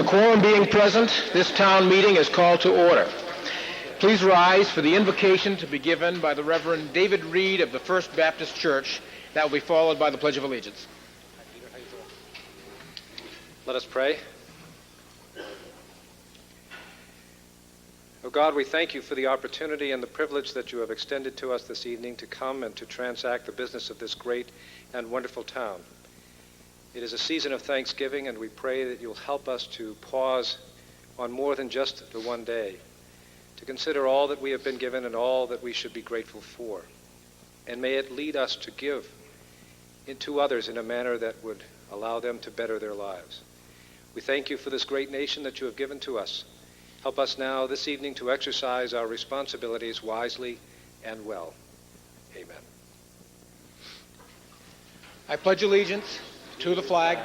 quorum being present, this town meeting is called to order. Please rise for the invocation to be given by the Reverend David Reed of the First Baptist Church. That will be followed by the Pledge of Allegiance. Let us pray. Oh God, we thank you for the opportunity and the privilege that you have extended to us this evening to come and to transact the business of this great and wonderful town. It is a season of thanksgiving, and we pray that you'll help us to pause on more than just the one day, to consider all that we have been given and all that we should be grateful for. And may it lead us to give to others in a manner that would allow them to better their lives. We thank you for this great nation that you have given to us. Help us now this evening to exercise our responsibilities wisely and well. Amen. I pledge allegiance to the flag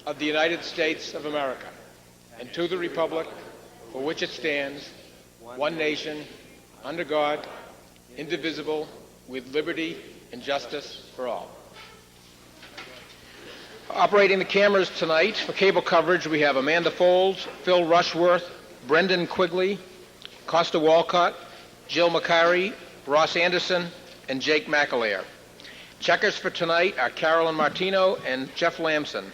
of the United States of America and to the republic for which it stands, one nation, under God, indivisible, with liberty and justice for all. Operating the cameras tonight for cable coverage, we have Amanda Folds, Phil Rushworth, Brendan Quigley, Costa Walcott, Jill McCary, Ross Anderson, and Jake McAleer. Checkers for tonight are Carolyn Martino and Jeff Lamson.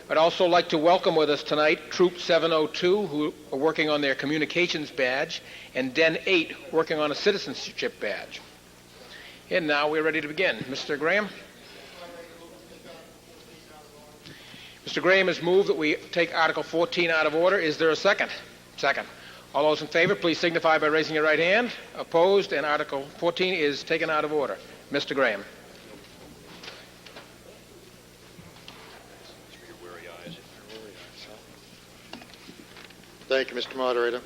I'd also like to welcome with us tonight Troop 702, who are working on their communications badge, and Den 8, working on a citizenship badge. And now we're ready to begin. Mr. Graham? Mr. Graham has moved that we take Article 14 out of order. Is there a second? Second. All those in favor, please signify by raising your right hand. Opposed, and Article 14 is taken out of order. Mr. Graham. Thank you, Mr. Moderator.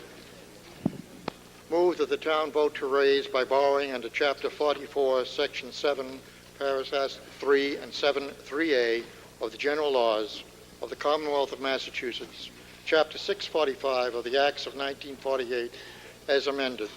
Move that the town vote to raise by borrowing under Chapter 44, Section 7, Paragraphs 3 and 7(3)(a) of the General Laws of the Commonwealth of Massachusetts, Chapter 645 of the Acts of 1948 as amended,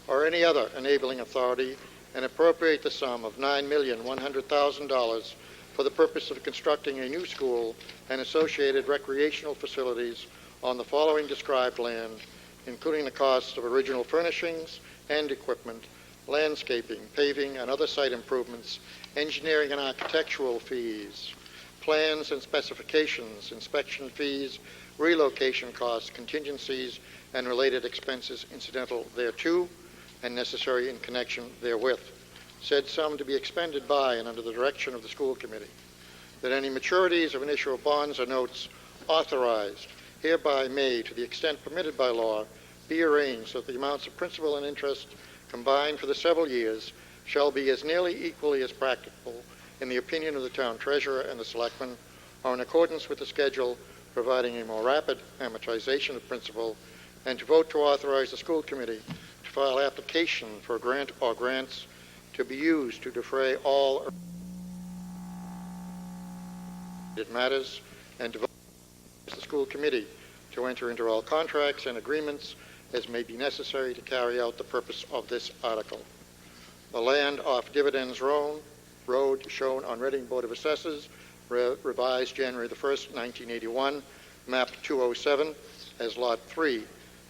or any other enabling authority, and appropriate the sum of $9,100,000 for the purpose of constructing a new school and associated recreational facilities on the following described land, including the costs of original furnishings and equipment, landscaping, paving, and other site improvements, engineering and architectural fees, plans and specifications, inspection fees, relocation costs, contingencies, and related expenses incidental thereto and necessary in connection therewith. Said sum to be expended by and under the direction of the school committee. That any maturities of an issue of bonds or notes authorized hereby may, to the extent permitted by law, be arranged so that the amounts of principal and interest combined for the several years shall be as nearly equally as practicable in the opinion of the town treasurer and the selectmen, or in accordance with the schedule providing a more rapid amortization of principal, and to vote to authorize the school committee to file application for a grant or grants to be used to defray all matters, and to vote the school committee to enter into all contracts and agreements as may be necessary to carry out the purpose of this article. The land off Dividends Road shown on Reading Board of Assessors, revised January the 1st, 1981, map 207 as Lot 3,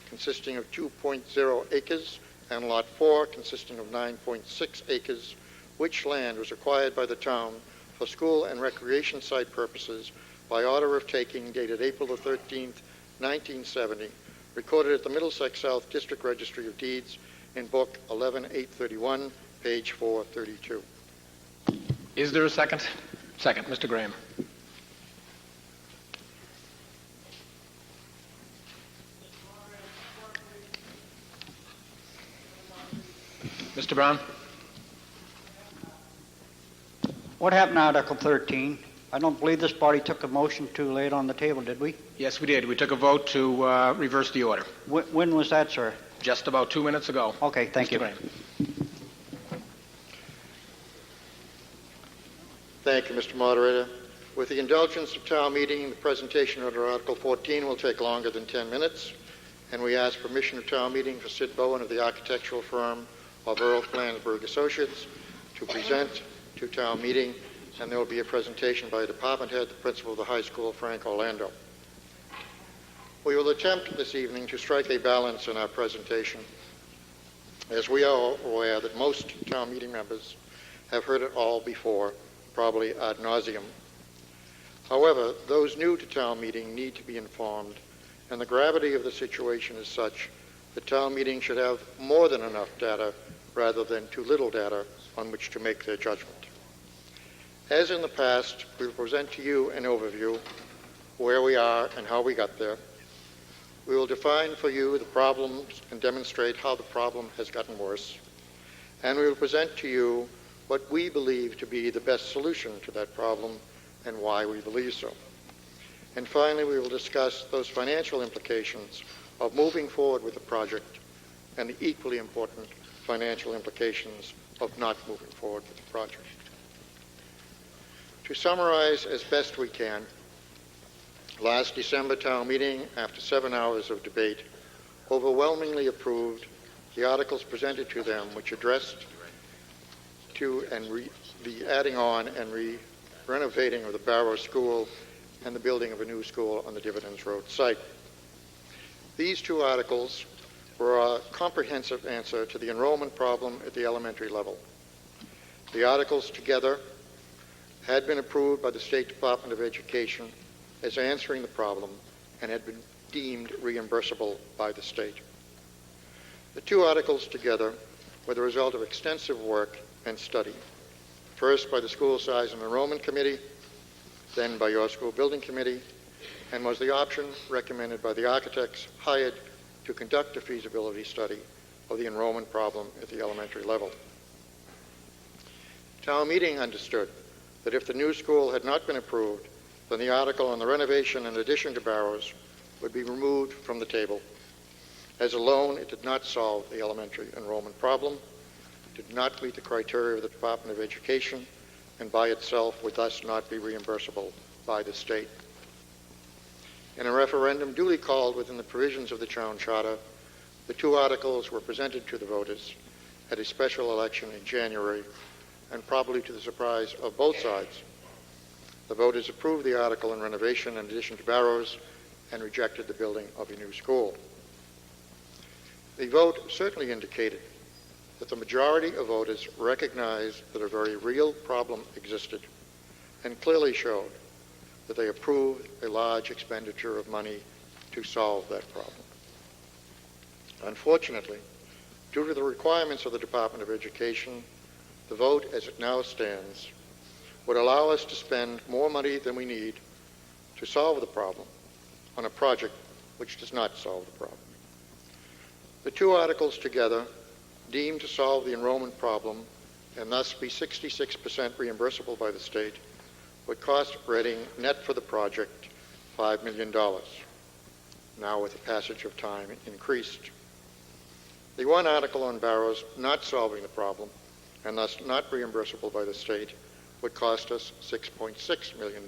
consisting of 2.0 acres, and Lot 4, consisting of 9.6 acres, which land was acquired by the town for school and recreation site purposes by order of taking dated April the 13th, 1970, recorded at the Middlesex South District Registry of Deeds in Book 11831, page 432. Is there a second? Second. Mr. Graham. Mr. Brown. What happened to Article 13? I don't believe this body took a motion to lay it on the table, did we? Yes, we did. We took a vote to reverse the order. When was that, sir? Just about 2 minutes ago. Okay, thank you. Graham. Thank you, Mr. Moderator. With the indulgence of town meeting, the presentation under Article 14 will take longer than 10 minutes, and we ask permission of town meeting for Sid Bowen of the architectural firm of Earl Flansburgh Associates to present to town meeting, and there will be a presentation by a department head, the principal of the high school, Frank Orlando. We will attempt this evening to strike a balance in our presentation, as we are aware that most town meeting members have heard it all before, probably ad nauseum. However, those new to town meeting need to be informed, and the gravity of the situation is such that town meeting should have more than enough data rather than too little data on which to make their judgment. As in the past, we will present to you an overview where we are and how we got there. We will define for you the problems and demonstrate how the problem has gotten worse. And we will present to you what we believe to be the best solution to that problem and why we believe so. And finally, we will discuss those financial implications of moving forward with the project and the equally important financial implications of not moving forward with the project. To summarize as best we can, last December town meeting, after 7 hours of debate, overwhelmingly approved the articles presented to them which addressed to the adding on and renovating of the Barrow School and the building of a new school on the Dividends Road site. These two articles were a comprehensive answer to the enrollment problem at the elementary level. The articles together had been approved by the State Department of Education as answering the problem and had been deemed reimbursable by the state. The two articles together were the result of extensive work and study, first by the School Size and Enrollment Committee, then by your School Building Committee, and was the option recommended by the architects hired to conduct a feasibility study of the enrollment problem at the elementary level. Town meeting understood that if the new school had not been approved, then the article on the renovation and addition to Barrows would be removed from the table, as alone it did not solve the elementary enrollment problem, did not meet the criteria of the Department of Education, and by itself would thus not be reimbursable by the state. In a referendum duly called within the provisions of the town charter, the two articles were presented to the voters at a special election in January, and probably to the surprise of both sides. The voters approved the article in renovation and addition to Barrows and rejected the building of a new school. The vote certainly indicated that the majority of voters recognized that a very real problem existed and clearly showed that they approved a large expenditure of money to solve that problem. Unfortunately, due to the requirements of the Department of Education, the vote as it now stands would allow us to spend more money than we need to solve the problem on a project which does not solve the problem. The two articles together, deemed to solve the enrollment problem and thus be 66% reimbursable by the state, would cost Reading net for the project $5 million, now with the passage of time increased. The one article on Barrows not solving the problem and thus not reimbursable by the state would cost us $6.6 million.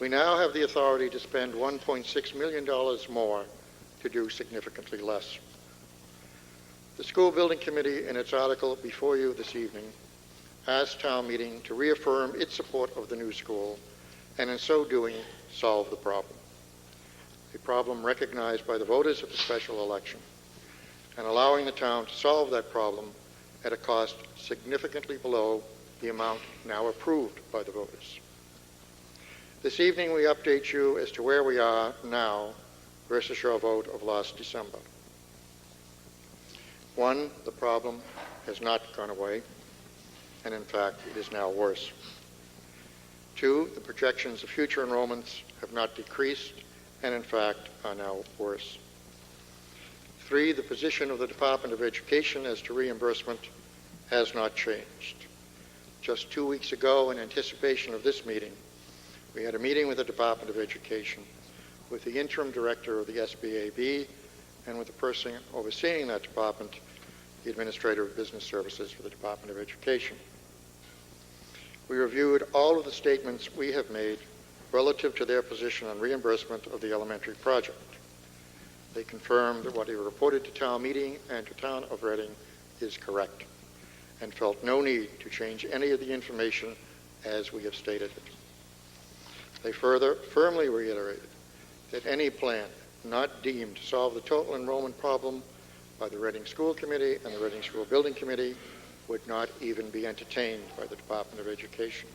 We now have the authority to spend $1.6 million more to do significantly less. The School Building Committee, in its article before you this evening, asked town meeting to reaffirm its support of the new school and in so doing solve the problem, a problem recognized by the voters at the special election, and allowing the town to solve that problem at a cost significantly below the amount now approved by the voters. This evening we update you as to where we are now versus your vote of last December. One, the problem has not gone away, and in fact it is now worse. Two, the projections of future enrollments have not decreased and in fact are now worse. Three, the position of the Department of Education as to reimbursement has not changed. Just 2 weeks ago, in anticipation of this meeting, we had a meeting with the Department of Education, with the interim director of the SBAB, and with the person overseeing that department, the Administrator of Business Services for the Department of Education. We reviewed all of the statements we have made relative to their position on reimbursement of the elementary project. They confirmed that what they reported to town meeting and to town of Reading is correct, and felt no need to change any of the information as we have stated it. They further firmly reiterated that any plan not deemed to solve the total enrollment problem by the Reading School Committee and the Reading School Building Committee would not even be entertained by the Department of Education.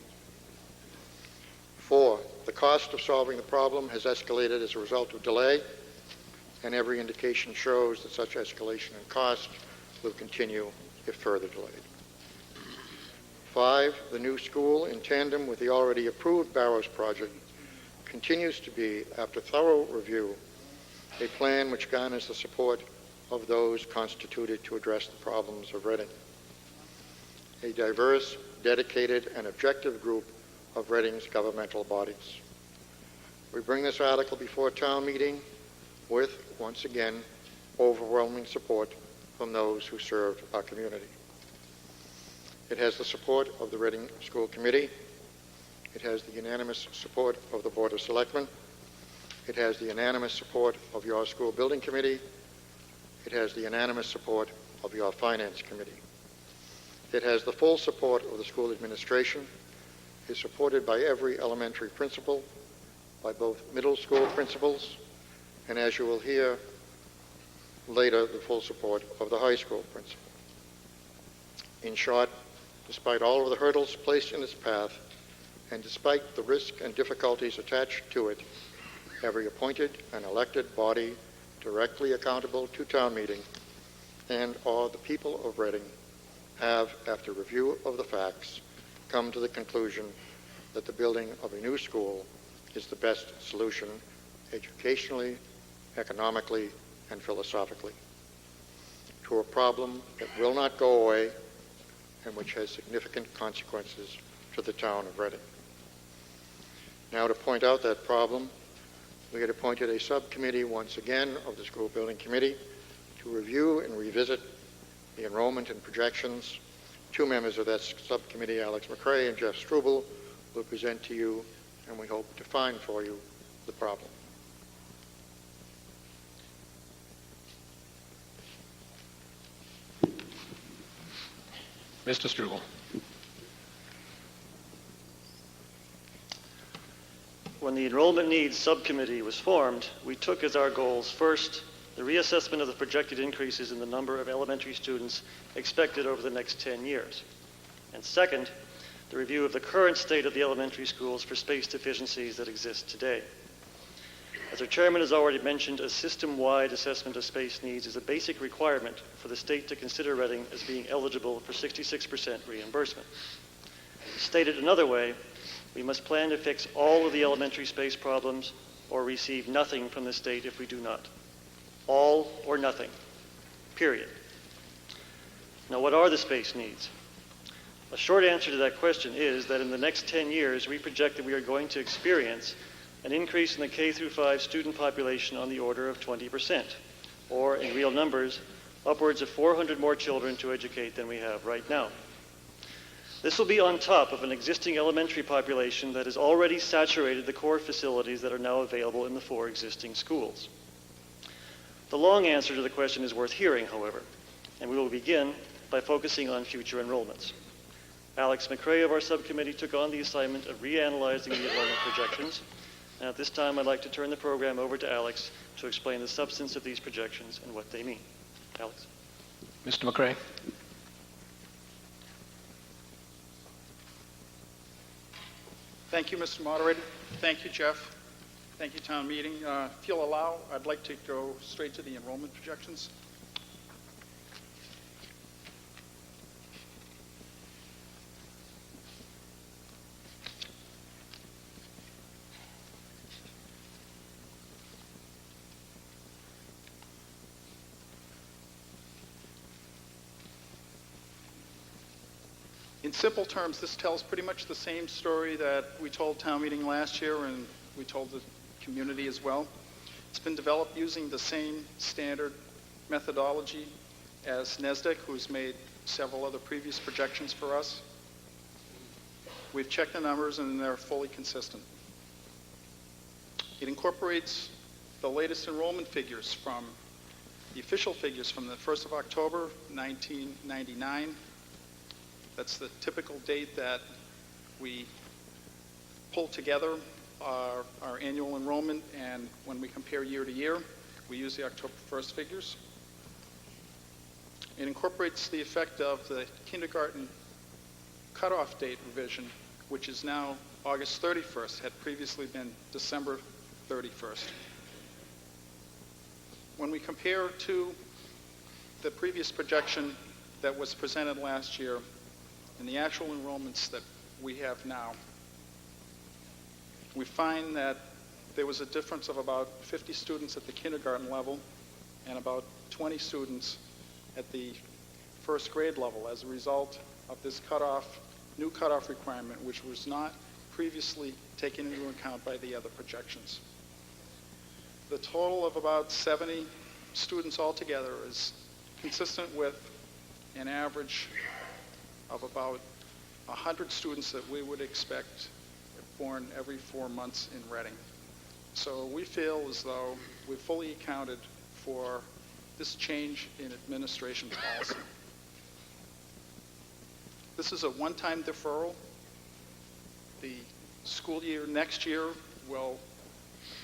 4, the cost of solving the problem has escalated as a result of delay, and every indication shows that such escalation in cost will continue if further delayed. 5, the new school, in tandem with the already approved Barrows project, continues to be, after thorough review, a plan which garners the support of those constituted to address the problems of Reading. A diverse, dedicated, and objective group of Reading's governmental bodies. We bring this article before town meeting with, once again, overwhelming support from those who serve our community. It has the support of the Reading School Committee. It has the unanimous support of the Board of Selectmen. It has the unanimous support of your School Building Committee. It has the unanimous support of your Finance Committee. It has the full support of the school administration. It is supported by every elementary principal, by both middle school principals, and as you will hear later, the full support of the high school principal. In short, despite all of the hurdles placed in its path, and despite the risk and difficulties attached to it, every appointed and elected body directly accountable to town meeting and or the people of Reading have, after review of the facts, come to the conclusion that the building of a new school is the best solution educationally, economically, and philosophically to a problem that will not go away and which has significant consequences to the town of Reading. Now, to point out that problem, we had appointed a subcommittee once again of the School Building Committee to review and revisit the enrollment and projections. 2 members of that subcommittee, Alex McRae and Jeff Struble, will present to you, and we hope to find for you the problem. Mr. Struble. When the Enrollment Needs Subcommittee was formed, we took as our goals, first, the reassessment of the projected increases in the number of elementary students expected over the next 10 years. And second, the review of the current state of the elementary schools for space deficiencies that exist today. As our chairman has already mentioned, a system-wide assessment of space needs is a basic requirement for the state to consider Reading as being eligible for 66% reimbursement. Stated another way, we must plan to fix all of the elementary space problems or receive nothing from the state if we do not. All or nothing, period. Now, what are the space needs? A short answer to that question is that in the next 10 years, we project that we are going to experience an increase in the K through 5 student population on the order of 20%, or in real numbers, upwards of 400 more children to educate than we have right now. This will be on top of an existing elementary population that has already saturated the core facilities that are now available in the 4 existing schools. The long answer to the question is worth hearing, however, and we will begin by focusing on future enrollments. Alex McRae of our subcommittee took on the assignment of reanalyzing the enrollment projections, and at this time I'd like to turn the program over to Alex to explain the substance of these projections and what they mean. Alex. Mr. McRae. Thank you, Mr. Moderator. Thank you, Jeff. Thank you, town meeting. If you'll allow, I'd like to go straight to the enrollment projections. In simple terms, this tells pretty much the same story that we told town meeting last year and we told the community as well. It's been developed using the same standard methodology as NESDEC, who's made several other previous projections for us. We've checked the numbers and they're fully consistent. It incorporates the latest enrollment figures from the official figures from the 1st of October, 1999. That's the typical date that we pull together our annual enrollment, and when we compare year to year, we use the October 1st figures. It incorporates the effect of the kindergarten cutoff date revision, which is now August 31st, had previously been December 31st. When we compare to the previous projection that was presented last year and the actual enrollments that we have now, we find that there was a difference of about 50 students at the kindergarten level and about 20 students at the first grade level as a result of this new cutoff requirement, which was not previously taken into account by the other projections. The total of about 70 students altogether is consistent with an average of about 100 students that we would expect born every 4 months in Reading. So we feel as though we've fully accounted for this change in administration policy. This is a one-time deferral. The school year next year will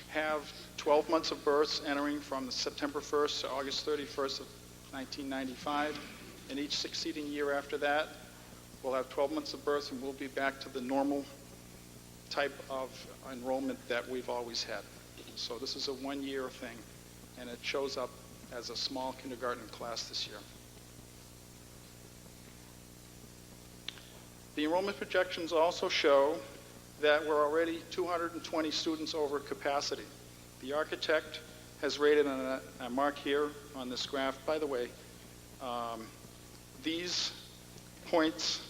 have 12 months of births entering from September 1st to August 31st of 1995, and each succeeding year after that we'll have 12 months of births, and we'll be back to the normal type of enrollment that we've always had. So this is a one-year thing, and it shows up as a small kindergarten class this year. The enrollment projections also show that we're already 220 students over capacity. The architect has rated on a mark here on this graph. By the way, these points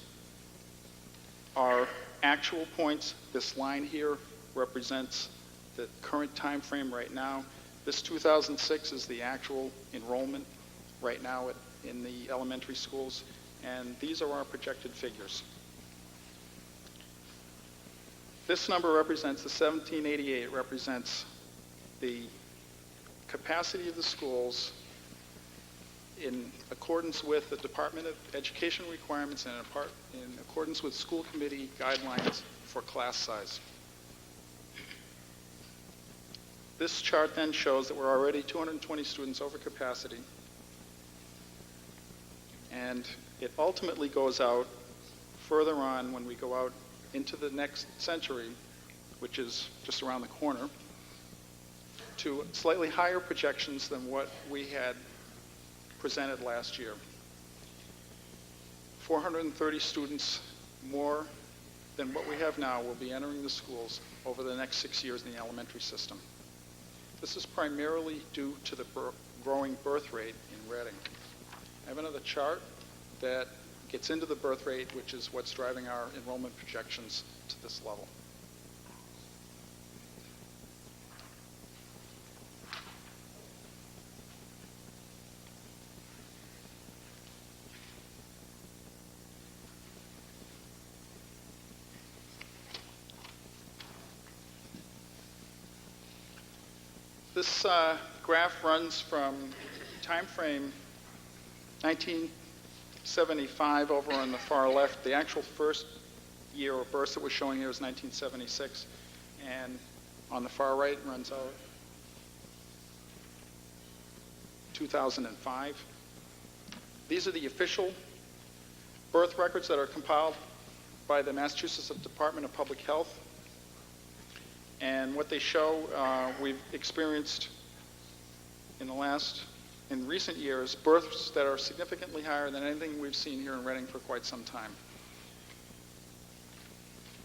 are actual points. This line here represents the current time frame right now. This 2006 is the actual enrollment right now in the elementary schools, and these are our projected figures. This number represents the 1788. It represents the capacity of the schools in accordance with the Department of Education requirements and in accordance with school committee guidelines for class size. This chart then shows that we're already 220 students over capacity, and it ultimately goes out further on when we go out into the next century, which is just around the corner, to slightly higher projections than what we had presented last year. 430 students more than what we have now will be entering the schools over the next 6 years in the elementary system. This is primarily due to the growing birth rate in Reading. I have another chart that gets into the birth rate, which is what's driving our enrollment projections to this level. This graph runs from time frame 1975 over on the far left. The actual first year of births that we're showing here is 1976, and on the far right runs out 2005. These are the official birth records that are compiled by the Massachusetts Department of Public Health. And what they show, we've experienced in recent years, births that are significantly higher than anything we've seen here in Reading for quite some time.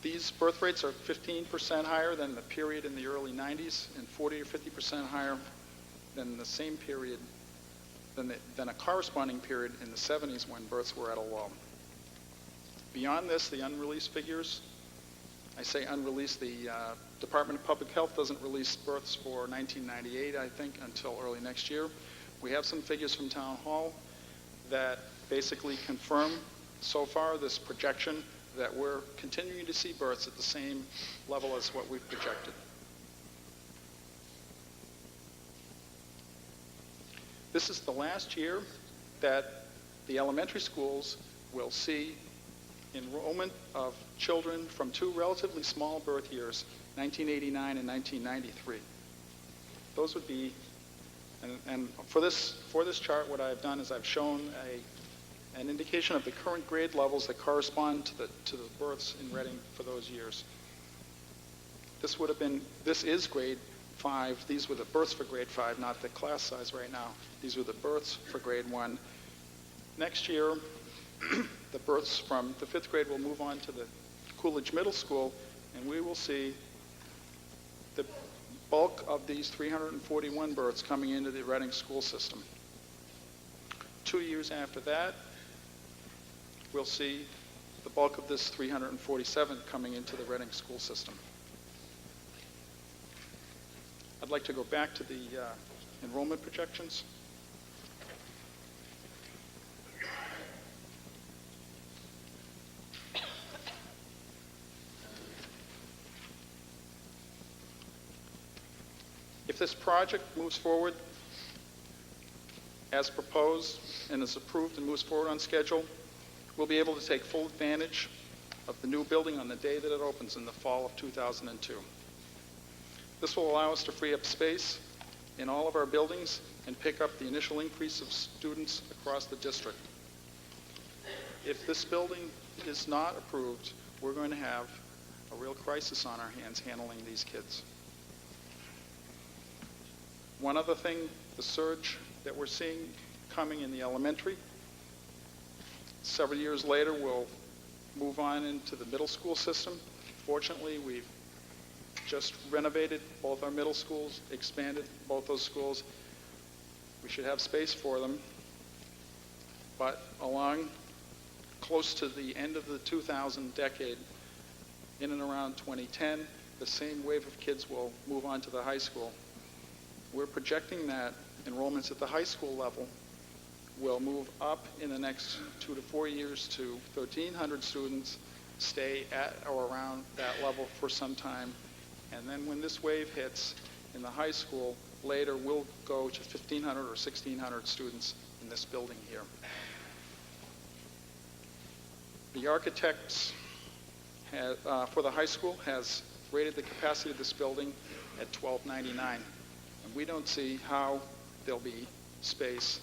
These birth rates are 15% higher than the period in the early 90s and 40 or 50% higher than the same period, than a corresponding period in the 70s when births were at a low. Beyond this, the unreleased figures, I say unreleased, the Department of Public Health doesn't release births for 1998, I think, until early next year. We have some figures from Town Hall that basically confirm so far this projection that we're continuing to see births at the same level as what we've projected. This is the last year that the elementary schools will see enrollment of children from two relatively small birth years 1989, and 1993. Those would be, and for this chart, what I've done is I've shown an indication of the current grade levels that correspond to the births in Reading for those years. This is grade 5. These were the births for grade 5, not the class size right now. These were the births for grade 1. Next year, the births from the 5th grade will move on to the Coolidge Middle School, and we will see the bulk of these 341 births coming into the Reading school system. 2 years after that, we'll see the bulk of this 347 coming into the Reading school system. I'd like to go back to the enrollment projections. If this project moves forward as proposed and is approved and moves forward on schedule, we'll be able to take full advantage of the new building on the day that it opens in the fall of 2002. This will allow us to free up space in all of our buildings and pick up the initial increase of students across the district. If this building is not approved, we're going to have a real crisis on our hands handling these kids. One other thing, the surge that we're seeing coming in the elementary, several years later we'll move on into the middle school system. Fortunately, we've just renovated both our middle schools, expanded both those schools. We should have space for them. But along close to the end of the 2000 decade, in and around 2010, the same wave of kids will move on to the high school. We're projecting that enrollments at the high school level will move up in the next 2 to 4 years to 1,300 students, stay at or around that level for some time. And then when this wave hits in the high school, later we'll go to 1,500 or 1,600 students in this building here. The architects for the high school has rated the capacity of this building at 1,299. And we don't see how there'll be space,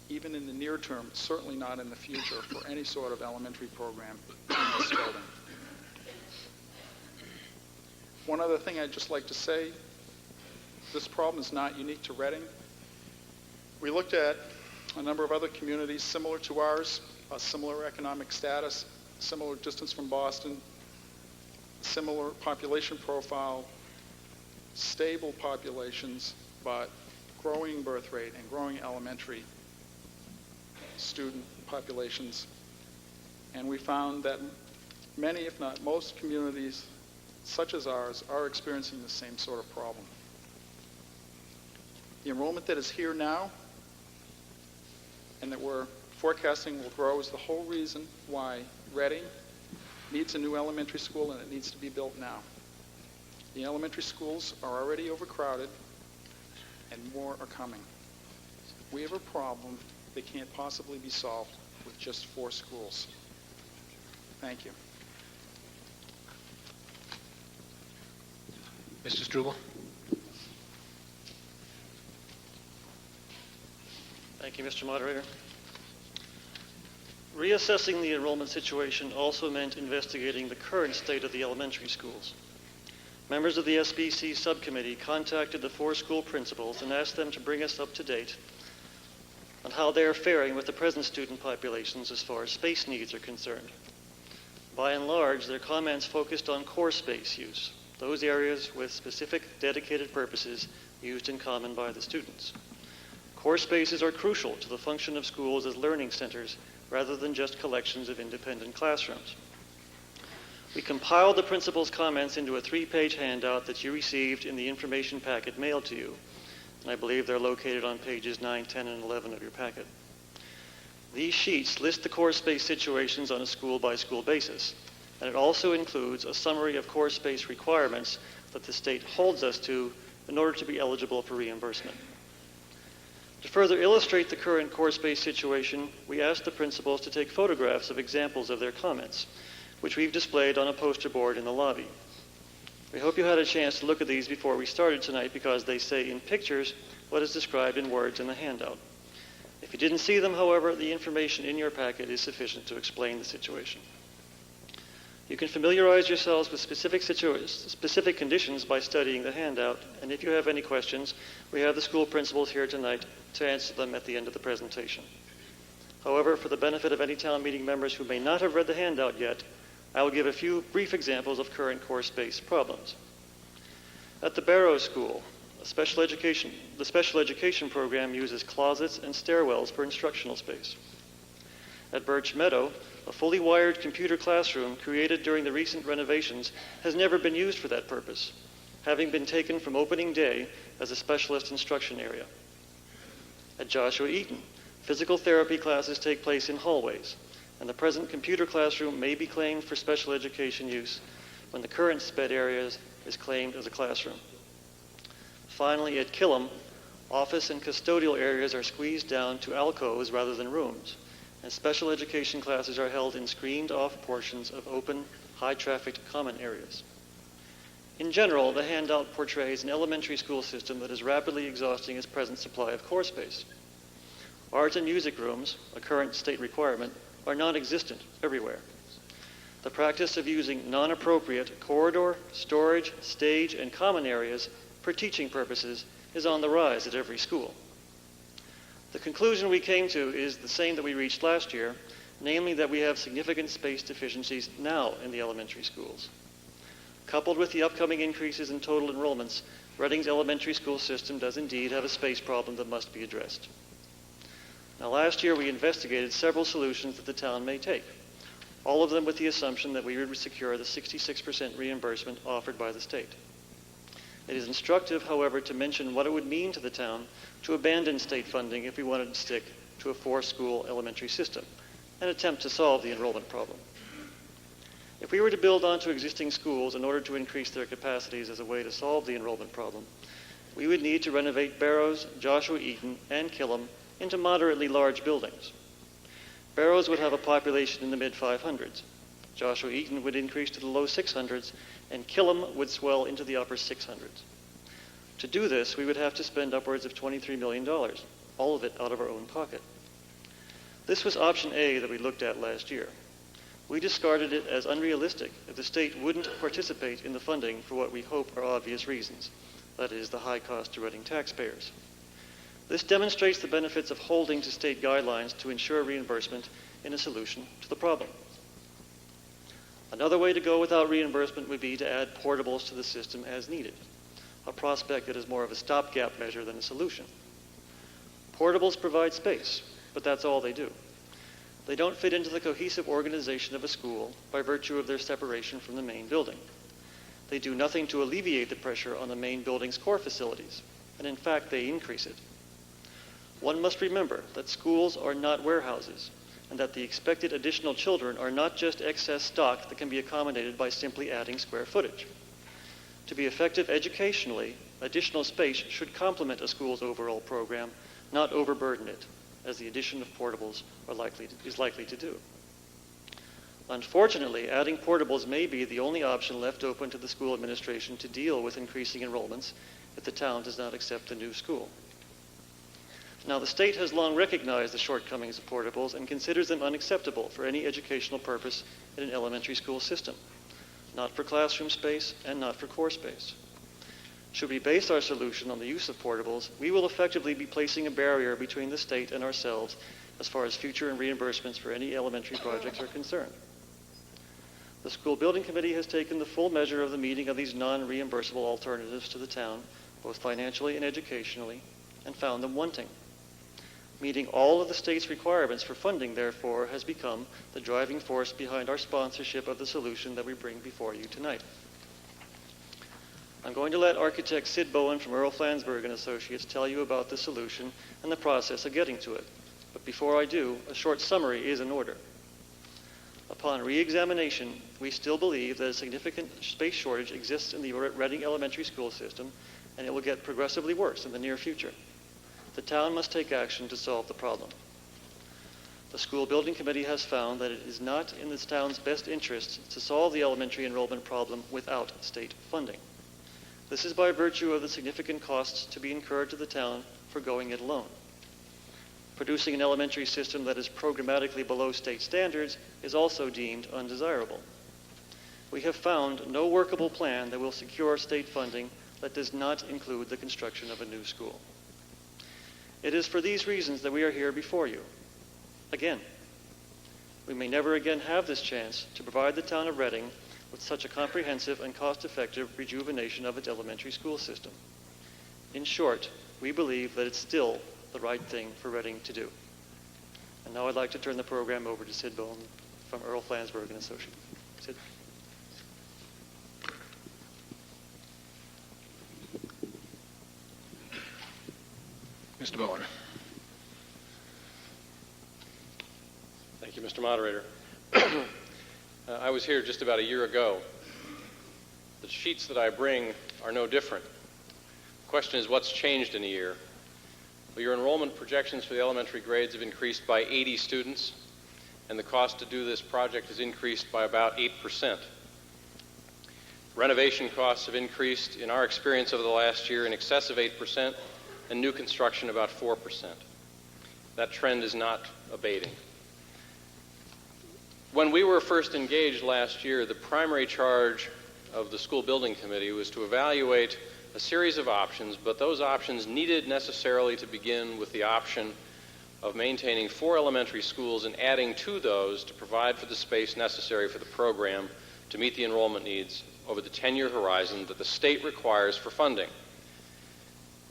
even in the near term, certainly not in the future, for any sort of elementary program in this building. One other thing I'd just like to say, this problem is not unique to Reading. We looked at a number of other communities similar to ours, a similar economic status, similar distance from Boston, similar population profile, stable populations, but growing birth rate and growing elementary student populations. And we found that many, if not most, communities such as ours are experiencing the same sort of problem. The enrollment that is here now and that we're forecasting will grow is the whole reason why Reading needs a new elementary school, and it needs to be built now. The elementary schools are already overcrowded and more are coming. We have a problem that can't possibly be solved with just 4 schools. Thank you. Mr. Struble? Thank you, Mr. Moderator. Reassessing the enrollment situation also meant investigating the current state of the elementary schools. Members of the SBC subcommittee contacted the 4 school principals and asked them to bring us up to date on how they are faring with the present student populations as far as space needs are concerned. By and large, their comments focused on core space use, those areas with specific dedicated purposes used in common by the students. Core spaces are crucial to the function of schools as learning centers rather than just collections of independent classrooms. We compiled the principal's comments into a 3-page handout that you received in the information packet mailed to you, and I believe they're located on pages 9, 10, and 11 of your packet. These sheets list the core space situations on a school-by-school basis, and it also includes a summary of core space requirements that the state holds us to in order to be eligible for reimbursement. To further illustrate the current core space situation, we asked the principals to take photographs of examples of their comments, which we've displayed on a poster board in the lobby. We hope you had a chance to look at these before we started tonight because they say in pictures what is described in words in the handout. If you didn't see them, however, the information in your packet is sufficient to explain the situation. You can familiarize yourselves with specific conditions by studying the handout, and if you have any questions, we have the school principals here tonight to answer them at the end of the presentation. However, for the benefit of any town meeting members who may not have read the handout yet, I will give a few brief examples of current course-based problems. At the Barrow School, the special education program uses closets and stairwells for instructional space. At Birch Meadow, a fully wired computer classroom created during the recent renovations has never been used for that purpose, having been taken from opening day as a specialist instruction area. At Joshua Eaton, physical therapy classes take place in hallways, and the present computer classroom may be claimed for special education use when the current SPED area is claimed as a classroom. Finally, at Killam, office and custodial areas are squeezed down to alcoves rather than rooms, and special education classes are held in screened-off portions of open, high-trafficked common areas. In general, the handout portrays an elementary school system that is rapidly exhausting its present supply of core space. Art and music rooms, a current state requirement, are non-existent everywhere. The practice of using non-appropriate corridor, storage, stage, and common areas for teaching purposes is on the rise at every school. The conclusion we came to is the same that we reached last year, namely that we have significant space deficiencies now in the elementary schools. Coupled with the upcoming increases in total enrollments, Reading's elementary school system does indeed have a space problem that must be addressed. Now, last year we investigated several solutions that the town may take, all of them with the assumption that we would secure the 66% reimbursement offered by the state. It is instructive, however, to mention what it would mean to the town to abandon state funding if we wanted to stick to a 4-school elementary system and attempt to solve the enrollment problem. If we were to build onto existing schools in order to increase their capacities as a way to solve the enrollment problem, we would need to renovate Barrows, Joshua Eaton, and Killam into moderately large buildings. Barrows would have a population in the mid-500s. Joshua Eaton would increase to the low 600s, and Killam would swell into the upper 600s. To do this, we would have to spend upwards of $23 million, all of it out of our own pocket. This was option A that we looked at last year. We discarded it as unrealistic if the state wouldn't participate in the funding for what we hope are obvious reasons, that is, the high cost to Reading taxpayers. This demonstrates the benefits of holding to state guidelines to ensure reimbursement in a solution to the problem. Another way to go without reimbursement would be to add portables to the system as needed, a prospect that is more of a stopgap measure than a solution. Portables provide space, but that's all they do. They don't fit into the cohesive organization of a school by virtue of their separation from the main building. They do nothing to alleviate the pressure on the main building's core facilities, and in fact, they increase it. One must remember that schools are not warehouses, and that the expected additional children are not just excess stock that can be accommodated by simply adding square footage. To be effective educationally, additional space should complement a school's overall program, not overburden it, as the addition of portables is likely to do. Unfortunately, adding portables may be the only option left open to the school administration to deal with increasing enrollments if the town does not accept the new school. Now, the state has long recognized the shortcomings of portables and considers them unacceptable for any educational purpose in an elementary school system, not for classroom space and not for core space. Should we base our solution on the use of portables, we will effectively be placing a barrier between the state and ourselves as far as future reimbursements for any elementary projects are concerned. The School Building Committee has taken the full measure of the meeting of these non-reimbursable alternatives to the town, both financially and educationally, and found them wanting. Meeting all of the state's requirements for funding, therefore, has become the driving force behind our sponsorship of the solution that we bring before you tonight. I'm going to let architect Sid Bowen from Earl Flansburgh and Associates tell you about the solution and the process of getting to it. But before I do, a short summary is in order. Upon re-examination, we still believe that a significant space shortage exists in the Reading Elementary School system, and it will get progressively worse in the near future. The town must take action to solve the problem. The school building committee has found that it is not in this town's best interest to solve the elementary enrollment problem without state funding. This is by virtue of the significant costs to be incurred to the town for going it alone. Producing an elementary system that is programmatically below state standards is also deemed undesirable. We have found no workable plan that will secure state funding that does not include the construction of a new school. It is for these reasons that we are here before you. Again, we may never again have this chance to provide the town of Reading with such a comprehensive and cost-effective rejuvenation of its elementary school system. In short, we believe that it's still the right thing for Reading to do. And now I'd like to turn the program over to Sid Bone from Earl Flansburgh and Associates. Sid. Mr. Bowen. Thank you, Mr. Moderator. I was here just about a year ago. The sheets that I bring are no different. The question is, what's changed in a year? Well, your enrollment projections for the elementary grades have increased by 80 students, and the cost to do this project has increased by about 8%. Renovation costs have increased, in our experience over the last year, in excess of 8%, and new construction about 4%. That trend is not abating. When we were first engaged last year, the primary charge of the school building committee was to evaluate a series of options, but those options needed necessarily to begin with the option of maintaining 4 elementary schools and adding to those to provide for the space necessary for the program to meet the enrollment needs over the 10-year horizon that the state requires for funding.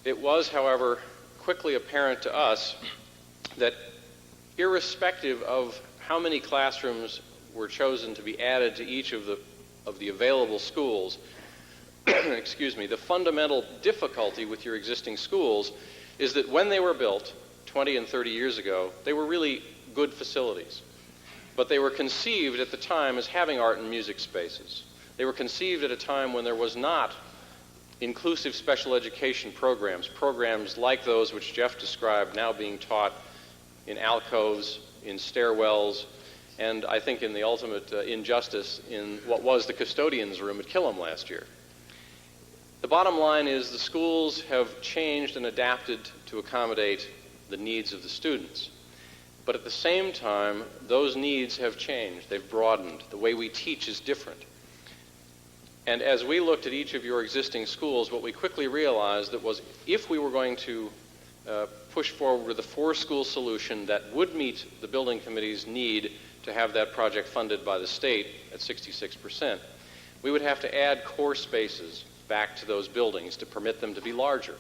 It was, however, quickly apparent to us that irrespective of how many classrooms were chosen to be added to each of the available schools, excuse me, the fundamental difficulty with your existing schools is that when they were built 20 and 30 years ago, they were really good facilities. But they were conceived at the time as having art and music spaces. They were conceived at a time when there was not inclusive special education programs like those which Jeff described now being taught in alcoves, in stairwells, and I think in the ultimate injustice in what was the custodian's room at Killam last year. The bottom line is the schools have changed and adapted to accommodate the needs of the students. But at the same time, those needs have changed. They've broadened. The way we teach is different. And as we looked at each of your existing schools, what we quickly realized that was if we were going to push forward with a 4-school solution that would meet the building committee's need to have that project funded by the state at 66%, we would have to add core spaces back to those buildings to permit them to be larger.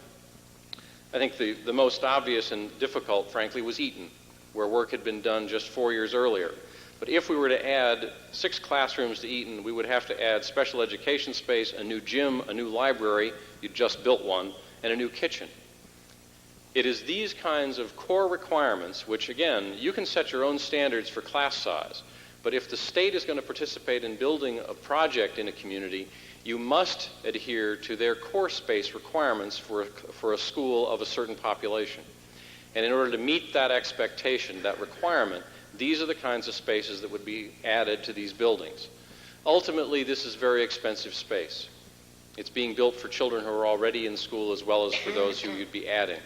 I think the most obvious and difficult, frankly, was Eaton, where work had been done just 4 years earlier. But if we were to add 6 classrooms to Eaton, we would have to add special education space, a new gym, a new library, you just built one, and a new kitchen. It is these kinds of core requirements which, again, you can set your own standards for class size, but if the state is going to participate in building a project in a community, you must adhere to their core space requirements for a school of a certain population. And in order to meet that expectation, that requirement, these are the kinds of spaces that would be added to these buildings. Ultimately, this is very expensive space. It's being built for children who are already in school as well as for those who you'd be adding.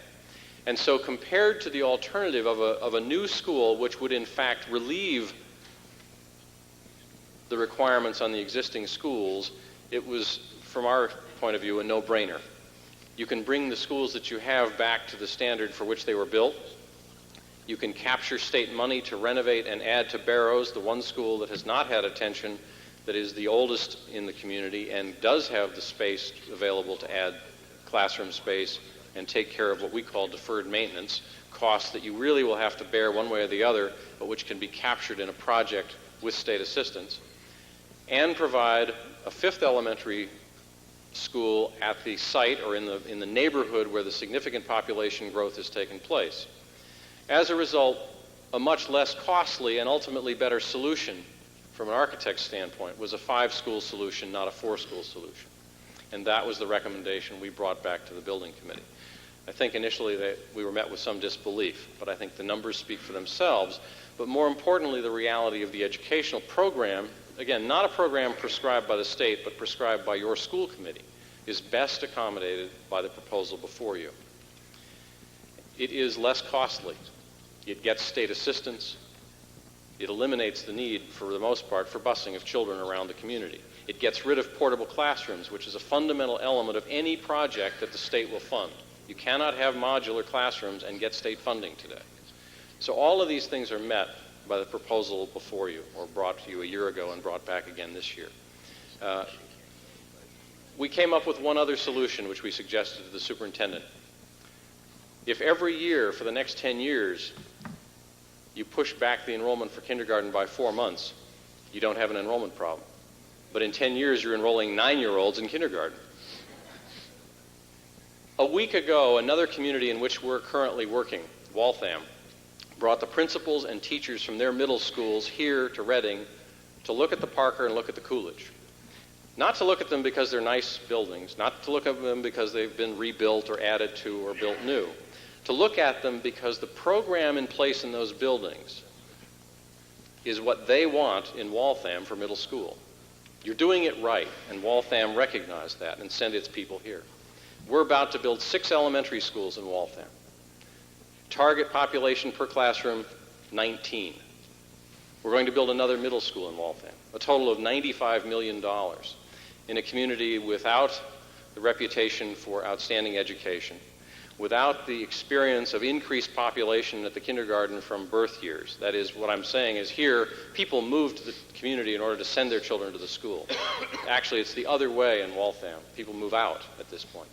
And so compared to the alternative of a new school, which would in fact relieve the requirements on the existing schools, it was, from our point of view, a no-brainer. You can bring the schools that you have back to the standard for which they were built. You can capture state money to renovate and add to Barrows, the one school that has not had attention, that is the oldest in the community and does have the space available to add classroom space and take care of what we call deferred maintenance, costs that you really will have to bear one way or the other, but which can be captured in a project with state assistance, and provide a 5th elementary school at the site or in the neighborhood where the significant population growth has taken place. As a result, a much less costly and ultimately better solution from an architect's standpoint was a 5-school solution, not a 4-school solution. And that was the recommendation we brought back to the building committee. I think initially that we were met with some disbelief, but I think the numbers speak for themselves. But more importantly, the reality of the educational program, again, not a program prescribed by the state, but prescribed by your school committee, is best accommodated by the proposal before you. It is less costly. It gets state assistance. It eliminates the need, for the most part, for busing of children around the community. It gets rid of portable classrooms, which is a fundamental element of any project that the state will fund. You cannot have modular classrooms and get state funding today. So all of these things are met by the proposal before you, or brought to you a year ago and brought back again this year. We came up with one other solution, which we suggested to the superintendent. If every year for the next 10 years you push back the enrollment for kindergarten by 4 months, you don't have an enrollment problem. But in 10 years, you're enrolling 9-year-olds in kindergarten. A week ago, another community in which we're currently working, Waltham, brought the principals and teachers from their middle schools here to Reading to look at the Parker and look at the Coolidge. Not to look at them because they're nice buildings, not to look at them because they've been rebuilt or added to or built new. To look at them because the program in place in those buildings is what they want in Waltham for middle school. You're doing it right, and Waltham recognized that and sent its people here. We're about to build 6 elementary schools in Waltham. Target population per classroom, 19. We're going to build another middle school in Waltham, a total of $95 million in a community without the reputation for outstanding education, without the experience of increased population at the kindergarten from birth years. That is, what I'm saying is here, people move to the community in order to send their children to the school. Actually, it's the other way in Waltham. People move out at this point.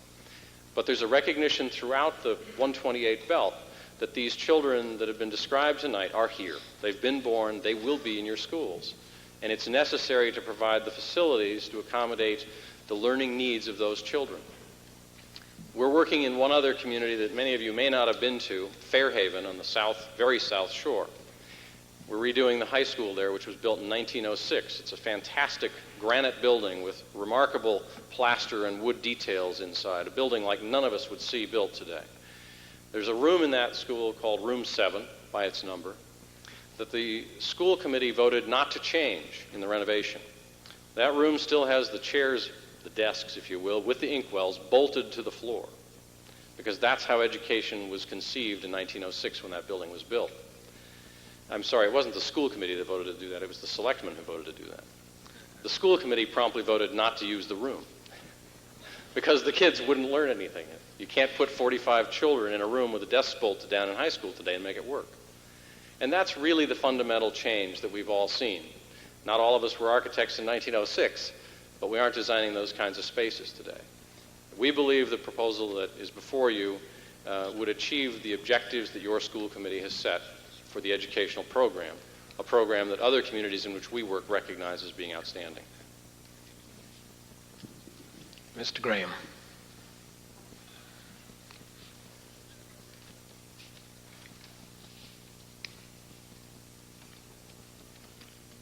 But there's a recognition throughout the 128 belt that these children that have been described tonight are here. They've been born, they will be in your schools. And it's necessary to provide the facilities to accommodate the learning needs of those children. We're working in one other community that many of you may not have been to, Fairhaven on the south, very south shore. We're redoing the high school there, which was built in 1906. It's a fantastic granite building with remarkable plaster and wood details inside, a building like none of us would see built today. There's a room in that school called Room 7, by its number, that the school committee voted not to change in the renovation. That room still has the chairs, the desks, if you will, with the inkwells bolted to the floor, because that's how education was conceived in 1906 when that building was built. I'm sorry, it wasn't the school committee that voted to do that, it was the selectmen who voted to do that. The school committee promptly voted not to use the room because the kids wouldn't learn anything. You can't put 45 children in a room with a desk bolted down in high school today and make it work. And that's really the fundamental change that we've all seen. Not all of us were architects in 1906, but we aren't designing those kinds of spaces today. We believe the proposal that is before you would achieve the objectives that your school committee has set for the educational program, a program that other communities in which we work recognize as being outstanding. Mr. Graham.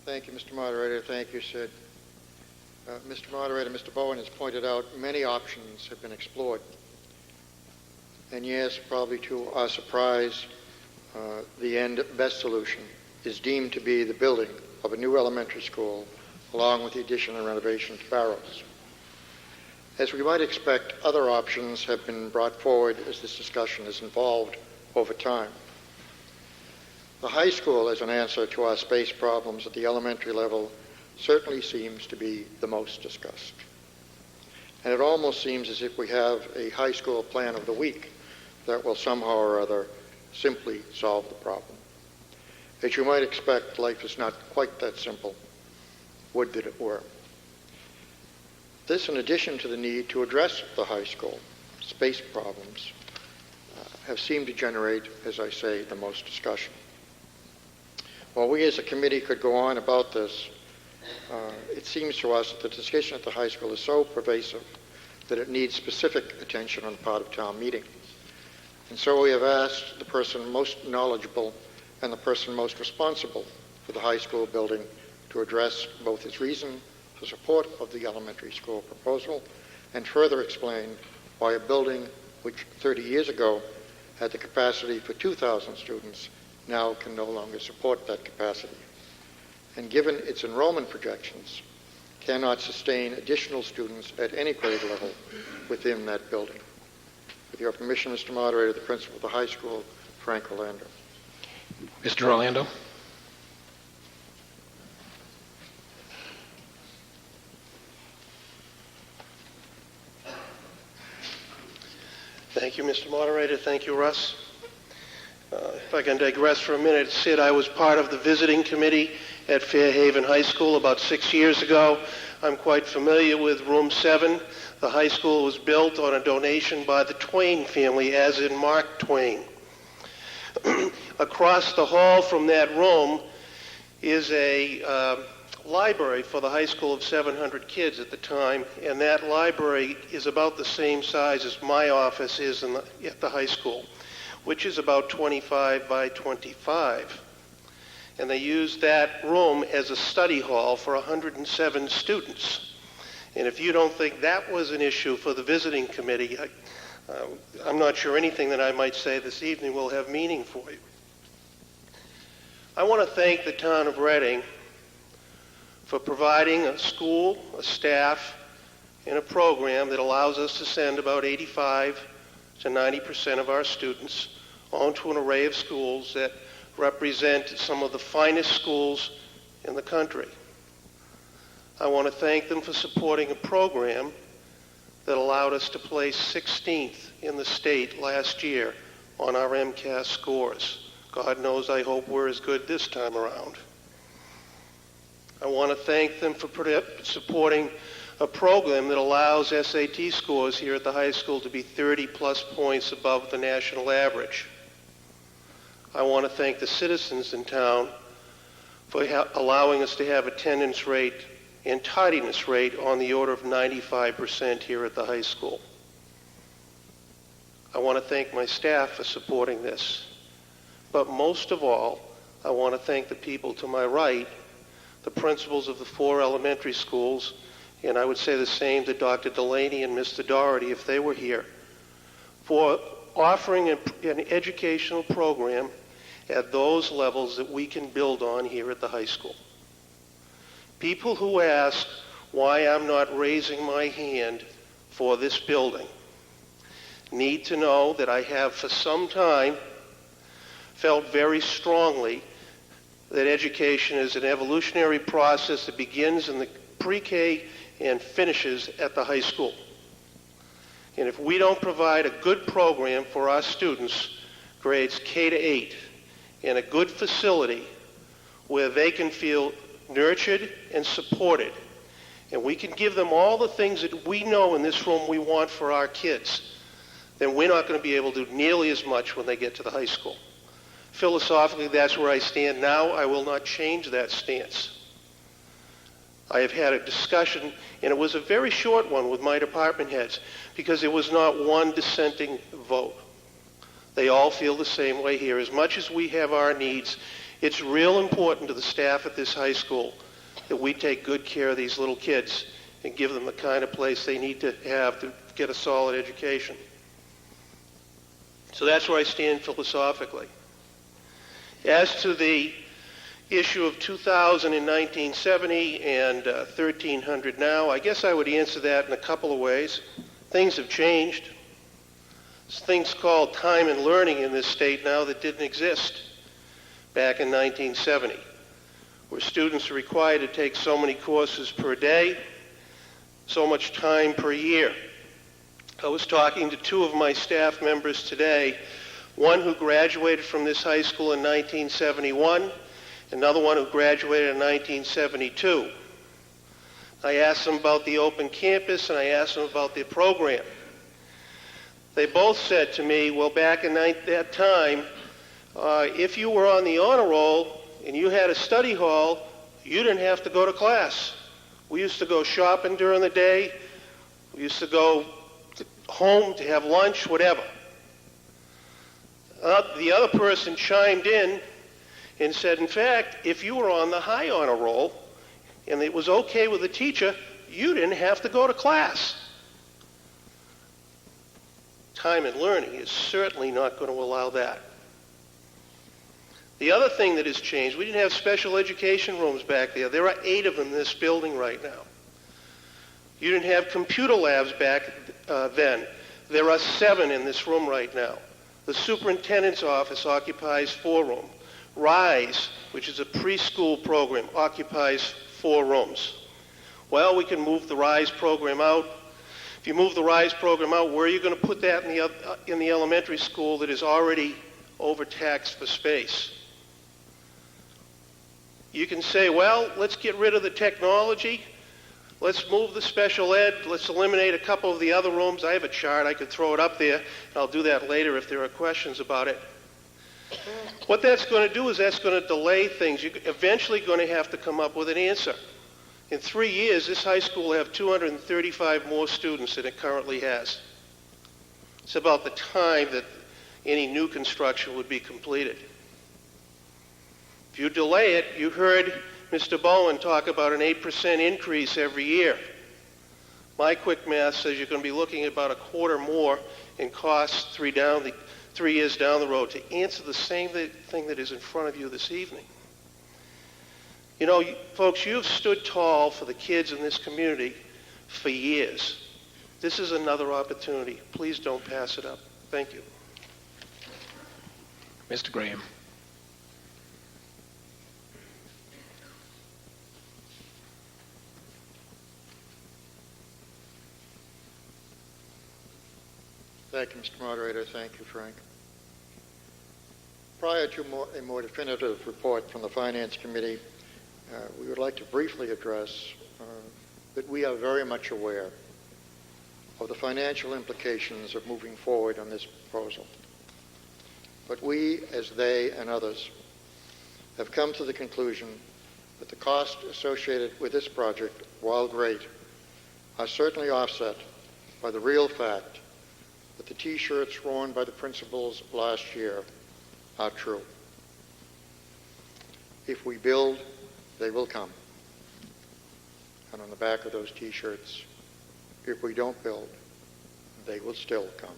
Thank you, Mr. Moderator. Thank you, Sid. Mr. Moderator, Mr. Bowen has pointed out many options have been explored. And yes, probably to our surprise, the end best solution is deemed to be the building of a new elementary school along with the addition and renovation to Barrows. As we might expect, other options have been brought forward as this discussion has evolved over time. The high school, as an answer to our space problems at the elementary level, certainly seems to be the most discussed. And it almost seems as if we have a high school plan of the week that will somehow or other simply solve the problem. As you might expect, life is not quite that simple. Would that it were. This, in addition to the need to address the high school space problems, have seemed to generate, as I say, the most discussion. While we as a committee could go on about this, it seems to us that the discussion at the high school is so pervasive that it needs specific attention on the part of town meeting. And so we have asked the person most knowledgeable and the person most responsible for the high school building to address both his reason for support of the elementary school proposal and further explain why a building which 30 years ago had the capacity for 2,000 students, now can no longer support that capacity. And given its enrollment projections, cannot sustain additional students at any grade level within that building. With your permission, Mr. Moderator, the principal of the high school, Frank Orlando. Mr. Orlando. Thank you, Mr. Moderator. Thank you, Russ. If I can digress for a minute, Sid, I was part of the visiting committee at Fairhaven High School about 6 years ago. I'm quite familiar with Room 7. The high school was built on a donation by the Twain family, as in Mark Twain. Across the hall from that room is a library for the high school of 700 kids at the time, and that library is about the same size as my office is at the high school, which is about 25 by 25. And they used that room as a study hall for 107 students. And if you don't think that was an issue for the visiting committee, I'm not sure anything that I might say this evening will have meaning for you. I want to thank the town of Reading for providing a school, a staff, and a program that allows us to send about 85 to 90% of our students onto an array of schools that represent some of the finest schools in the country. I want to thank them for supporting a program that allowed us to place 16th in the state last year on our MCAS scores. God knows I hope we're as good this time around. I want to thank them for supporting a program that allows SAT scores here at the high school to be 30 plus points above the national average. I want to thank the citizens in town for allowing us to have attendance rate and tardiness rate on the order of 95% here at the high school. I want to thank my staff for supporting this. But most of all, I want to thank the people to my right, the principals of the 4 elementary schools, and I would say the same to Dr. Delaney and Mr. Doherty if they were here, for offering an educational program at those levels that we can build on here at the high school. People who ask why I'm not raising my hand for this building need to know that I have for some time felt very strongly that education is an evolutionary process that begins in the pre-K and finishes at the high school. And if we don't provide a good program for our students, grades K to 8, and a good facility where they can feel nurtured and supported, and we can give them all the things that we know in this room we want for our kids, then we're not going to be able to do nearly as much when they get to the high school. Philosophically, that's where I stand now. I will not change that stance. I have had a discussion, and it was a very short one with my department heads, because there was not one dissenting vote. They all feel the same way here. As much as we have our needs, it's real important to the staff at this high school that we take good care of these little kids and give them the kind of place they need to have to get a solid education. So that's where I stand philosophically. As to the issue of 2000 in 1970 and 1300 now, I guess I would answer that in a couple of ways. Things have changed. There's things called time and learning in this state now that didn't exist back in 1970, where students are required to take so many courses per day, so much time per year. I was talking to 2 of my staff members today, one who graduated from this high school in 1971, another one who graduated in 1972. I asked them about the open campus, and I asked them about the program. They both said to me, well, back in that time, if you were on the honor roll and you had a study hall, you didn't have to go to class. We used to go shopping during the day. We used to go home to have lunch, whatever. The other person chimed in and said, in fact, if you were on the high honor roll and it was okay with the teacher, you didn't have to go to class. time and learning is certainly not going to allow that. The other thing that has changed, we didn't have special education rooms back there. There are 8 of them in this building right now. You didn't have computer labs back then. There are 7 in this room right now. The superintendent's office occupies 4 rooms. RISE, which is a preschool program, occupies 4 rooms. Well, we can move the RISE program out. If you move the RISE program out, where are you going to put that in the elementary school that is already overtaxed for space? You can say, well, let's get rid of the technology. Let's move the special ed. Let's eliminate a couple of the other rooms. I have a chart. I could throw it up there. I'll do that later if there are questions about it. What that's going to do is that's going to delay things. You're eventually going to have to come up with an answer. In 3 years, this high school will have 235 more students than it currently has. It's about the time that any new construction would be completed. If you delay it, you heard Mr. Bowen talk about an 8% increase every year. My quick math says you're going to be looking at about a quarter more in costs 3 years down the road to answer the same thing that is in front of you this evening. You know, folks, you've stood tall for the kids in this community for years. This is another opportunity. Please don't pass it up. Thank you. Mr. Graham. Thank you, Mr. Moderator. Thank you, Frank. Prior to a more definitive report from the Finance Committee, we would like to briefly address that we are very much aware of the financial implications of moving forward on this proposal. But we, as they and others, have come to the conclusion that the costs associated with this project, while great, are certainly offset by the real fact that the T-shirts worn by the principals last year are true. If we build, they will come. And on the back of those T-shirts, if we don't build, they will still come.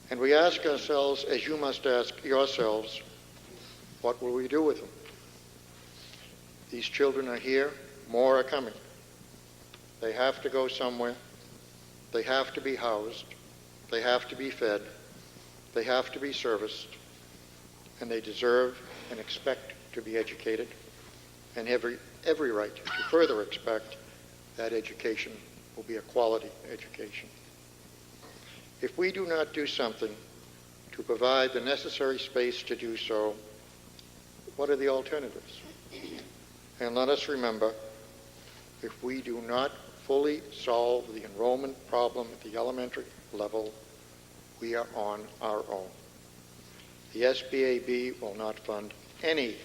And we ask ourselves, as you must ask yourselves, what will we do with them? These children are here, more are coming. They have to go somewhere. They have to be housed. They have to be fed. They have to be serviced. And they deserve and expect to be educated, and every right to further expect that education will be a quality education. If we do not do something to provide the necessary space to do so, what are the alternatives? And let us remember, if we do not fully solve the enrollment problem at the elementary level, we are on our own. The SBAB will not fund any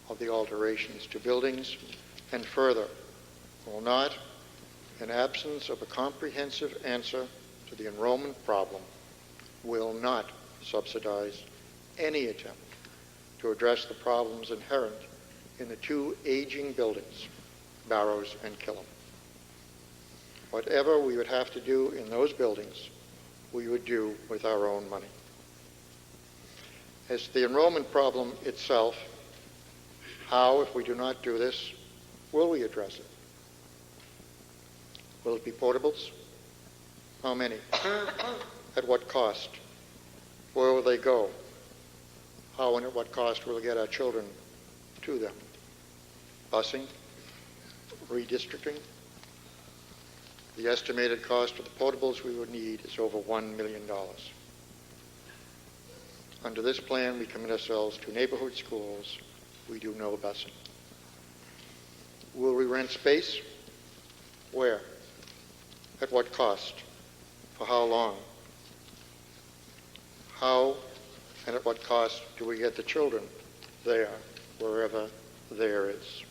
of the alterations to buildings, and further, will not, in absence of a comprehensive answer to the enrollment problem, will not subsidize any attempt to address the problems inherent in the 2 aging buildings, Barrows and Killam. Whatever we would have to do in those buildings, we would do with our own money. As to the enrollment problem itself, how, if we do not do this, will we address it? Will it be portables? How many? At what cost? Where will they go? How and at what cost will we get our children to them? Busing? Redistricting? The estimated cost of the portables we would need is over $1 million. Under this plan, we commit ourselves to neighborhood schools. We do no busing. Will we rent space? Where? At what cost? For how long? How and at what cost do we get the children there, wherever there is?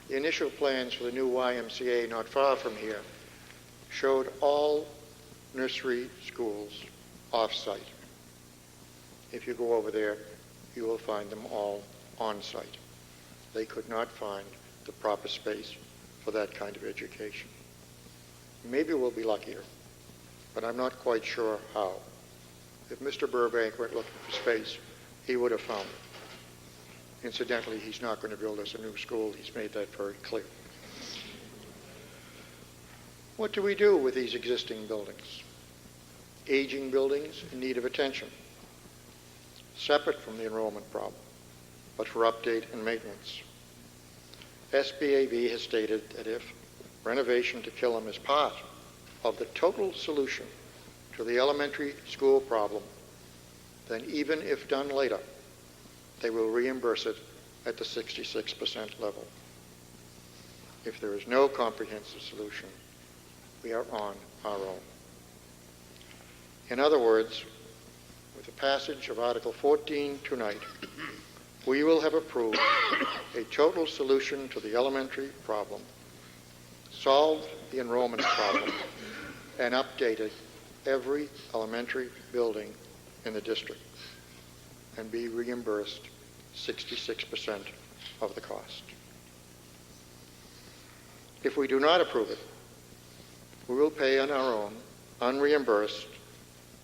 The initial plans for the new YMCA not far from here showed all nursery schools off-site. If you go over there, you will find them all on-site. They could not find the proper space for that kind of education. Maybe we'll be luckier. but I'm not quite sure how. If Mr. Burbank went looking for space, he would have found it. Incidentally, he's not going to build us a new school. He's made that very clear. What do we do with these existing buildings? Aging buildings in need of attention, separate from the enrollment problem, but for update and maintenance. SBAB has stated that if renovation to Killam is part of the total solution to the elementary school problem, then even if done later, they will reimburse it at the 66% level. If there is no comprehensive solution, we are on our own. In other words, with the passage of Article 14 tonight, we will have approved a total solution to the elementary problem, solved the enrollment problem, and updated every elementary building in the district, and be reimbursed 66% of the cost. If we do not approve it, we will pay on our own, unreimbursed,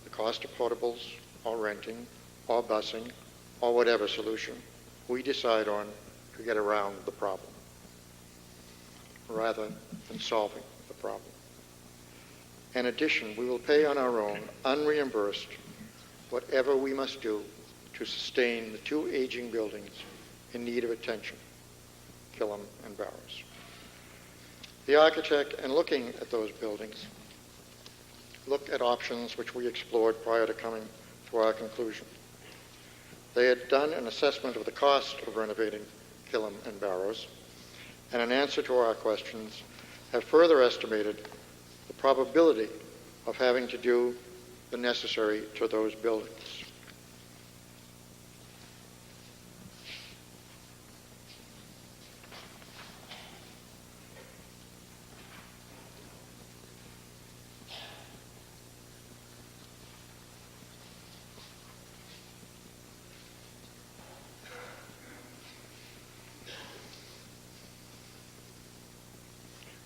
the cost of portables or renting or busing or whatever solution we decide on to get around the problem, rather than solving the problem. In addition, we will pay on our own, unreimbursed, whatever we must do to sustain the two aging buildings in need of attention, Killam and Barrows. The architect, in looking at those buildings, looked at options which we explored prior to coming to our conclusion. They had done an assessment of the cost of renovating Killam and Barrows, and in answer to our questions, have further estimated the probability of having to do the necessary to those buildings.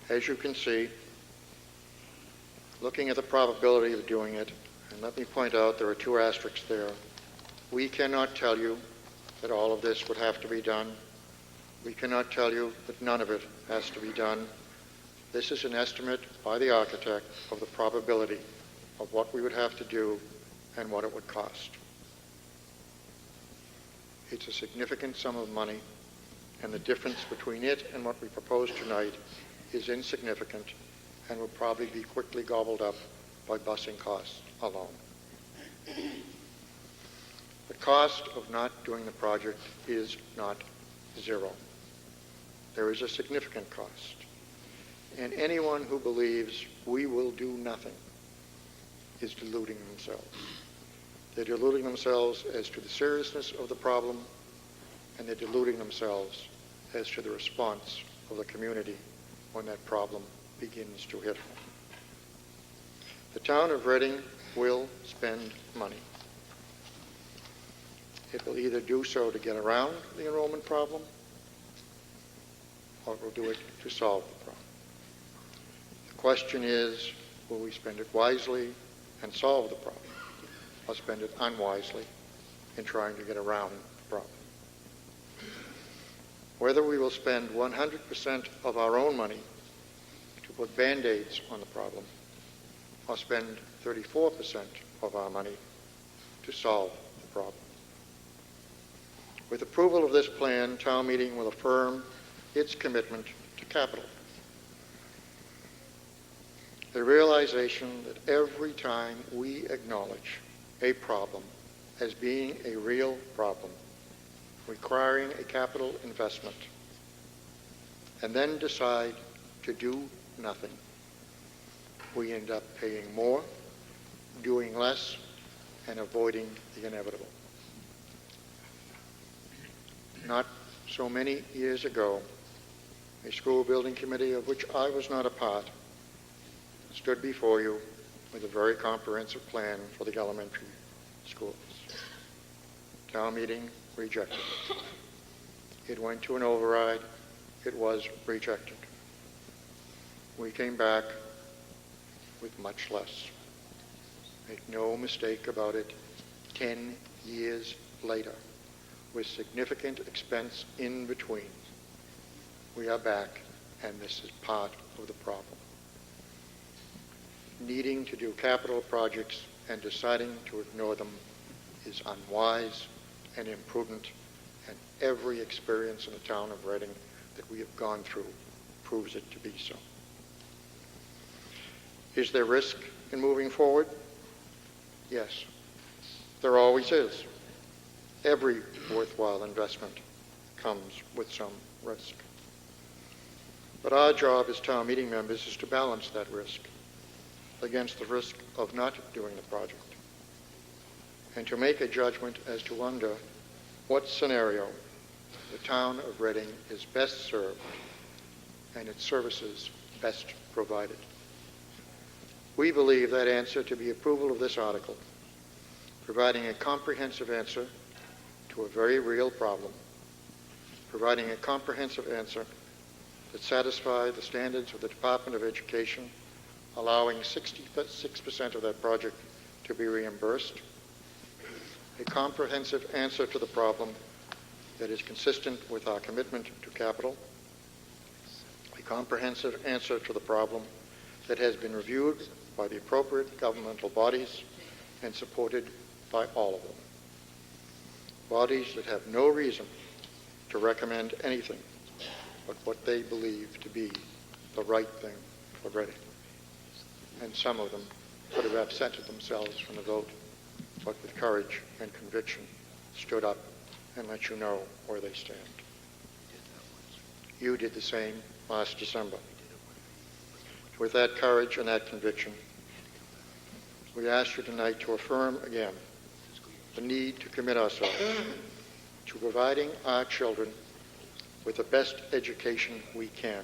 As you can see, looking at the probability of doing it, and let me point out there are two asterisks there, we cannot tell you that all of this would have to be done. We cannot tell you that none of it has to be done. This is an estimate by the architect of the probability of what we would have to do and what it would cost. It's a significant sum of money, and the difference between it and what we propose tonight is insignificant and will probably be quickly gobbled up by busing costs alone. The cost of not doing the project is not zero. There is a significant cost. And anyone who believes we will do nothing is deluding themselves. They're deluding themselves as to the seriousness of the problem, and they're deluding themselves as to the response of the community when that problem begins to hit. The town of Reading will spend money. It will either do so to get around the enrollment problem, or it will do it to solve the problem. The question is, will we spend it wisely and solve the problem, or spend it unwisely in trying to get around the problem? Whether we will spend 100% of our own money to put Band-Aids on the problem, or spend 34% of our money to solve the problem. With approval of this plan, town meeting will affirm its commitment to capital. The realization that every time we acknowledge a problem as being a real problem, requiring a capital investment, and then decide to do nothing, we end up paying more, doing less, and avoiding the inevitable. Not so many years ago, a school building committee of which I was not a part stood before you with a very comprehensive plan for the elementary schools. Town meeting rejected it. It went to an override. It was rejected. We came back with much less. Make no mistake about it, 10 years later, with significant expense in between, we are back, and this is part of the problem. Needing to do capital projects and deciding to ignore them is unwise and imprudent, and every experience in the town of Reading that we have gone through proves it to be so. Is there risk in moving forward? Yes, there always is. Every worthwhile investment comes with some risk. But our job as town meeting members is to balance that risk against the risk of not doing the project, and to make a judgment as to under what scenario the town of Reading is best served and its services best provided. We believe that answer to be approval of this article, providing a comprehensive answer to a very real problem, providing a comprehensive answer that satisfies the standards of the Department of Education, allowing 66% of that project to be reimbursed, a comprehensive answer to the problem that is consistent with our commitment to capital, a comprehensive answer to the problem that has been reviewed by the appropriate governmental bodies and supported by all of them. Bodies that have no reason to recommend anything but what they believe to be the right thing for Reading. And some of them could have absented themselves from the vote, but with courage and conviction stood up and let you know where they stand. You did the same last December. With that courage and that conviction, we ask you tonight to affirm again the need to commit ourselves to providing our children with the best education we can,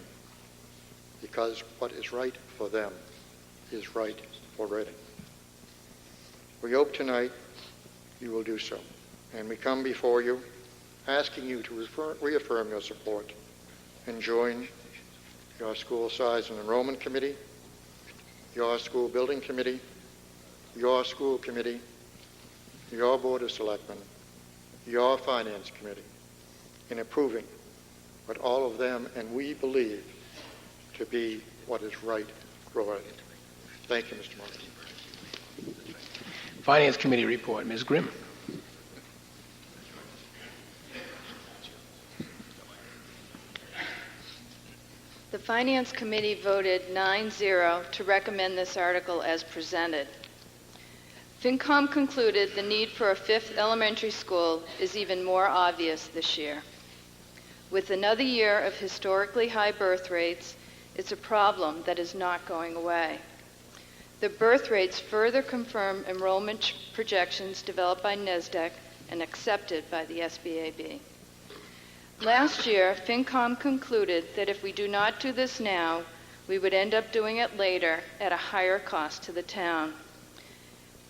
because what is right for them is right for Reading. We hope tonight you will do so, and we come before you asking you to reaffirm your support and join your school size and enrollment committee, your school building committee, your school committee, your board of selectmen, your finance committee, in approving what all of them and we believe to be what is right for Reading. Thank you, Mr. Martin. Finance Committee report. Ms. Grimm. The Finance Committee voted 9-0 to recommend this article as presented. FinCom concluded the need for a fifth elementary school is even more obvious this year. With another year of historically high birth rates, it's a problem that is not going away. The birth rates further confirm enrollment projections developed by NESDEC and accepted by the SBAB. Last year, FinCom concluded that if we do not do this now, we would end up doing it later at a higher cost to the town.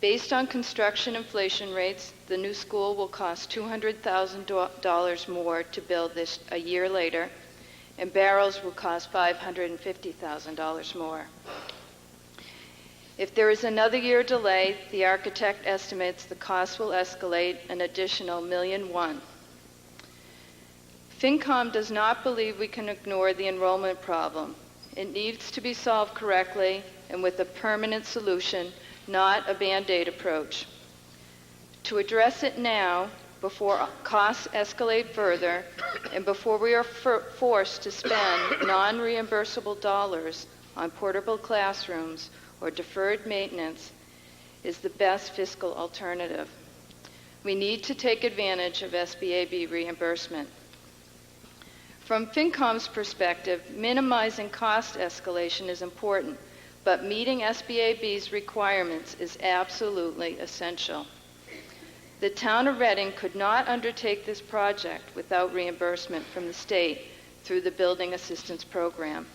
Based on construction inflation rates, the new school will cost $200,000 more to build this a year later, and Barrows will cost $550,000 more. If there is another year delay, the architect estimates the cost will escalate an additional $1.1 million. FinCom does not believe we can ignore the enrollment problem. It needs to be solved correctly and with a permanent solution, not a Band-Aid approach. To address it now, before costs escalate further, and before we are forced to spend non-reimbursable dollars on portable classrooms or deferred maintenance, is the best fiscal alternative. We need to take advantage of SBAB reimbursement. From FinCom's perspective, minimizing cost escalation is important, but meeting SBAB's requirements is absolutely essential. The town of Reading could not undertake this project without reimbursement from the state through the Building Assistance Program.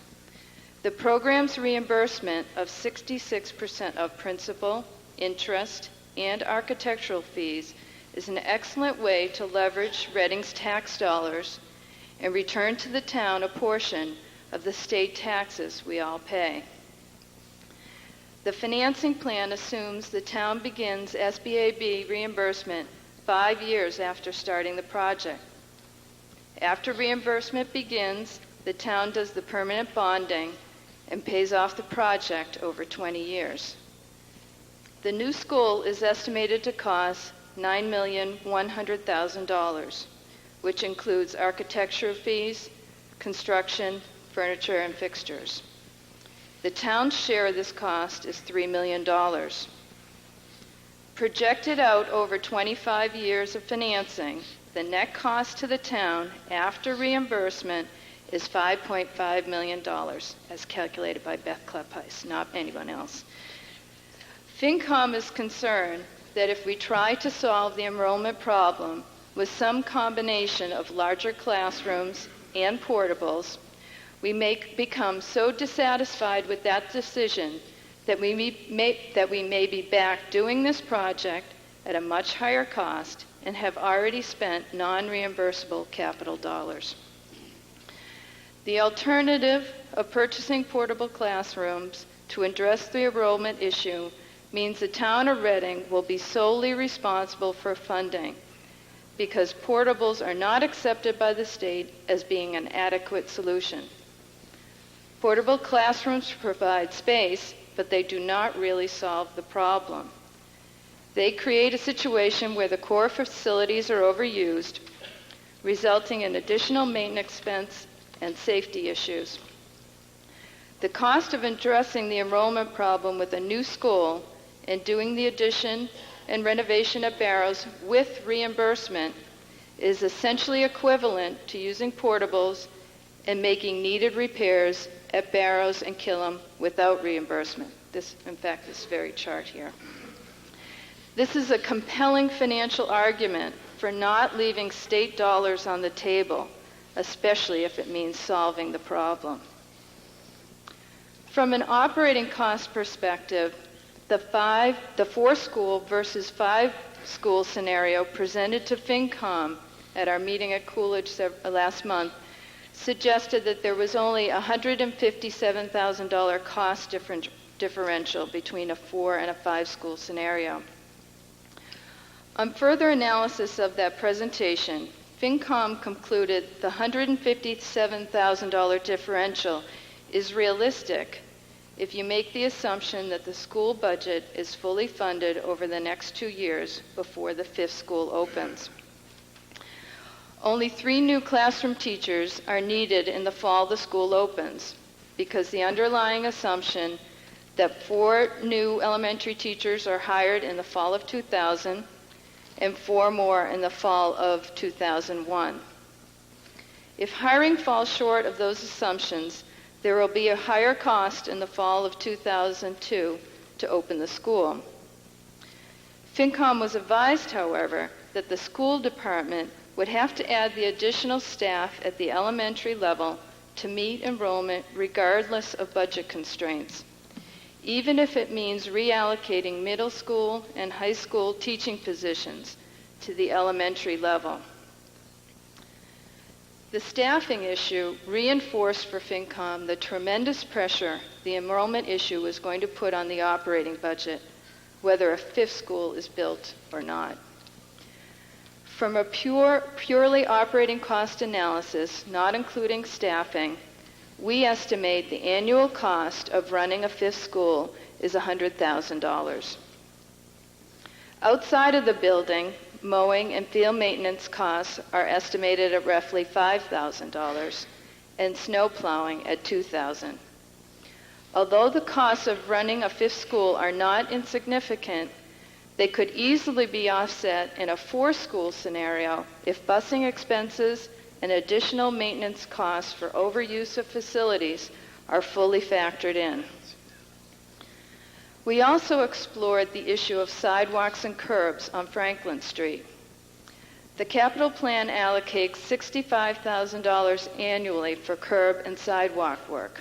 The program's reimbursement of 66% of principal, interest, and architectural fees is an excellent way to leverage Reading's tax dollars and return to the town a portion of the state taxes we all pay. The financing plan assumes the town begins SBAB reimbursement 5 years after starting the project. After reimbursement begins, the town does the permanent bonding and pays off the project over 20 years. The new school is estimated to cost $9,100,000, which includes architecture fees, construction, furniture, and fixtures. The town's share of this cost is $3 million. Projected out over 25 years of financing, the net cost to the town after reimbursement is $5.5 million, as calculated by Beth Klepheis, not anyone else. FinCom is concerned that if we try to solve the enrollment problem with some combination of larger classrooms and portables, we may become so dissatisfied with that decision that we may be back doing this project at a much higher cost and have already spent non-reimbursable capital dollars. The alternative of purchasing portable classrooms to address the enrollment issue means the town of Reading will be solely responsible for funding because portables are not accepted by the state as being an adequate solution. Portable classrooms provide space, but they do not really solve the problem. They create a situation where the core facilities are overused, resulting in additional maintenance expense and safety issues. The cost of addressing the enrollment problem with a new school and doing the addition and renovation at Barrows with reimbursement is essentially equivalent to using portables and making needed repairs at Barrows and Killam without reimbursement. This, in fact, this very chart here. This is a compelling financial argument for not leaving state dollars on the table, especially if it means solving the problem. From an operating cost perspective, the 4-school versus 5-school scenario presented to FinCom at our meeting at Coolidge last month suggested that there was only a $157,000 cost differential between a 4 and a 5-school scenario. On further analysis of that presentation, FinCom concluded the $157,000 differential is realistic if you make the assumption that the school budget is fully funded over the next 2 years before the 5th school opens. Only 3 new classroom teachers are needed in the fall the school opens because the underlying assumption that 4 new elementary teachers are hired in the fall of 2000 and 4 more in the fall of 2001. If hiring falls short of those assumptions, there will be a higher cost in the fall of 2002 to open the school. FinCom was advised, however, that the school department would have to add the additional staff at the elementary level to meet enrollment regardless of budget constraints, even if it means reallocating middle school and high school teaching positions to the elementary level. The staffing issue reinforced for FinCom the tremendous pressure the enrollment issue was going to put on the operating budget, whether a 5th school is built or not. From a purely operating cost analysis, not including staffing, we estimate the annual cost of running a 5th school is $100,000. Outside of the building, mowing and field maintenance costs are estimated at roughly $5,000 and snow plowing at $2,000. Although the costs of running a 5th school are not insignificant, they could easily be offset in a 4-school scenario if busing expenses and additional maintenance costs for overuse of facilities are fully factored in. We also explored the issue of sidewalks and curbs on Franklin Street. The capital plan allocates $65,000 annually for curb and sidewalk work.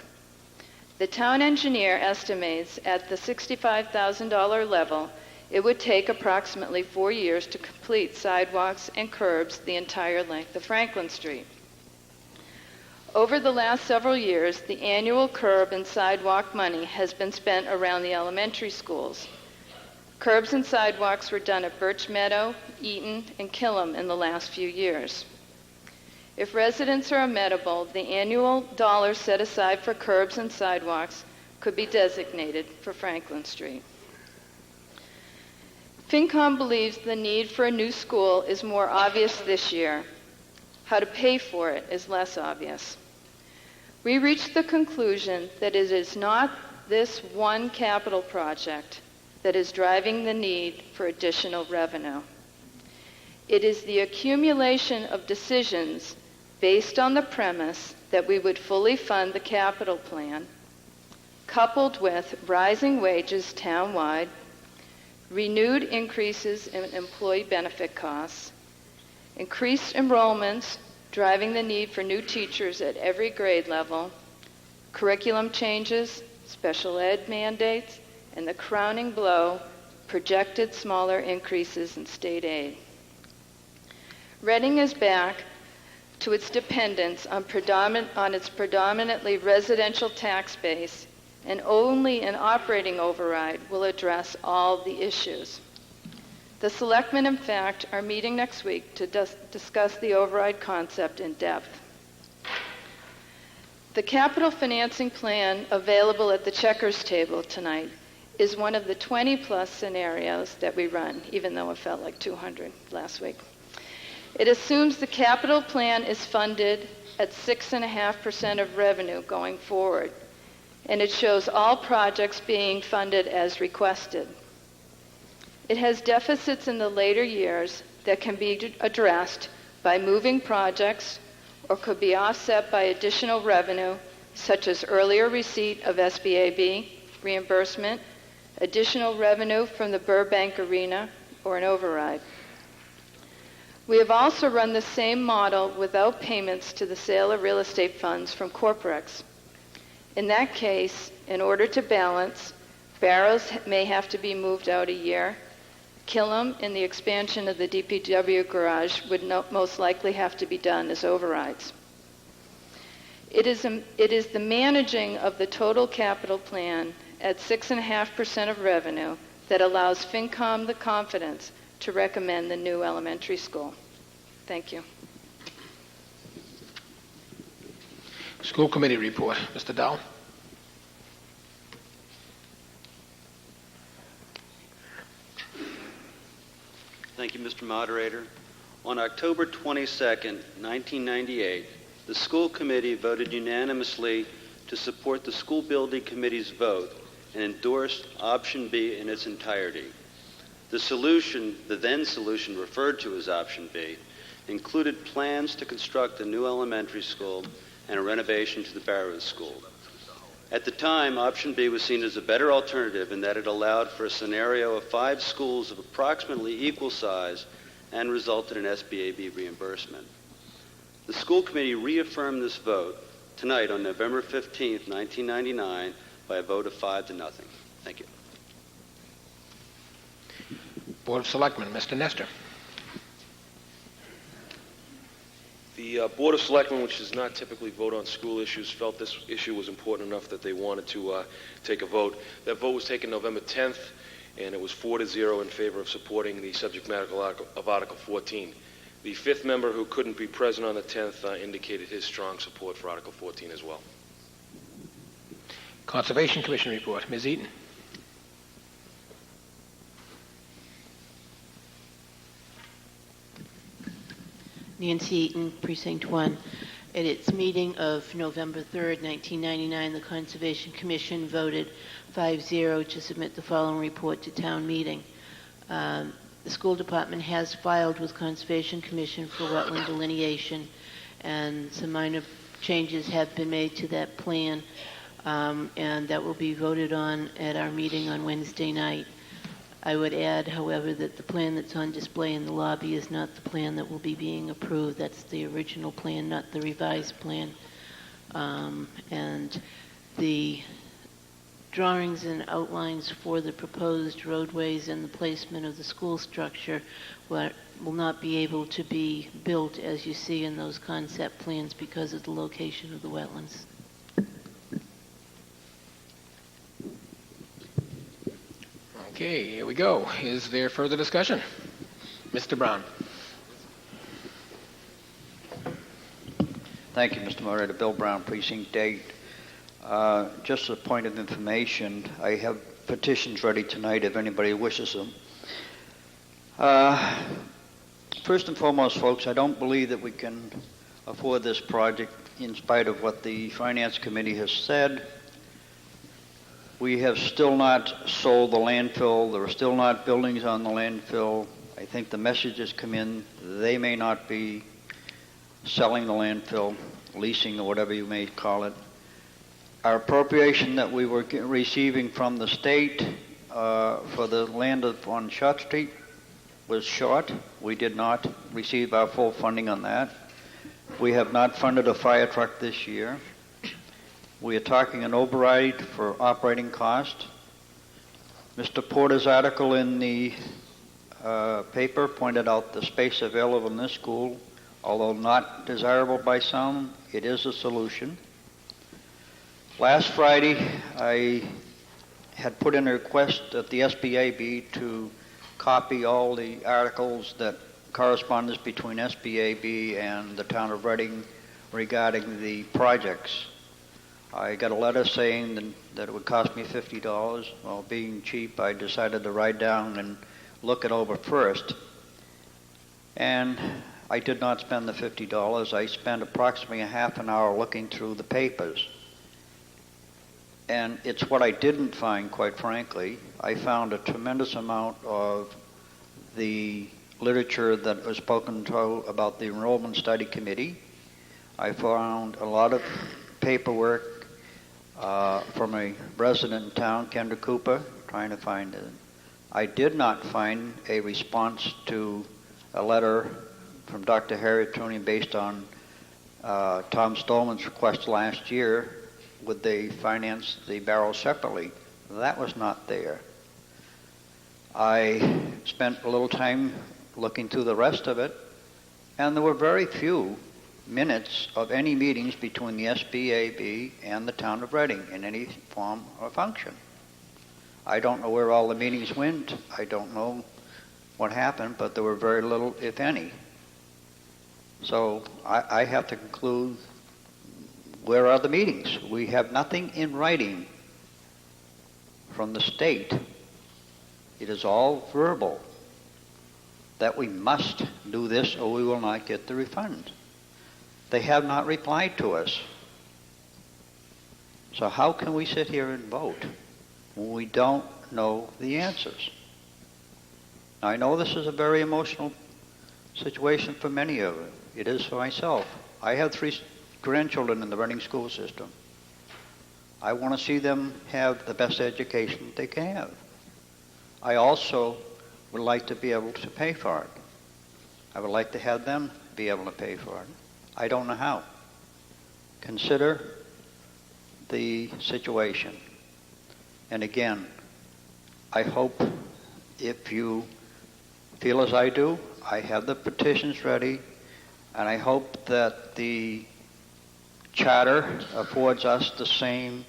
The town engineer estimates at the $65,000 level it would take approximately 4 years to complete sidewalks and curbs the entire length of Franklin Street. Over the last several years, the annual curb and sidewalk money has been spent around the elementary schools. Curbs and sidewalks were done at Birch Meadow, Eaton, and Killam in the last few years. If residents are amenable, the annual dollars set aside for curbs and sidewalks could be designated for Franklin Street. FinCom believes the need for a new school is more obvious this year. How to pay for it is less obvious. We reached the conclusion that it is not this one capital project that is driving the need for additional revenue. It is the accumulation of decisions based on the premise that we would fully fund the capital plan, coupled with rising wages townwide, renewed increases in employee benefit costs, increased enrollments driving the need for new teachers at every grade level, curriculum changes, special ed mandates, and the crowning blow, projected smaller increases in state aid. Reading is back to its dependence on its predominantly residential tax base, and only an operating override will address all the issues. The selectmen, in fact, are meeting next week to discuss the override concept in depth. The capital financing plan available at the checkers table tonight is one of the 20-plus scenarios that we run, even though it felt like 200 last week. It assumes the capital plan is funded at 6.5% of revenue going forward, and it shows all projects being funded as requested. It has deficits in the later years that can be addressed by moving projects or could be offset by additional revenue, such as earlier receipt of SBAB reimbursement, additional revenue from the Burbank Arena, or an override. We have also run the same model without payments to the sale of real estate funds from Corporex. In that case, in order to balance, Barrows may have to be moved out a year. Killam and the expansion of the DPW garage would most likely have to be done as overrides. It is the managing of the total capital plan at 6.5% of revenue that allows FinCom the confidence to recommend the new elementary school. Thank you. School Committee report. Mr. Dowell. Thank you, Mr. Moderator. On October 22nd, 1998, the school committee voted unanimously to support the school building committee's vote and endorsed option B in its entirety. The then solution referred to as option B, included plans to construct a new elementary school and a renovation to the Barrows School. At the time, option B was seen as a better alternative in that it allowed for a scenario of 5 schools of approximately equal size and resulted in SBAB reimbursement. The school committee reaffirmed this vote tonight on November 15th, 1999 by a vote of 5-0. Thank you. Board of Selectmen. Mr. Nestor. The Board of Selectmen, which does not typically vote on school issues, felt this issue was important enough that they wanted to take a vote. That vote was taken November 10th, and it was 4-0 in favor of supporting the subject matter of Article 14. The 5th member, who couldn't be present on the 10th, indicated his strong support for Article 14 as well. Conservation Commission report. Ms. Eaton. Nancy Eaton, Precinct 1. At its meeting of November 3rd, 1999, the Conservation Commission voted 5-0 to submit the following report to town meeting. The school department has filed with Conservation Commission for wetland delineation, and some minor changes have been made to that plan, and that will be voted on at our meeting on Wednesday night. I would add, however, that the plan that's on display in the lobby is not the plan that will be being approved. That's the original plan, not the revised plan. And the drawings and outlines for the proposed roadways and the placement of the school structure will not be able to be built as you see in those concept plans because of the location of the wetlands. Okay, here we go. Is there further discussion? Mr. Brown. Thank you, Mr. Moderator. Bill Brown, Precinct 8. Just a point of information, I have petitions ready tonight if anybody wishes them. First and foremost, folks, I don't believe that we can afford this project in spite of what the Finance Committee has said. We have still not sold the landfill. There are still not buildings on the landfill. I think the message has come in. They may not be selling the landfill, leasing, or whatever you may call it. Our appropriation that we were receiving from the state for the land on Short Street was short. We did not receive our full funding on that. We have not funded a fire truck this year. We are talking an override for operating cost. Mr. Porter's article in the paper pointed out the space available in this school. Although not desirable by some, it is a solution. Last Friday, I had put in a request at the SBAB to copy all the articles that correspondence between SBAB and the town of Reading regarding the projects. I got a letter saying that it would cost me $50. Well, being cheap, I decided to write down and look it over first. And I did not spend the $50. I spent approximately a half an hour looking through the papers. And it's what I didn't find, quite frankly. I found a tremendous amount of the literature that was spoken to about the Enrollment Study Committee. I found a lot of paperwork from a resident in town, Kendra Cooper, trying to find it. I did not find a response to a letter from Dr. Harriet Tooney based on Tom Stolman's request last year. Would they finance the barrel separately? That was not there. I spent a little time looking through the rest of it, and there were very few minutes of any meetings between the SBAB and the town of Reading in any form or function. I don't know where all the meetings went. I don't know what happened, but there were very little, if any. So I have to conclude, where are the meetings? We have nothing in writing from the state. It is all verbal that we must do this or we will not get the refund. They have not replied to us. So how can we sit here and vote when we don't know the answers? Now, I know this is a very emotional situation for many of you. It is for myself. I have 3 grandchildren in the Reading school system. I want to see them have the best education they can have. I also would like to be able to pay for it. I would like to have them be able to pay for it. I don't know how. Consider the situation. And again, I hope if you feel as I do, I have the petitions ready, and I hope that the charter affords us the same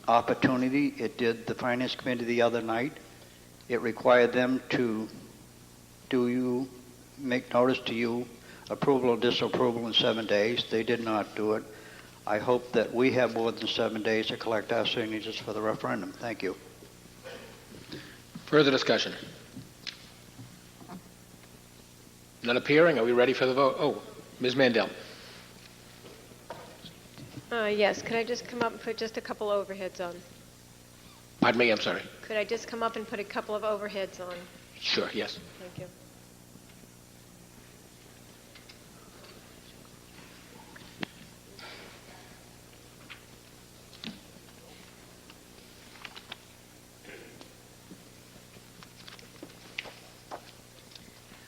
opportunity it did the Finance Committee the other night. It required them to make notice to you, approval or disapproval in 7 days. They did not do it. I hope that we have more than 7 days to collect our signatures for the referendum. Thank you. Further discussion? None appearing. Are we ready for the vote? Oh, Ms. Mandel. Yes, could I just come up and put just a couple overheads on? Pardon me, I'm sorry. Could I just come up and put a couple of overheads on? Sure, yes. Thank you.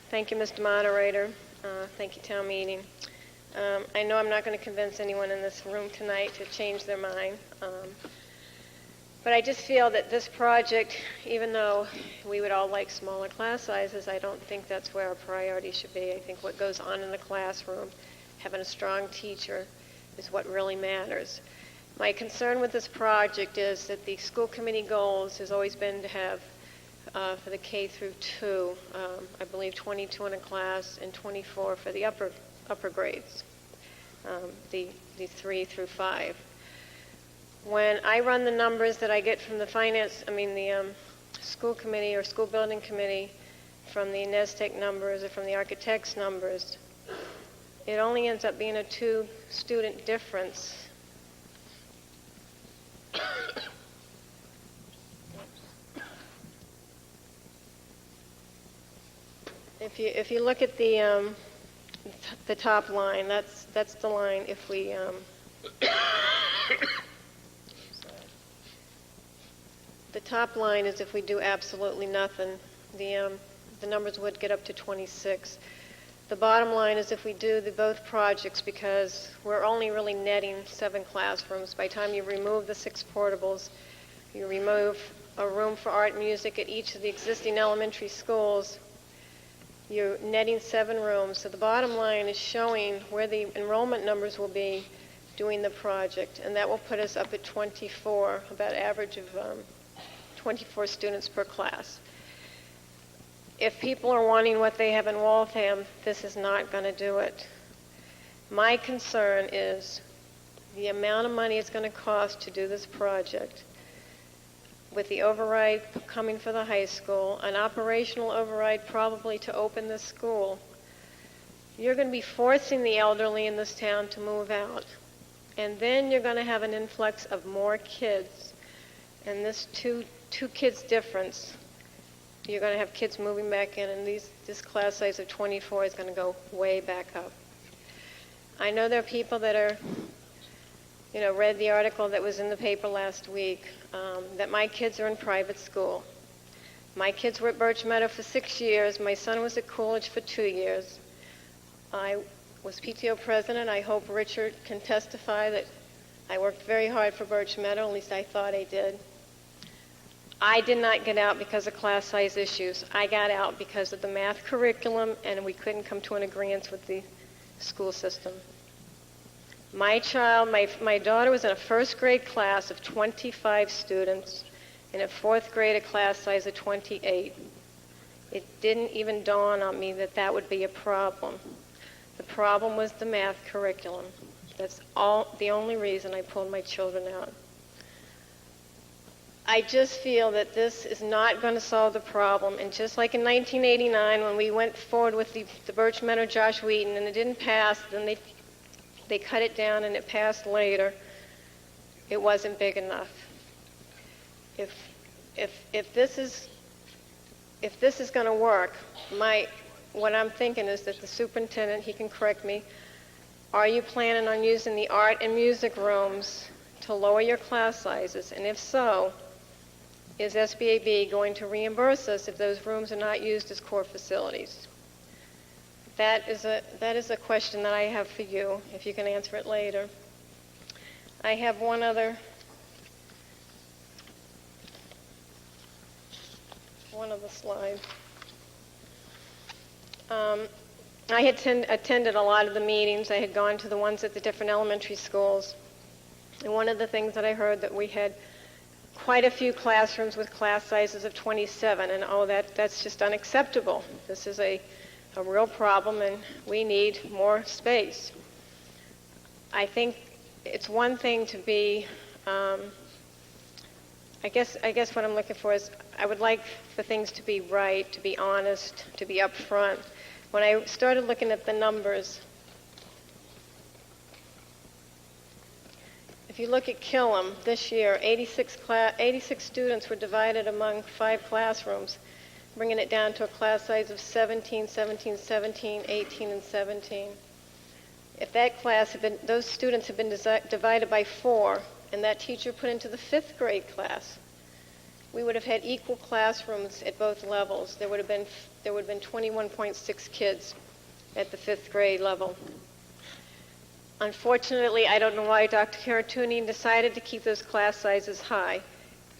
Thank you, Mr. Moderator. Thank you, town meeting. I know I'm not going to convince anyone in this room tonight to change their mind. But I just feel that this project, even though we would all like smaller class sizes, I don't think that's where our priority should be. I think what goes on in the classroom, having a strong teacher, is what really matters. My concern with this project is that the school committee goals has always been to have, for the K through 2, I believe 22 in a class and 24 for the upper grades, the 3 through 5. When I run the numbers that I get from the school committee or school building committee, from the NESTEC numbers or from the architect's numbers, it only ends up being a 2-student difference. If you look at the top line, that's the line. If we the top line is if we do absolutely nothing, the numbers would get up to 26. The bottom line is if we do both projects, because we're only really netting 7 classrooms. By the time you remove the 6 portables, you remove a room for art and music at each of the existing elementary schools, you're netting 7 rooms. So the bottom line is showing where the enrollment numbers will be doing the project, and that will put us up at 24, about average of 24 students per class. If people are wanting what they have in Waltham, this is not going to do it. My concern is the amount of money it's going to cost to do this project, with the override coming for the high school, an operational override probably to open the school. You're going to be forcing the elderly in this town to move out. And then you're going to have an influx of more kids. And this two kids difference, you're going to have kids moving back in, and this class size of 24 is going to go way back up. I know there are people that are, read the article that was in the paper last week, that my kids are in private school. My kids were at Birch Meadow for 6 years. My son was at Coolidge for 2 years. I was PTO president. I hope Richard can testify that I worked very hard for Birch Meadow, at least I thought I did. I did not get out because of class size issues. I got out because of the math curriculum, and we couldn't come to an agreement with the school system. My daughter was in a first grade class of 25 students, and a fourth grade a class size of 28. It didn't even dawn on me that that would be a problem. The problem was the math curriculum. That's the only reason I pulled my children out. I just feel that this is not going to solve the problem. And just like in 1989, when we went forward with the Birch Meadow Josh Wheaton and it didn't pass, then they cut it down and it passed later, it wasn't big enough. If this is going to work, what I'm thinking is that the superintendent, he can correct me, are you planning on using the art and music rooms to lower your class sizes? And if so, is SBAB going to reimburse us if those rooms are not used as core facilities? That is a question that I have for you, if you can answer it later. I have one other slide. I had attended a lot of the meetings. I had gone to the ones at the different elementary schools. And one of the things that I heard that we had quite a few classrooms with class sizes of 27, and that's just unacceptable. This is a real problem, and we need more space. I think it's one thing to be, I guess what I'm looking for is I would like for things to be right, to be honest, to be upfront. When I started looking at the numbers, if you look at Killam this year, 86 students were divided among 5 classrooms, bringing it down to a class size of 17, 17, 17, 18, and 17. If that class those students had been divided by 4, and that teacher put into the 5th grade class, we would have had equal classrooms at both levels. There would have been 21.6 kids at the 5th grade level. Unfortunately, I don't know why Dr. Caratuni decided to keep those class sizes high.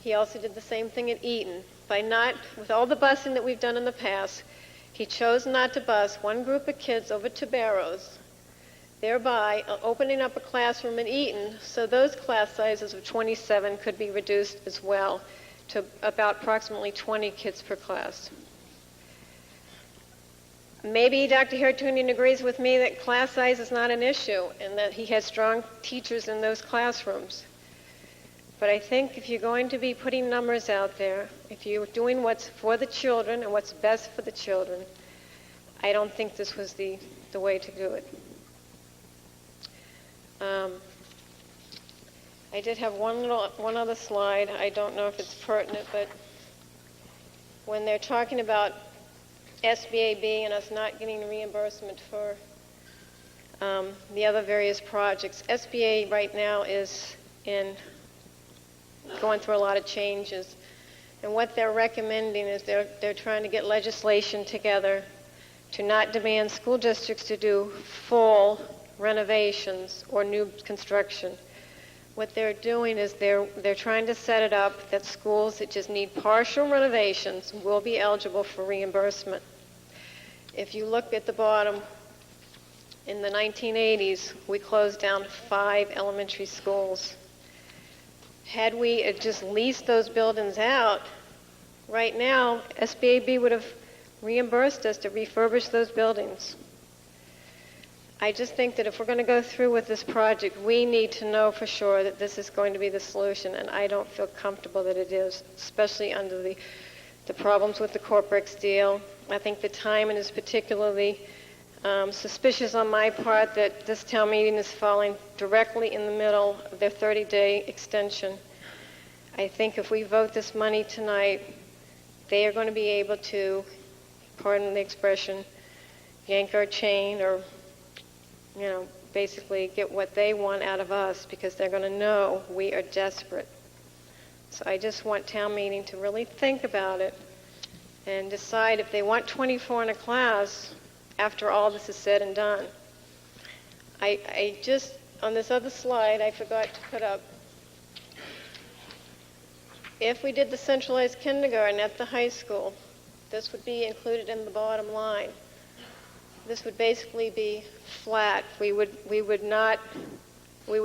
He also did the same thing at Eaton. With all the busing that we've done in the past, he chose not to bus one group of kids over to Barrows, thereby opening up a classroom at Eaton so those class sizes of 27 could be reduced as well to about approximately 20 kids per class. Maybe Dr. Hartunian agrees with me that class size is not an issue and that he has strong teachers in those classrooms. But I think if you're going to be putting numbers out there, if you're doing what's for the children and what's best for the children, I don't think this was the way to do it. I did have one other slide. I don't know if it's pertinent, but when they're talking about SBAB and us not getting reimbursement for the other various projects, SBA right now is going through a lot of changes. And what they're recommending is they're trying to get legislation together to not demand school districts to do full renovations or new construction. What they're doing is they're trying to set it up that schools that just need partial renovations will be eligible for reimbursement. If you look at the bottom, in the 1980s, we closed down 5 elementary schools. Had we just leased those buildings out, right now, SBAB would have reimbursed us to refurbish those buildings. I just think that if we're going to go through with this project, we need to know for sure that this is going to be the solution, and I don't feel comfortable that it is, especially under the problems with the Corprex deal. I think the timing is particularly suspicious on my part that this town meeting is falling directly in the middle of their 30-day extension. I think if we vote this money tonight, they are going to be able to, pardon the expression, yank our chain or basically get what they want out of us because they're going to know we are desperate. So I just want town meeting to really think about it and decide if they want 24 in a class after all this is said and done. I just, on this other slide, I forgot to put up, if we did the centralized kindergarten at the high school, this would be included in the bottom line. This would basically be flat. We would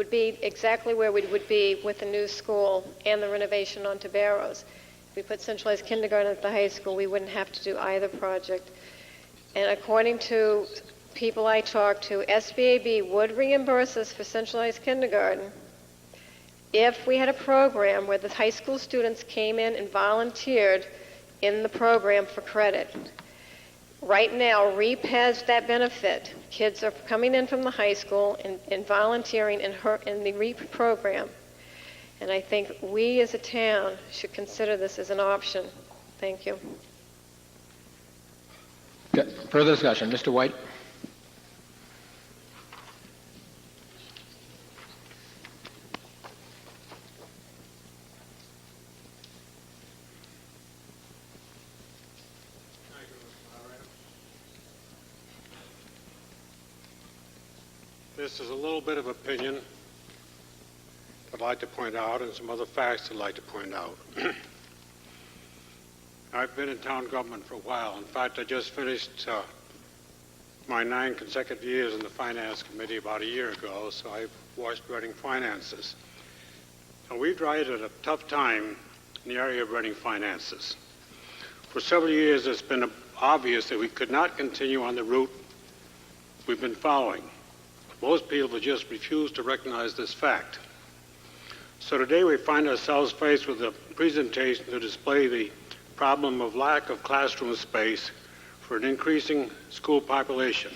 be exactly where we would be with the new school and the renovation onto Barrows. If we put centralized kindergarten at the high school, we wouldn't have to do either project. And according to people I talked to, SBAB would reimburse us for centralized kindergarten if we had a program where the high school students came in and volunteered in the program for credit. Right now, REAP has that benefit. Kids are coming in from the high school and volunteering in the REAP program. And I think we as a town should consider this as an option. Thank you. Further discussion. Mr. White? This is a little bit of opinion I'd like to point out and some other facts I'd like to point out. I've been in town government for a while. In fact, I just finished my 9 consecutive years in the Finance Committee about a year ago, so I've watched Reading finances. And we've right at a tough time in the area of Reading finances. For several years, it's been obvious that we could not continue on the route we've been following. Most people have just refused to recognize this fact. So today we find ourselves faced with a presentation to display the problem of lack of classroom space for an increasing school population,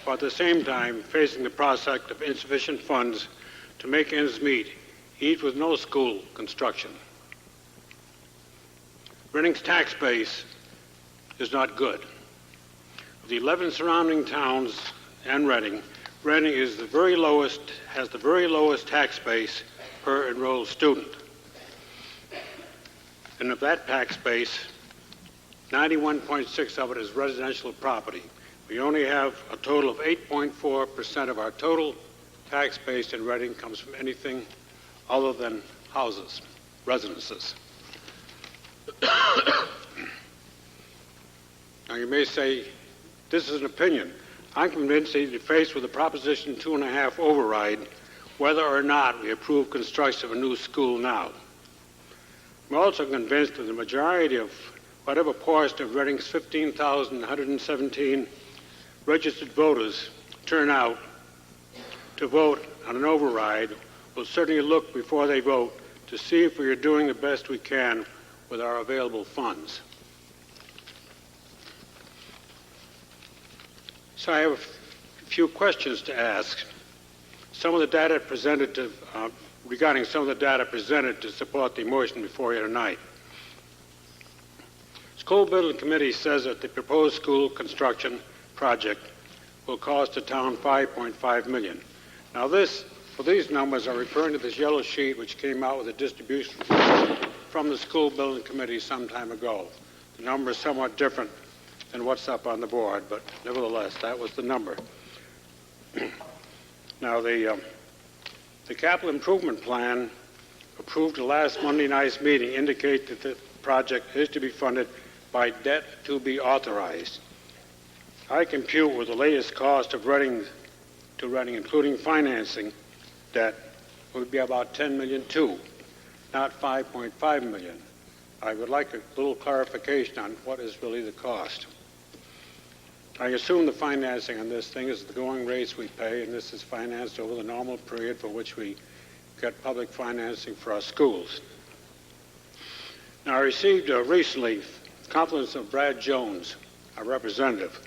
while at the same time facing the prospect of insufficient funds to make ends meet, even with no school construction. Reading's tax base is not good. Of the 11 surrounding towns and Reading is the very lowest, has the very lowest tax base per enrolled student. And of that tax base, 91.6 of it is residential property. We only have a total of 8.4% of our total tax base in Reading comes from anything other than houses. residences. Now you may say, this is an opinion. I'm convinced that you're faced with a Proposition 2.5 override whether or not we approve construction of a new school now. I'm also convinced that the majority of whatever portion of Reading's 15,117 registered voters turn out to vote on an override will certainly look before they vote to see if we are doing the best we can with our available funds. So I have a few questions to ask. Some of the data presented regarding some of the data presented to support the motion before you tonight. School Building Committee says that the proposed school construction project will cost the town $5.5 million. Now these numbers are referring to this yellow sheet which came out with a distribution from the School Building Committee some time ago. The number is somewhat different than what's up on the board, but nevertheless, that was the number. Now, the capital improvement plan approved at last Monday night's meeting indicate that the project is to be funded by debt to be authorized. I compute with the latest cost of Reading, including financing debt, would be about $10 million too, not $5.5 million. I would like a little clarification on what is really the cost. I assume the financing on this thing is the going rates we pay, and this is financed over the normal period for which we get public financing for our schools. Now, I received recently compliments of Brad Jones, our representative.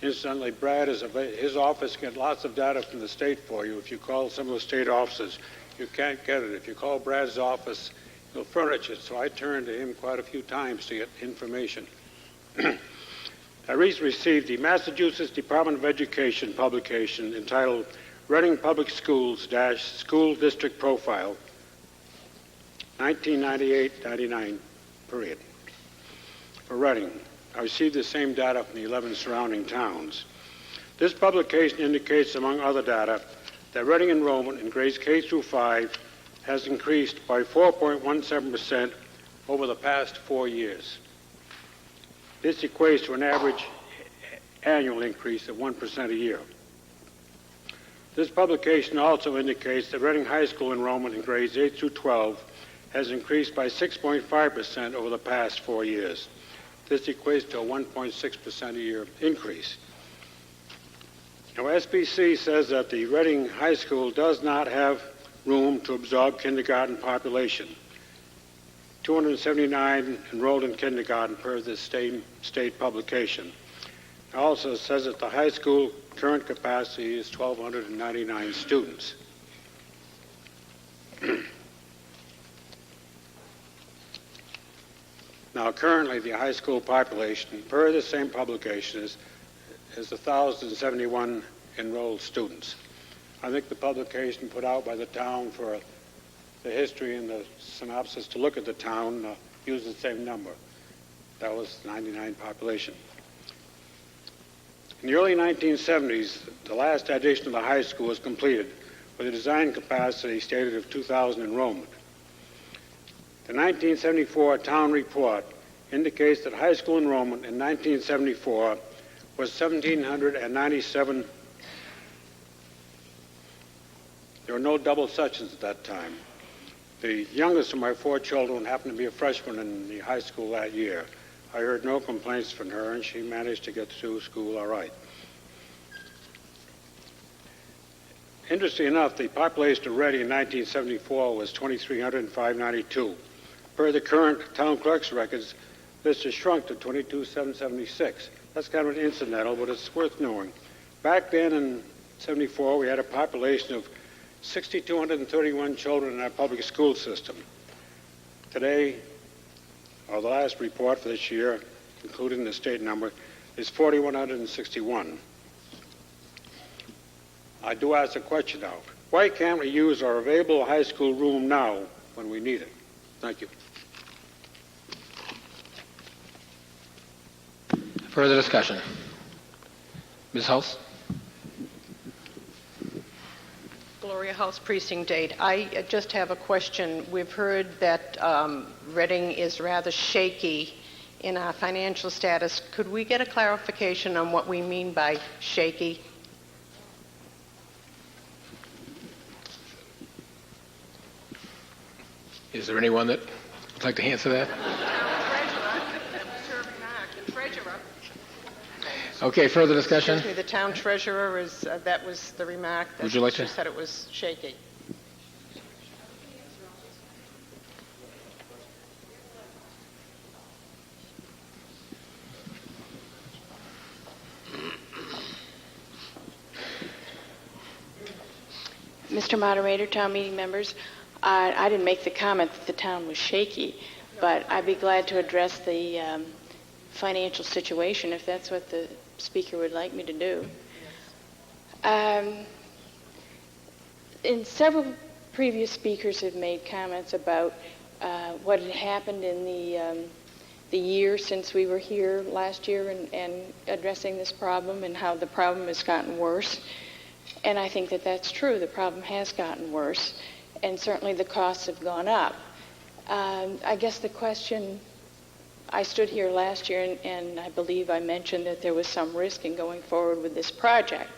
Incidentally, Brad his office gets lots of data from the state for you. If you call some of the state offices, you can't get it. If you call Brad's office, he'll furnish it. So I turned to him quite a few times to get information. I recently received the Massachusetts Department of Education publication entitled Reading Public Schools - School District Profile, 1998-99 period. For Reading, I received the same data from the 11 surrounding towns. This publication indicates, among other data, that Reading enrollment in grades K through 5 has increased by 4.17% over the past 4 years. This equates to an average annual increase of 1% a year. This publication also indicates that Reading High School enrollment in grades 8 through 12 has increased by 6.5% over the past 4 years. This equates to a 1.6% a year increase. Now, SBC says that the Reading High School does not have room to absorb kindergarten population. 279 enrolled in kindergarten per this state publication. It also says that the high school current capacity is 1,299 students. Now, currently, the high school population, per the same publication, is 1,071 enrolled students. I think the publication put out by the town for the history and the synopsis to look at the town used the same number. That was 99 population. In the early 1970s, the last addition of the high school was completed with a design capacity stated of 2,000 enrollment. The 1974 town report indicates that high school enrollment in 1974 was 1,797. There were no double sections at that time. The youngest of my 4 children happened to be a freshman in the high school that year. I heard no complaints from her, and she managed to get through school all right. Interestingly enough, the population of Reading in 1974 was 2,305.92. Per the current town clerk's records, this has shrunk to 22,776. That's kind of an incidental, but it's worth knowing. Back then in 74, we had a population of 6,231 children in our public school system. Today, or the last report for this year, including the state number, is 4,161. I do ask a question now. Why can't we use our available high school room now when we need it? Thank you. Further discussion? Ms. House? Gloria House, Precinct 8. I just have a question. We've heard that Reading is rather shaky in our financial status. Could we get a clarification on what we mean by shaky? Is there anyone that would like to answer that? Okay, further discussion? Excuse me, the town treasurer is, that was the remark. That Would you like she to? said it was shaky. Mr. Moderator, town meeting members, I didn't make the comment that the town was shaky, but I'd be glad to address the financial situation if that's what the speaker would like me to do. And several previous speakers have made comments about what had happened in the year since we were here last year and addressing this problem and how the problem has gotten worse. And I think that that's true. The problem has gotten worse, and certainly the costs have gone up. I guess the question, I stood here last year and I believe I mentioned that there was some risk in going forward with this project.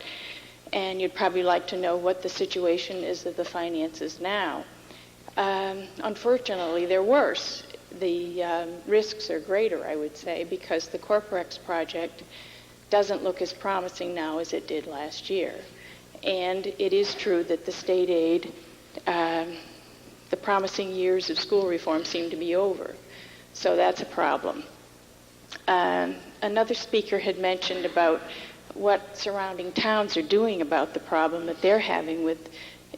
And you'd probably like to know what the situation is of the finances now. Unfortunately, they're worse. The risks are greater, I would say, because the Corporex project doesn't look as promising now as it did last year. And it is true that the state aid, the promising years of school reform seem to be over. So that's a problem. Another speaker had mentioned about what surrounding towns are doing about the problem that they're having with,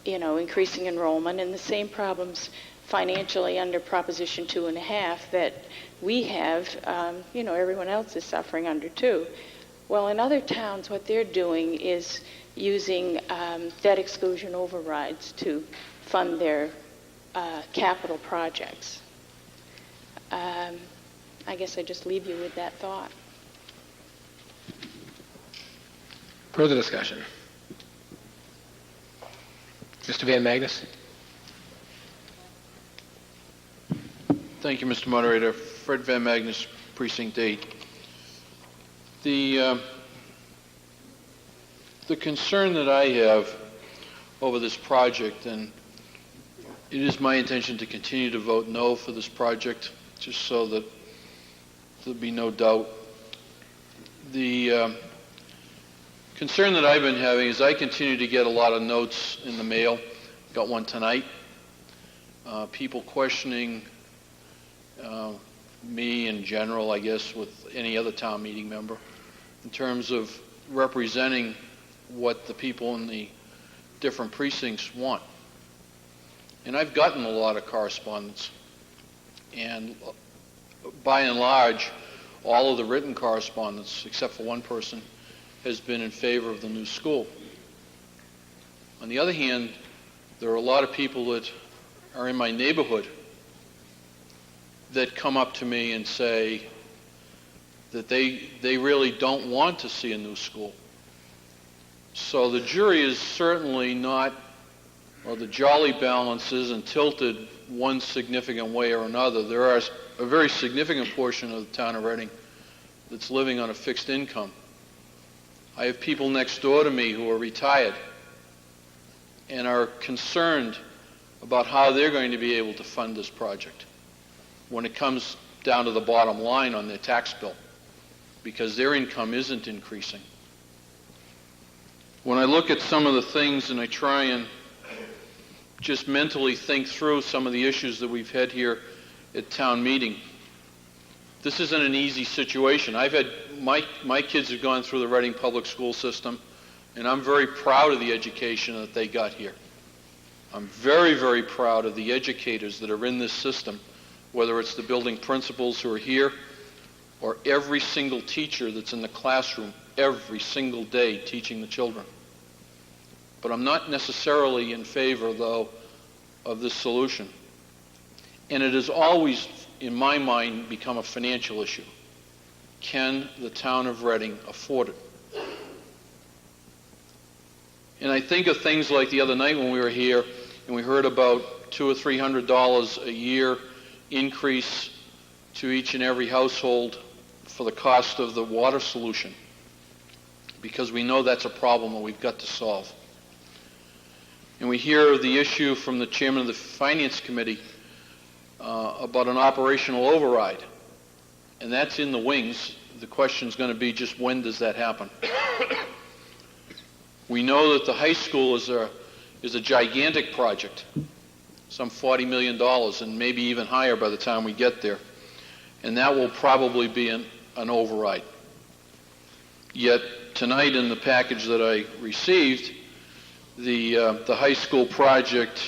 increasing enrollment and the same problems financially under Proposition 2.5 that we have, everyone else is suffering under too. Well, in other towns, what they're doing is using debt exclusion overrides to fund their capital projects. I guess I just leave you with that thought. Further discussion? Mr. Van Magnus? Thank you, Mr. Moderator. Fred Van Magnus, Precinct 8. The concern that I have over this project, and it is my intention to continue to vote no for this project, just so that there'll be no doubt. The concern that I've been having is I continue to get a lot of notes in the mail. Got one tonight. People questioning me in general, I guess, with any other town meeting member, in terms of representing what the people in the different precincts want. And I've gotten a lot of correspondence. And by and large, all of the written correspondence, except for one person, has been in favor of the new school. On the other hand, there are a lot of people that are in my neighborhood that come up to me and say that they really don't want to see a new school. So the jury is certainly not, or the jolly balance isn't tilted one significant way or another. There are a very significant portion of the town of Reading that's living on a fixed income. I have people next door to me who are retired and are concerned about how they're going to be able to fund this project when it comes down to the bottom line on their tax bill, because their income isn't increasing. When I look at some of the things and I try and just mentally think through some of the issues that we've had here at town meeting, this isn't an easy situation. I've had, my kids have gone through the Reading Public School system, and I'm very proud of the education that they got here. I'm very, very proud of the educators that are in this system, whether it's the building principals who are here or every single teacher that's in the classroom every single day teaching the children. But I'm not necessarily in favor, though, of this solution. And it has always, in my mind, become a financial issue. Can the town of Reading afford it? And I think of things like the other night when we were here and we heard about $200 or $300 a year increase to each and every household for the cost of the water solution, because we know that's a problem that we've got to solve. And we hear the issue from the chairman of the Finance Committee about an operational override, and that's in the wings. The question is going to be just when does that happen? We know that the high school is a gigantic project, some $40 million, and maybe even higher by the time we get there, and that will probably be an override. Yet tonight in the package that I received, the high school project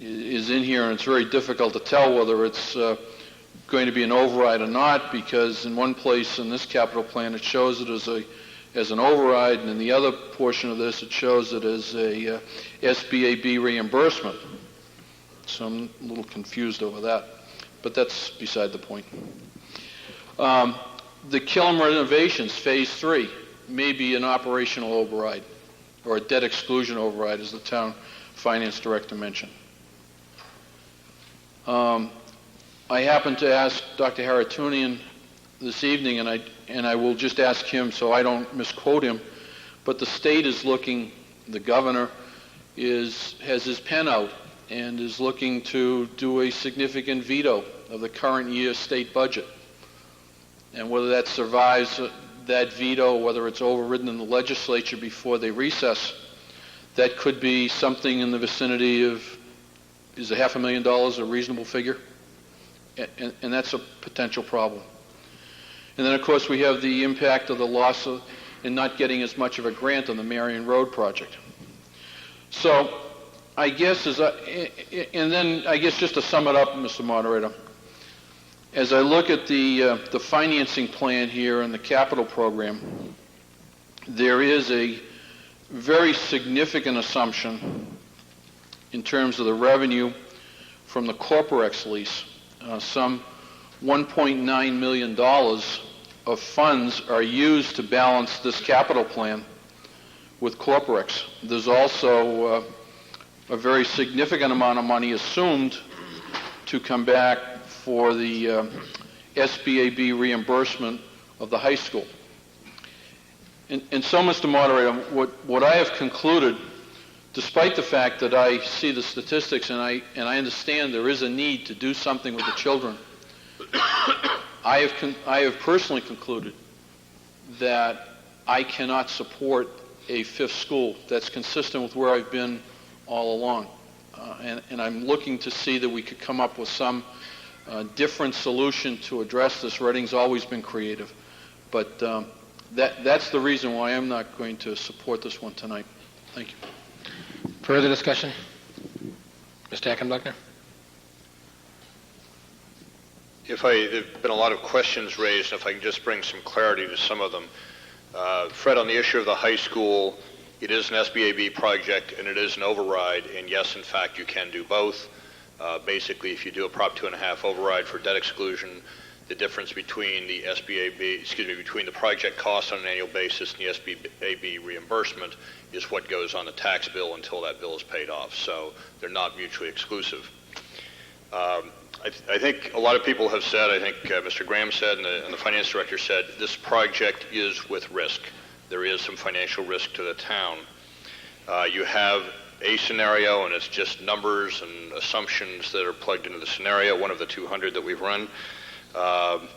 is in here, and it's very difficult to tell whether it's going to be an override or not, because in one place in this capital plan it shows it as an override, and in the other portion of this it shows it as a SBAB reimbursement. So I'm a little confused over that, but that's beside the point. The Killam renovations, Phase 3, may be an operational override, or a debt exclusion override, as the town finance director mentioned. I happened to ask Dr. Haratunian this evening, and I will just ask him so I don't misquote him, but the state is looking, the governor has his pen out and is looking to do a significant veto of the current year's state budget. And whether that survives that veto, whether it's overridden in the legislature before they recess, that could be something in the vicinity of, is $500,000 a reasonable figure? And that's a potential problem. And then, of course, we have the impact of the loss of, in not getting as much of a grant on the Marion Road project. So I guess and then I guess just to sum it up, Mr. Moderator, as I look at the financing plan here and the capital program, there is a very significant assumption in terms of the revenue from the Corporex lease. Some $1.9 million of funds are used to balance this capital plan with Corporex. There's also a very significant amount of money assumed to come back for the SBAB reimbursement of the high school. And so, Mr. Moderator, what I have concluded, despite the fact that I see the statistics and I understand there is a need to do something with the children, I have personally concluded that I cannot support a fifth school. That's consistent with where I've been all along. And I'm looking to see that we could come up with some different solution to address this. Reading's always been creative. But that's the reason why I'm not going to support this one tonight. Thank you. Further discussion? Mr. Hackenbluckner? There have been a lot of questions raised, and if I can just bring some clarity to some of them. Fred, on the issue of the high school, it is an SBAB project and it is an override, and yes, in fact, you can do both. Basically, if you do a Prop 2.5 override for debt exclusion, the difference between the between the project cost on an annual basis and the SBAB reimbursement is what goes on the tax bill until that bill is paid off. So they're not mutually exclusive. I think a lot of people have said, I think Mr. Graham said and the finance director said, this project is with risk. There is some financial risk to the town. You have a scenario, and it's just numbers and assumptions that are plugged into the scenario, one of the 200 that we've run, on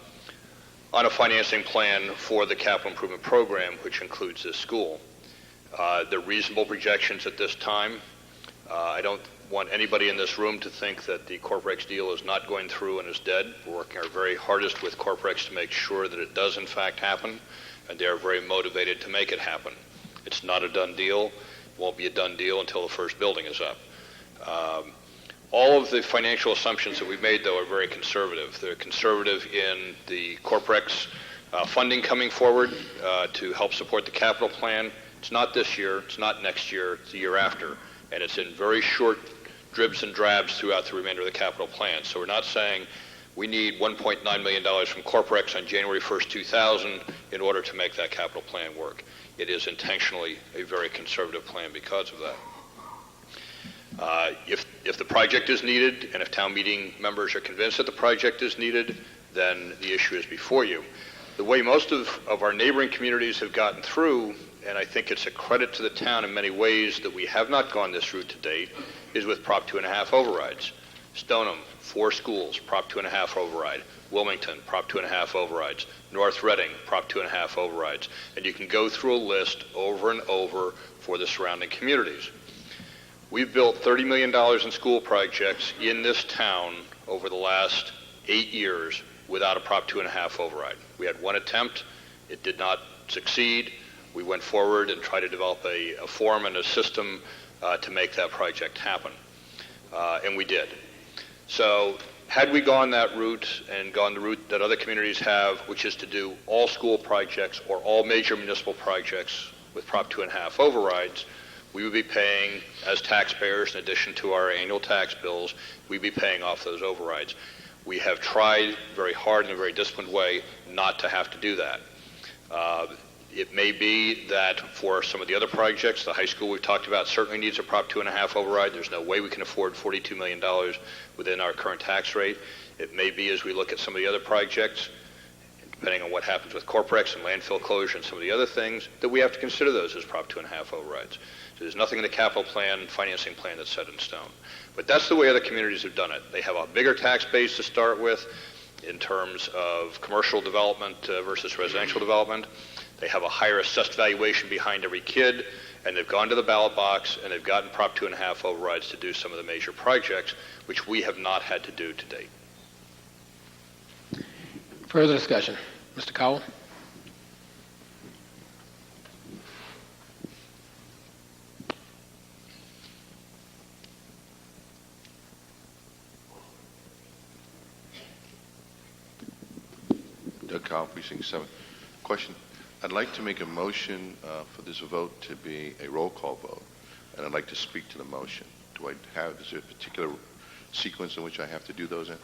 a financing plan for the capital improvement program, which includes this school. They're reasonable projections at this time. I don't want anybody in this room to think that the Corporex deal is not going through and is dead. We're working our very hardest with Corporex to make sure that it does in fact happen, and they are very motivated to make it happen. It's not a done deal. It won't be a done deal until the first building is up. All of the financial assumptions that we've made, though, are very conservative. They're conservative in the Corporex funding coming forward to help support the capital plan. It's not this year, it's not next year, it's the year after, and it's in very short dribs and drabs throughout the remainder of the capital plan. So we're not saying We need $1.9 million from Corporex on January 1st, 2000 in order to make that capital plan work. It is intentionally a very conservative plan because of that. If the project is needed, and if town meeting members are convinced that the project is needed, then the issue is before you. The way most of our neighboring communities have gotten through, and I think it's a credit to the town in many ways that we have not gone this route to date, is with Prop 2.5 overrides. Stoneham, 4 schools, Prop 2.5 override. Wilmington, Prop 2.5 overrides. North Reading, Prop 2.5 overrides. And you can go through a list over and over for the surrounding communities. We've built $30 million in school projects in this town over the last 8 years without a Prop 2.5 override. We had one attempt. It did not succeed. We went forward and tried to develop a form and a system to make that project happen. And we did. So had we gone that route and gone the route that other communities have, which is to do all school projects or all major municipal projects with Prop 2.5 overrides, we would be paying, as taxpayers, in addition to our annual tax bills, we'd be paying off those overrides. We have tried very hard in a very disciplined way not to have to do that. It may be that for some of the other projects, the high school we've talked about certainly needs a Prop 2.5 override. There's no way we can afford $42 million within our current tax rate. It may be as we look at some of the other projects, depending on what happens with Corporex and landfill closure and some of the other things, that we have to consider those as Prop 2.5 overrides. So there's nothing in the capital plan, financing plan that's set in stone. But that's the way other communities have done it. They have a bigger tax base to start with in terms of commercial development versus residential development. They have a higher assessed valuation behind every kid, and they've gone to the ballot box and they've gotten Prop 2.5 overrides to do some of the major projects, which we have not had to do to date. Further discussion. Mr. Cowell? Doug Cowell, Precinct 7. Question. I'd like to make a motion for this vote to be a roll call vote, and I'd like to speak to the motion. Is there a particular sequence in which I have to do those in?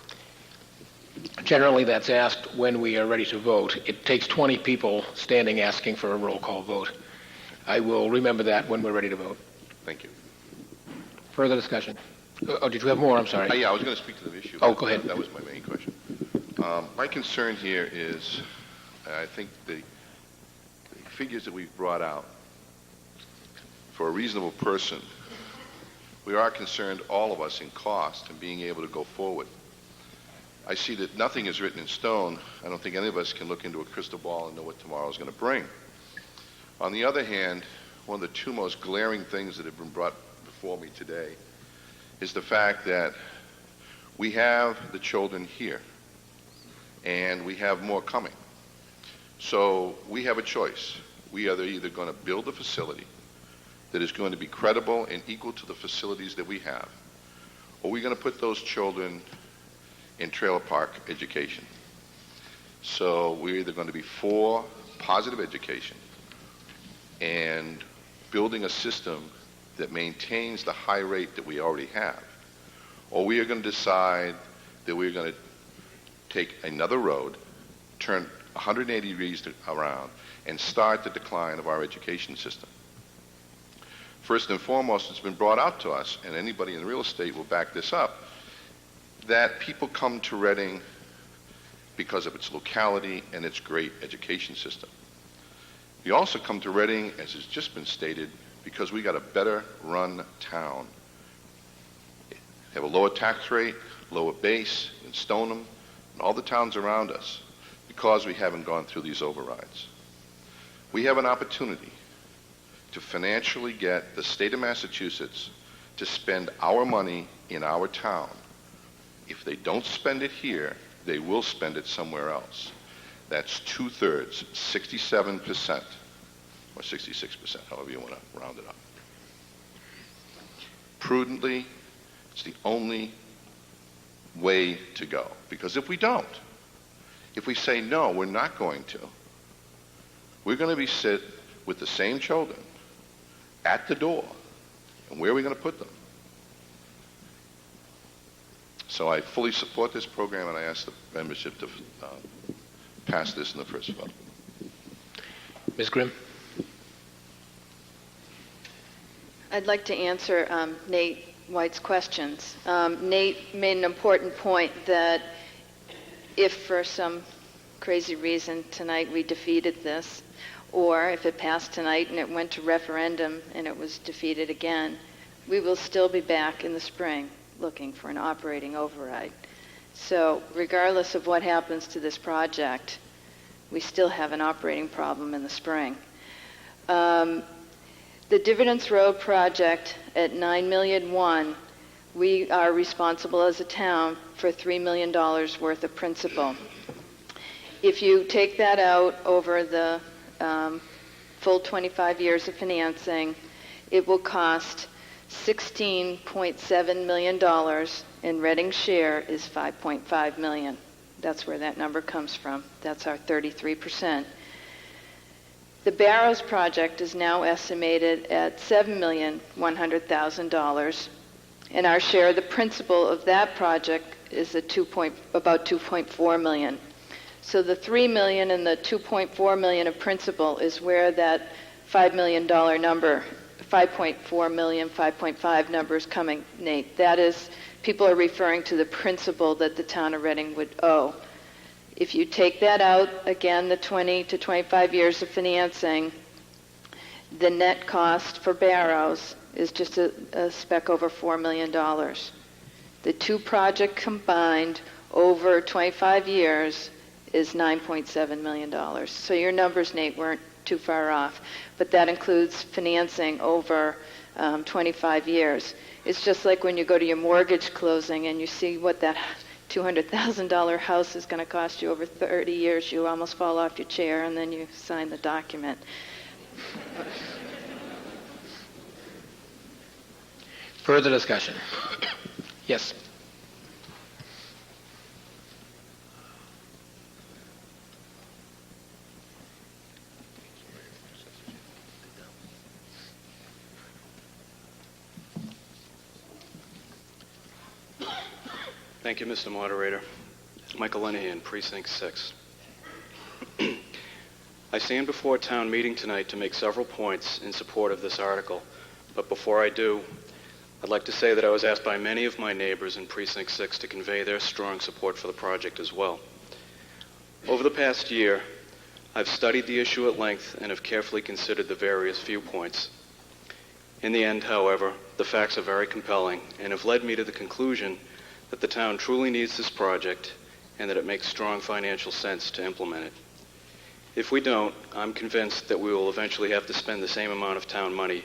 Generally, that's asked when we are ready to vote. It takes 20 people standing asking for a roll call vote. I will remember that when we're ready to vote. Thank you. Further discussion. Oh, did you have more? I'm sorry. Yeah, I was going to speak to the issue. Oh, go ahead. That was my main question. My concern here is, I think the figures that we've brought out, for a reasonable person, we are concerned, all of us, in cost and being able to go forward. I see that nothing is written in stone. I don't think any of us can look into a crystal ball and know what tomorrow is going to bring. On the other hand, one of the two most glaring things that have been brought before me today is the fact that we have the children here, and we have more coming. So we have a choice. We are either going to build a facility that is going to be credible and equal to the facilities that we have, or we're going to put those children in trailer park education. So we're either going to be for positive education and building a system that maintains the high rate that we already have, or we are going to decide that we're going to take another road, turn 180 degrees around, and start the decline of our education system. First and foremost, it's been brought out to us, and anybody in real estate will back this up, that people come to Reading because of its locality and its great education system. We also come to Reading, as has just been stated, because we got a better run town. We have a lower tax rate, lower base than Stoneham, and all the towns around us, because we haven't gone through these overrides. We have an opportunity to financially get the state of Massachusetts to spend our money in our town. If they don't spend it here, they will spend it somewhere else. That's 2/3, 67%, or 66%, however you want to round it up. Prudently, it's the only way to go. Because if we don't, if we say, no, we're not going to, we're going to be sit with the same children at the door. And where are we going to put them? So I fully support this program, and I ask the membership to pass this in the first vote. Ms. Grimm? I'd like to answer Nate White's questions. Nate made an important point that if for some crazy reason tonight we defeated this, or if it passed tonight and it went to referendum and it was defeated again, we will still be back in the spring looking for an operating override. So regardless of what happens to this project, we still have an operating problem in the spring. The Dividends Road project at $9.1 million, we are responsible as a town for $3 million worth of principal. If you take that out over the full 25 years of financing, it will cost $16.7 million, and Reading's share is $5.5 million. That's where that number comes from. That's our 33%. The Barrows project is now estimated at $7,100,000, and our share of the principal of that project is at about $2.4 million. So the $3 million and the $2.4 million of principal is where that $5 million number, 5.4 million, 5.5 number is coming, Nate. That is, people are referring to the principal that the town of Reading would owe. If you take that out, again, the 20 to 25 years of financing, the net cost for Barrows is just a speck over $4 million. The two projects combined over 25 years is $9.7 million. So your numbers, Nate, weren't too far off, but that includes financing over 25 years. It's just like when you go to your mortgage closing and you see what that $200,000 house is going to cost you over 30 years, you almost fall off your chair and then you sign the document. Further discussion? Yes. Thank you, Mr. Moderator. Michael Lenahan, Precinct 6. I stand before town meeting tonight to make several points in support of this article, but before I do, I'd like to say that I was asked by many of my neighbors in Precinct 6 to convey their strong support for the project as well. Over the past year, I've studied the issue at length and have carefully considered the various viewpoints. In the end, however, the facts are very compelling and have led me to the conclusion that the town truly needs this project and that it makes strong financial sense to implement it. If we don't, I'm convinced that we will eventually have to spend the same amount of town money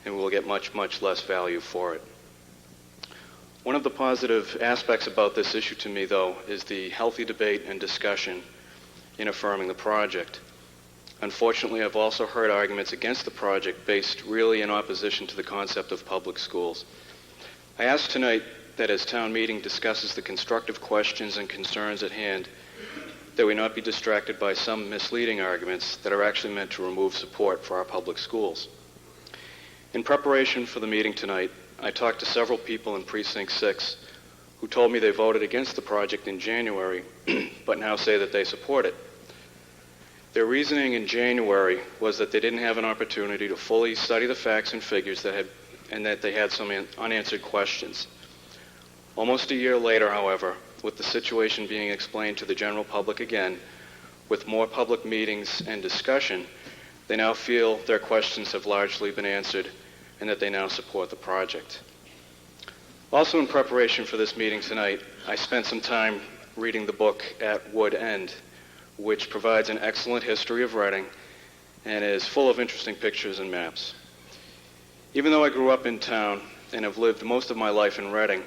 and we will get much, much less value for it. One of the positive aspects about this issue to me, though, is the healthy debate and discussion in affirming the project. Unfortunately, I've also heard arguments against the project based really in opposition to the concept of public schools. I ask tonight that as town meeting discusses the constructive questions and concerns at hand, that we not be distracted by some misleading arguments that are actually meant to remove support for our public schools. In preparation for the meeting tonight, I talked to several people in Precinct 6 who told me they voted against the project in January, but now say that they support it. Their reasoning in January was that they didn't have an opportunity to fully study the facts and figures and that they had some unanswered questions. Almost a year later, however, with the situation being explained to the general public again, with more public meetings and discussion, they now feel their questions have largely been answered and that they now support the project. Also in preparation for this meeting tonight, I spent some time reading the book At Wood End, which provides an excellent history of Reading and is full of interesting pictures and maps. Even though I grew up in town and have lived most of my life in Reading,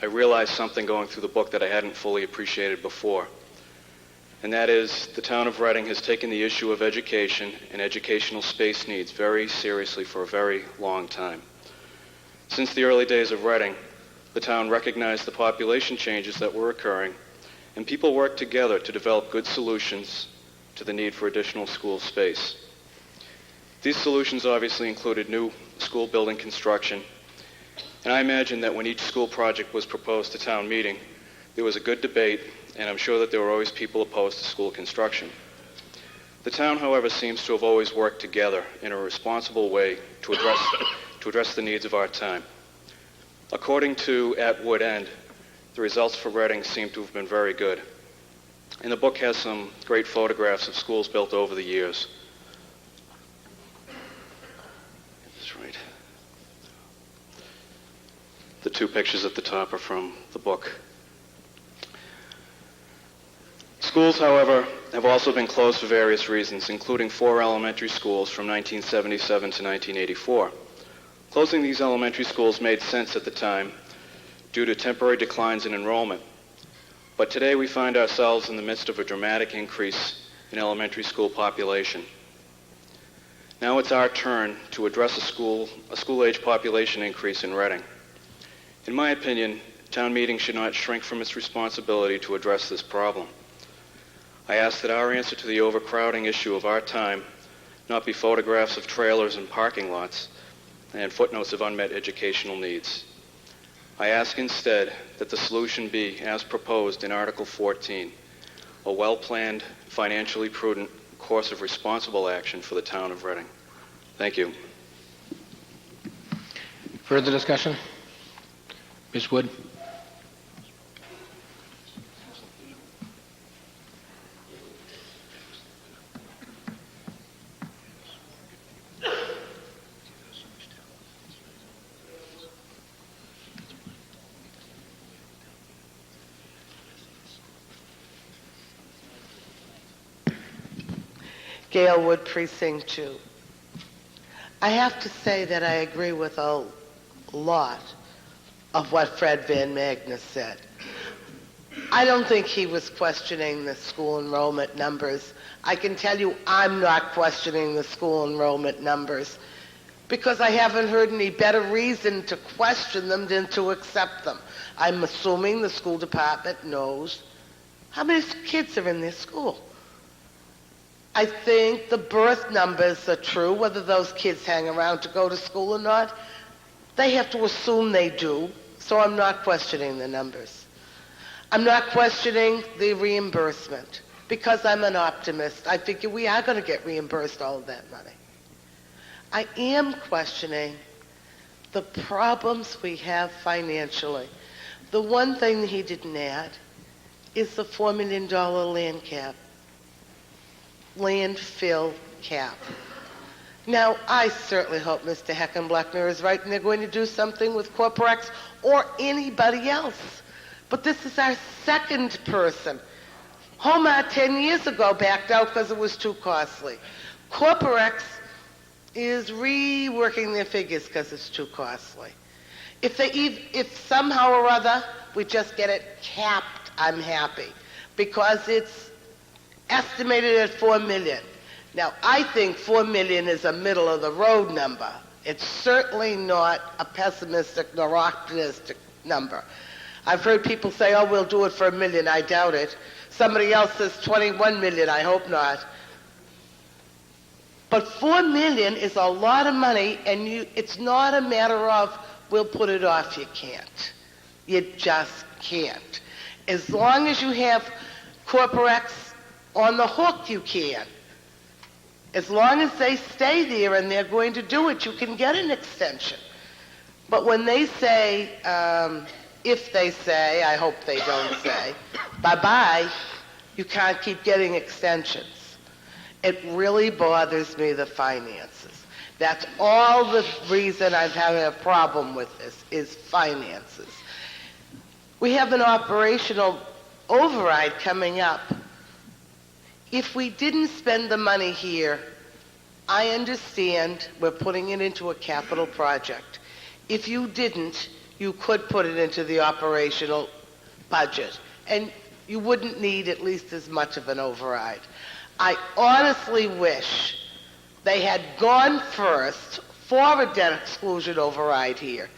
I realized something going through the book that I hadn't fully appreciated before. And that is, the town of Reading has taken the issue of education and educational space needs very seriously for a very long time. Since the early days of Reading, the town recognized the population changes that were occurring, and people worked together to develop good solutions to the need for additional school space. These solutions obviously included new school building construction, And I imagine that when each school project was proposed to town meeting, there was a good debate, and I'm sure that there were always people opposed to school construction. The town, however, seems to have always worked together in a responsible way to address the needs of our time. According to At Wood End, the results for Reading seem to have been very good. And the book has some great photographs of schools built over the years. That's right. The two pictures at the top are from the book. Schools, however, have also been closed for various reasons, including 4 elementary schools from 1977 to 1984. Closing these elementary schools made sense at the time due to temporary declines in enrollment. But today we find ourselves in the midst of a dramatic increase in elementary school population. Now it's our turn to address a school-age population increase in Reading. In my opinion, town meeting should not shrink from its responsibility to address this problem. I ask that our answer to the overcrowding issue of our time not be photographs of trailers and parking lots and footnotes of unmet educational needs. I ask instead that the solution be, as proposed in Article 14, a well-planned, financially prudent course of responsible action for the town of Reading. Thank you. Further discussion? Ms. Wood? Gail Wood, Precinct 2. I have to say that I agree with a lot of what Fred Van Magnus said. I don't think he was questioning the school enrollment numbers. I can tell you I'm not questioning the school enrollment numbers because I haven't heard any better reason to question them than to accept them. I'm assuming the school department knows how many kids are in their school. I think the birth numbers are true, whether those kids hang around to go to school or not. They have to assume they do, so I'm not questioning the numbers. I'm not questioning the reimbursement because I'm an optimist. I figure we are going to get reimbursed all of that money. I am questioning the problems we have financially. The one thing he didn't add is the $4 million landfill cap. Now, I certainly hope Mr. Heckenbleckner is right and they're going to do something with Corporex or anybody else. But this is our second person. Homa 10 years ago backed out because it was too costly. Corporex is reworking their figures because it's too costly. If somehow or other we just get it capped, I'm happy because it's estimated at $4 million. Now, I think $4 million is a middle-of-the-road number. It's certainly not a pessimistic nor optimistic number. I've heard people say, oh, we'll do it for $1 million. I doubt it. Somebody else says $21 million. I hope not. But $4 million is a lot of money, and it's not a matter of, we'll put it off. You can't. You just can't. As long as you have Corporex on the hook, you can. As long as they stay there and they're going to do it, you can get an extension. But when they say, if they say, I hope they don't say, bye-bye, you can't keep getting extensions. It really bothers me, the finances. That's all the reason I'm having a problem with this, is finances. We have an operational override coming up. If we didn't spend the money here, I understand we're putting it into a capital project. If you didn't, you could put it into the operational budget, and you wouldn't need at least as much of an override. I honestly wish they had gone first for a debt exclusion override here.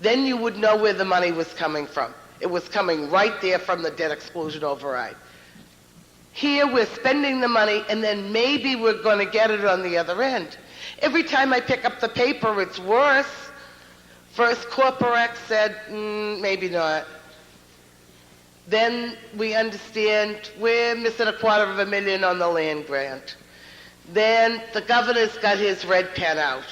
Then you would know where the money was coming from. It was coming right there from the debt exclusion override. Here we're spending the money, and then maybe we're going to get it on the other end. Every time I pick up the paper, it's worse. First, Corporex said, maybe not. Then we understand we're missing $250,000 on the land grant. Then the governor's got his red pen out.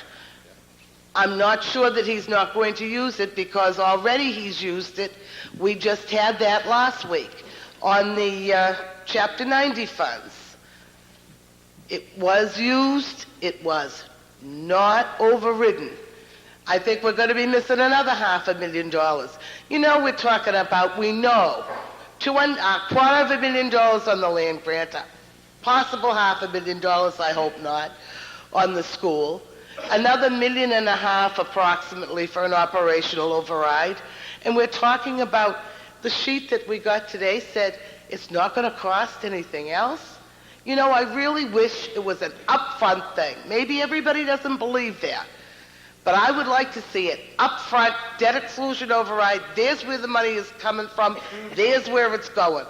I'm not sure that he's not going to use it because already he's used it. We just had that last week on the Chapter 90 funds. It was used. It was not overridden. I think we're going to be missing another $500,000. You know, we're talking about, we know, $250,000 on the land grant, possible $500,000, I hope not, on the school, another $1.5 million approximately for an operational override, and we're talking about the sheet that we got today said it's not going to cost anything else. You know, I really wish it was an upfront thing. Maybe everybody doesn't believe that. But I would like to see it upfront, debt exclusion override. There's where the money is coming from. There's where it's going.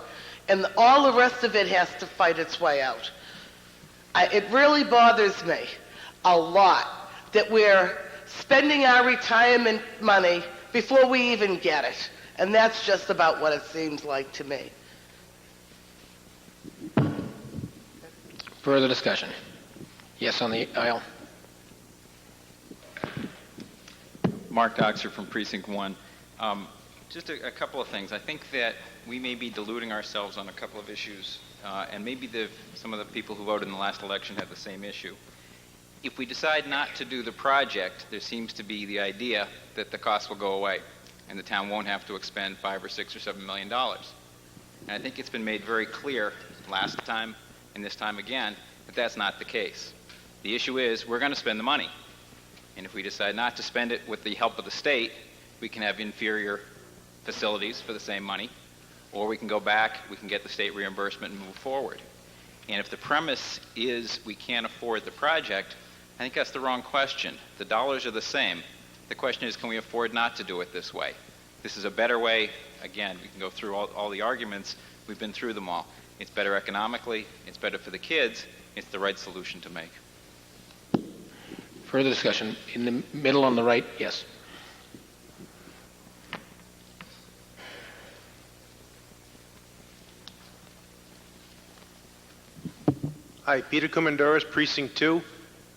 And all the rest of it has to fight its way out. It really bothers me a lot that we're spending our retirement money before we even get it. And that's just about what it seems like to me. Further discussion? Yes, on the aisle. Mark Doxer from Precinct 1. Just a couple of things. I think that we may be deluding ourselves on a couple of issues, and maybe some of the people who voted in the last election had the same issue. If we decide not to do the project, there seems to be the idea that the cost will go away, and the town won't have to expend $5 or $6 or $7 million. And I think it's been made very clear last time and this time again that that's not the case. The issue is we're going to spend the money. And if we decide not to spend it with the help of the state, we can have inferior facilities for the same money, or we can go back, we can get the state reimbursement and move forward. And if the premise is we can't afford the project, I think that's the wrong question. The dollars are the same. The question is, can we afford not to do it this way? This is a better way. Again, we can go through all the arguments. We've been through them all. It's better economically. It's better for the kids. It's the right solution to make. Further discussion? In the middle on the right, yes. Hi, Peter Kumanduras, Precinct 2.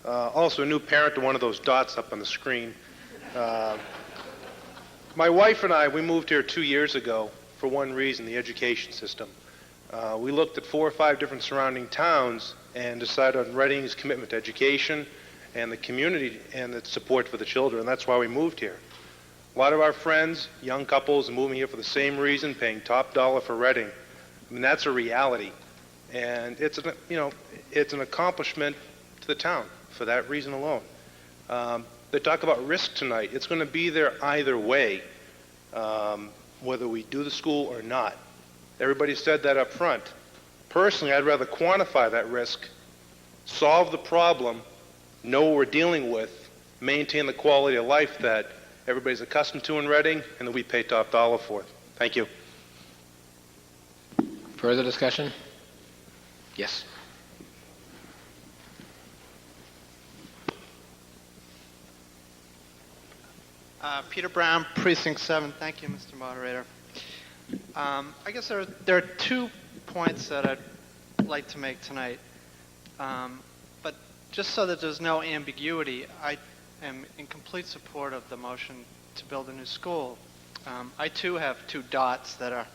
Also a new parent to one of those dots up on the screen. My wife and I, we moved here 2 years ago for one reason, the education system. We looked at 4 or 5 different surrounding towns and decided on Reading's commitment to education and the community and the support for the children, and that's why we moved here. A lot of our friends, young couples, are moving here for the same reason, paying top dollar for Reading. I mean, that's a reality, and it's an accomplishment to the town for that reason alone. They talk about risk tonight. It's going to be there either way, whether we do the school or not. Everybody said that up front. Personally, I'd rather quantify that risk, solve the problem, know what we're dealing with, maintain the quality of life that everybody's accustomed to in Reading, and that we pay top dollar for. Thank you. Further discussion? Yes. Peter Brown, Precinct 7. Thank you, Mr. Moderator. I guess there are 2 points that I'd like to make tonight. But just so that there's no ambiguity, I am in complete support of the motion to build a new school. I too have 2 dots that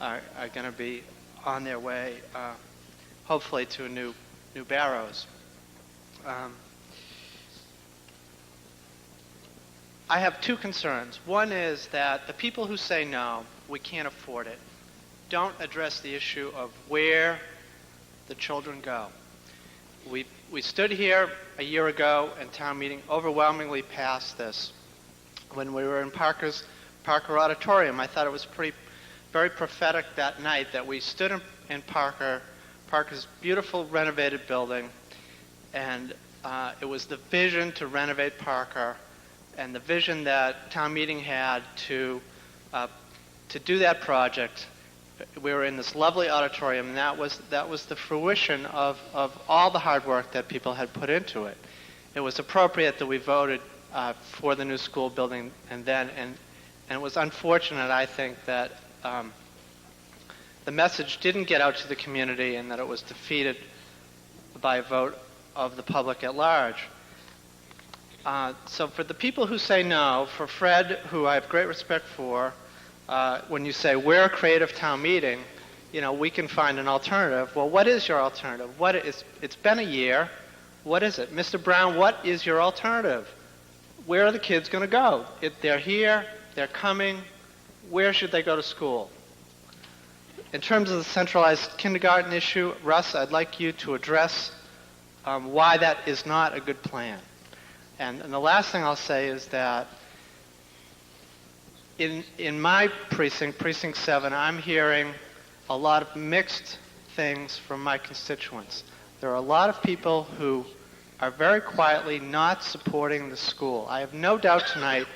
are going to be on their way, hopefully to new barrows. I have 2 concerns. One is that the people who say no, we can't afford it, don't address the issue of where the children go. We stood here a year ago and town meeting overwhelmingly passed this. When we were in Parker Auditorium, I thought it was very prophetic that night that we stood in Parker's beautiful renovated building, and it was the vision to renovate Parker and the vision that town meeting had to do that project. We were in this lovely auditorium, and that was the fruition of all the hard work that people had put into it. It was appropriate that we voted for the new school building and it was unfortunate, I think, that the message didn't get out to the community and that it was defeated by a vote of the public at large. So for the people who say no, for Fred, who I have great respect for, when you say we're a creative town meeting, we can find an alternative. Well, what is your alternative? It's been a year. What is it? Mr. Brown, what is your alternative? Where are the kids going to go? They're here. They're coming. Where should they go to school? In terms of the centralized kindergarten issue, Russ, I'd like you to address why that is not a good plan. And the last thing I'll say is that in my precinct, Precinct 7, I'm hearing a lot of mixed things from my constituents. There are a lot of people who are very quietly not supporting the school. I have no doubt tonight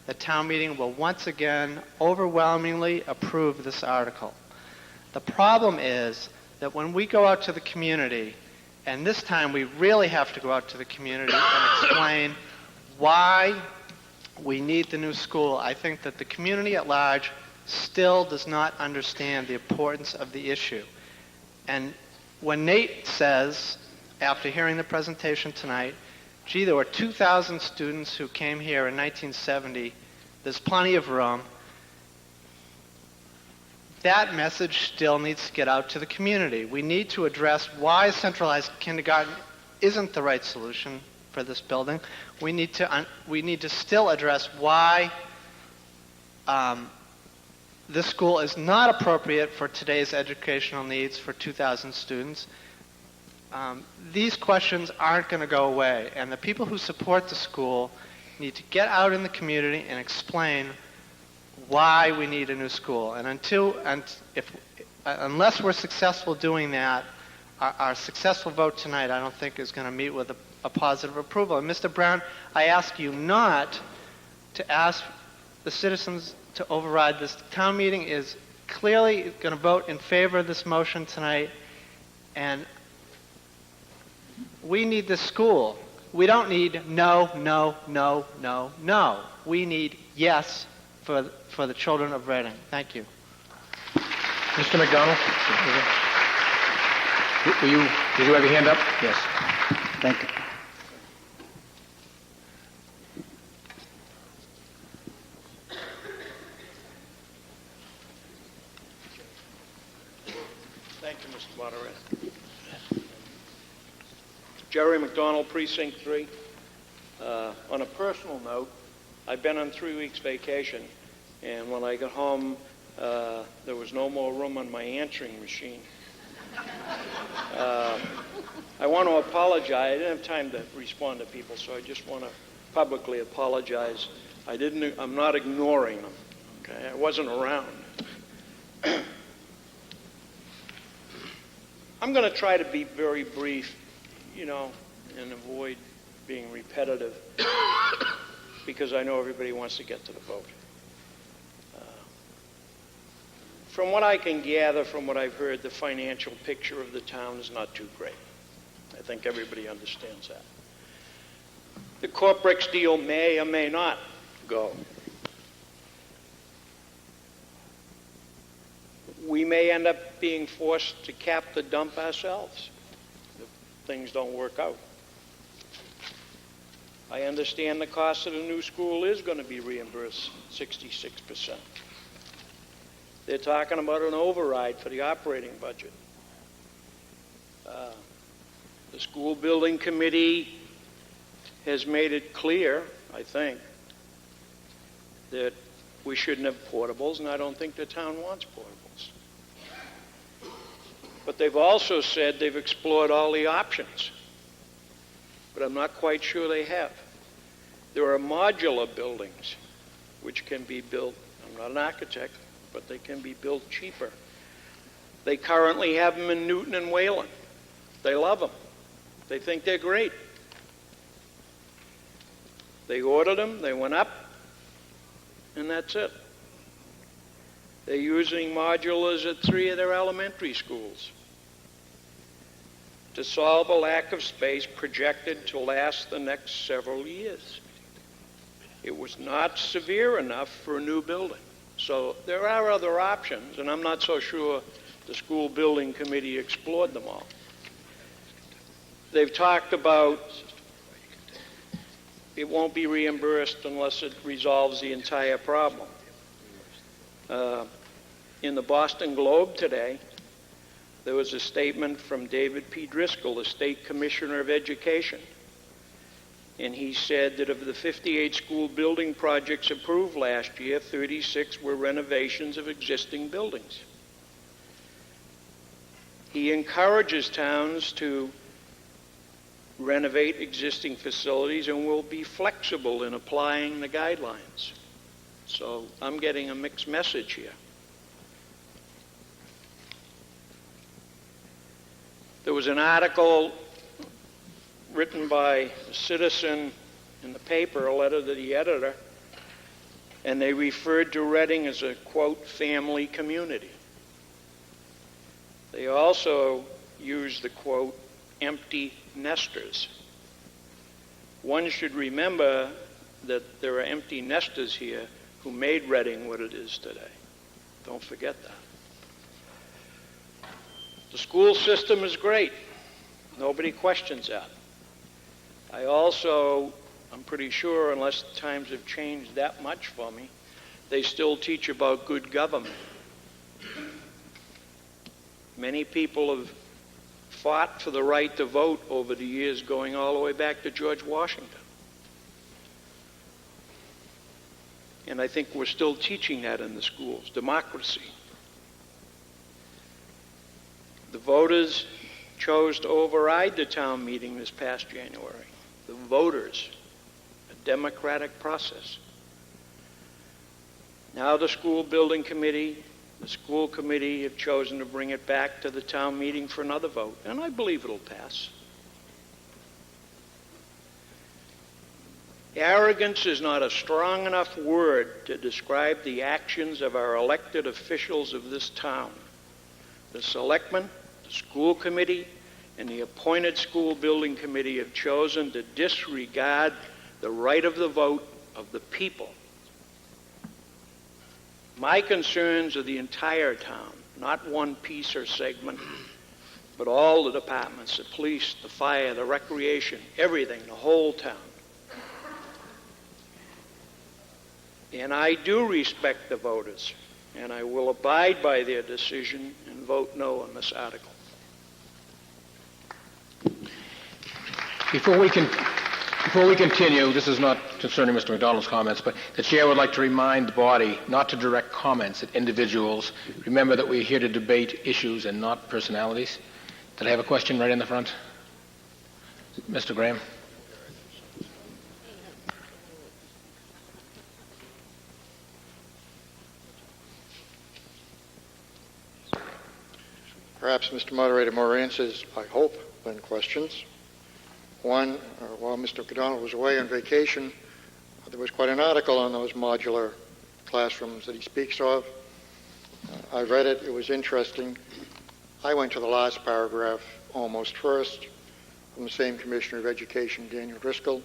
that town meeting will once again overwhelmingly approve this article. The problem is that when we go out to the community, and this time we really have to go out to the community and explain why we need the new school, I think that the community at large still does not understand the importance of the issue. And when Nate says, after hearing the presentation tonight, gee, there were 2,000 students who came here in 1970, there's plenty of room, that message still needs to get out to the community. We need to address why centralized kindergarten isn't the right solution for this building. We need to still address why this school is not appropriate for today's educational needs for 2,000 students. These questions aren't going to go away, and the people who support the school need to get out in the community and explain why we need a new school. And unless we're successful doing that, our successful vote tonight, I don't think, is going to meet with a positive approval. And Mr. Brown, I ask you not to ask the citizens to override this. The town meeting is clearly going to vote in favor of this motion tonight, and we need this school. We don't need no, no, no, no, no. We need yes for the children of Reading. Thank you. Mr. McDonald? Did you have your hand up? Yes. Thank you. Thank you, Mr. Moderator. Jerry McDonald, Precinct 3. On a personal note, I've been on 3 weeks vacation, and when I got home, there was no more room on my answering machine. I want to apologize. I didn't have time to respond to people, so I just want to publicly apologize. I'm not ignoring them. Okay, I wasn't around. I'm going to try to be very brief, and avoid being repetitive, because I know everybody wants to get to the vote. From what I can gather, from what I've heard, the financial picture of the town is not too great. I think everybody understands that. The Corporix deal may or may not go. We may end up being forced to cap the dump ourselves if things don't work out. I understand the cost of the new school is going to be reimbursed 66%. They're talking about an override for the operating budget. The school building committee has made it clear, I think, that we shouldn't have portables, and I don't think the town wants portables. But they've also said they've explored all the options. But I'm not quite sure they have. There are modular buildings which can be built. I'm not an architect, but they can be built cheaper. They currently have them in Newton and Wayland. They love them. They think they're great. They ordered them, they went up, and that's it. They're using modulars at 3 of their elementary schools to solve a lack of space projected to last the next several years. It was not severe enough for a new building. So there are other options, and I'm not so sure the school building committee explored them all. They've talked about it won't be reimbursed unless it resolves the entire problem. In the Boston Globe today, there was a statement from David P. Driscoll, the State Commissioner of Education, and he said that of the 58 school building projects approved last year, 36 were renovations of existing buildings. He encourages towns to renovate existing facilities and will be flexible in applying the guidelines. So I'm getting a mixed message here. There was an article written by a citizen in the paper, a letter to the editor, and they referred to Reading as a, quote, family community. They also used the quote, empty nesters. One should remember that there are empty nesters here who made Reading what it is today. Don't forget that. The school system is great. Nobody questions that. I'm pretty sure, unless the times have changed that much for me, they still teach about good government. Many people have fought for the right to vote over the years, going all the way back to George Washington. And I think we're still teaching that in the schools, democracy. The voters chose to override the town meeting this past January. The voters, a democratic process. Now the school building committee, the school committee have chosen to bring it back to the town meeting for another vote, and I believe it'll pass. Arrogance is not a strong enough word to describe the actions of our elected officials of this town. The selectmen, the school committee, and the appointed school building committee have chosen to disregard the right of the vote of the people. My concerns are the entire town, not one piece or segment, but all the departments, the police, the fire, the recreation, everything, the whole town. And I do respect the voters, and I will abide by their decision and vote no on this article. Before we continue, this is not concerning Mr. McDonald's comments, but the chair would like to remind the body not to direct comments at individuals. Remember that we're here to debate issues and not personalities. Did I have a question right in the front? Mr. Graham? Perhaps, Mr. Moderator, more answers, I hope, than questions. One, while Mr. McDonald was away on vacation, there was quite an article on those modular classrooms that he speaks of. I read it. It was interesting. I went to the last paragraph almost first from the same Commissioner of Education, Daniel Driscoll.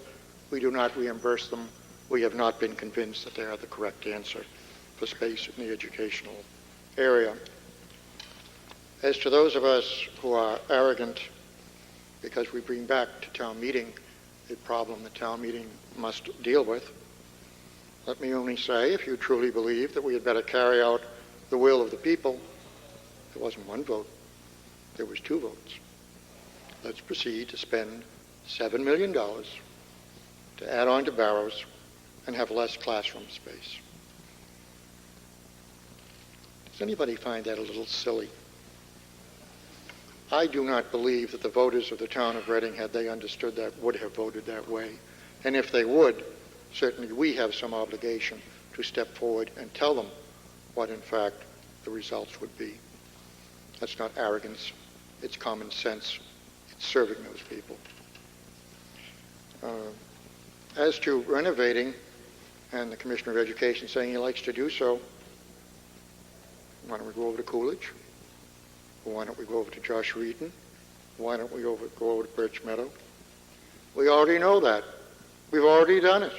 We do not reimburse them. We have not been convinced that they are the correct answer for space in the educational area. As to those of us who are arrogant because we bring back to town meeting a problem the town meeting must deal with, let me only say, if you truly believe that we had better carry out the will of the people, there wasn't one vote, there was 2 votes. Let's proceed to spend $7 million to add on to Barrows and have less classroom space. Does anybody find that a little silly? I do not believe that the voters of the town of Reading, had they understood that, would have voted that way. And if they would, certainly we have some obligation to step forward and tell them what, in fact, the results would be. That's not arrogance. It's common sense. It's serving those people. As to renovating, and the Commissioner of Education saying he likes to do so, why don't we go over to Coolidge? Why don't we go over to Josh Reedon? Why don't we go over to Birch Meadow? We already know that. We've already done it.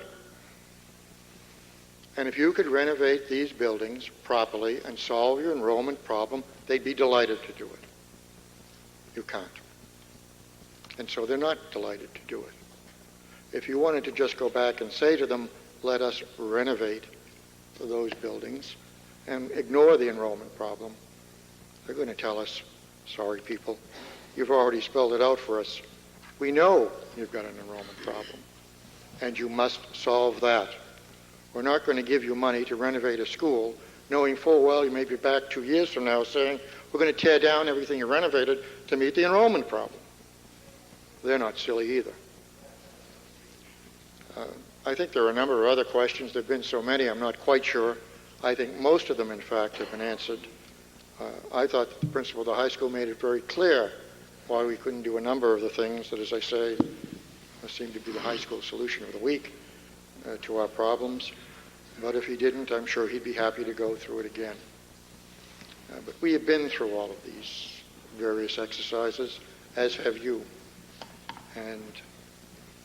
And if you could renovate these buildings properly and solve your enrollment problem, they'd be delighted to do it. You can't. And so they're not delighted to do it. If you wanted to just go back and say to them, let us renovate those buildings and ignore the enrollment problem, they're going to tell us, sorry people, you've already spelled it out for us. We know you've got an enrollment problem, and you must solve that. We're not going to give you money to renovate a school, knowing full well you may be back 2 years from now saying, we're going to tear down everything you renovated to meet the enrollment problem. They're not silly either. I think there are a number of other questions. There have been so many, I'm not quite sure. I think most of them, in fact, have been answered. I thought the principal of the high school made it very clear why we couldn't do a number of the things that, as I say, seem to be the high school solution of the week to our problems. But if he didn't, I'm sure he'd be happy to go through it again. But we have been through all of these various exercises, as have you. And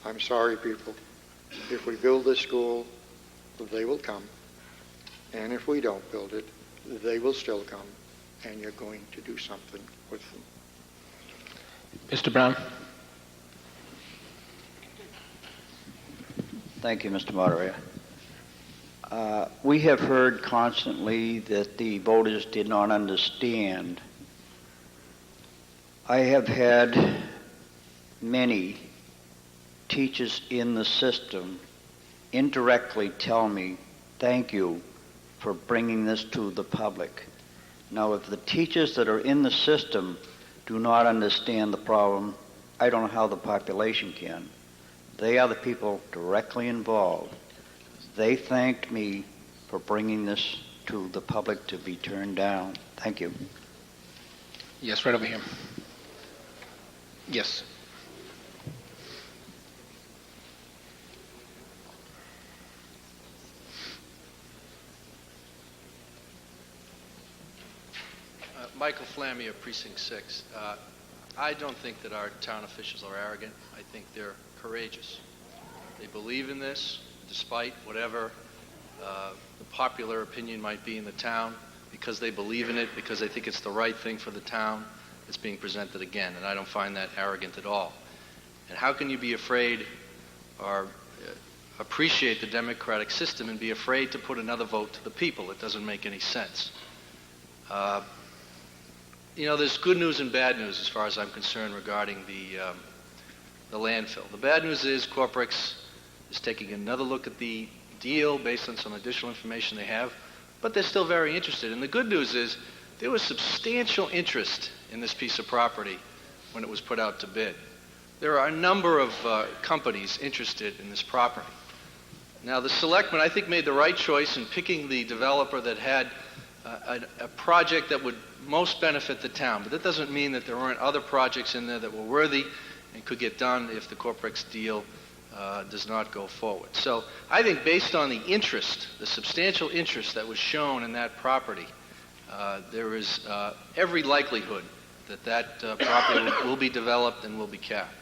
I'm sorry, people. If we build this school, they will come. And if we don't build it, they will still come. And you're going to do something with them. Mr. Brown. Thank you, Mr. Moderator. We have heard constantly that the voters did not understand. I have had many teachers in the system indirectly tell me, thank you for bringing this to the public. Now, if the teachers that are in the system do not understand the problem, I don't know how the population can. They are the people directly involved. They thanked me for bringing this to the public to be turned down. Thank you. Yes, right over here. Yes. Michael Flammia, Precinct 6. I don't think that our town officials are arrogant. I think they're courageous. They believe in this, despite whatever the popular opinion might be in the town, because they believe in it, because they think it's the right thing for the town. It's being presented again, and I don't find that arrogant at all. And how can you be afraid or appreciate the democratic system and be afraid to put another vote to the people? It doesn't make any sense. There's good news and bad news as far as I'm concerned regarding the landfill. The bad news is Corporex is taking another look at the deal based on some additional information they have, but they're still very interested. And the good news is there was substantial interest in this piece of property when it was put out to bid. There are a number of companies interested in this property. Now, the selectmen, I think, made the right choice in picking the developer that had a project that would most benefit the town. But that doesn't mean that there weren't other projects in there that were worthy and could get done if the Corporex deal does not go forward. So I think based on the interest, the substantial interest that was shown in that property, there is every likelihood that property will be developed and will be capped.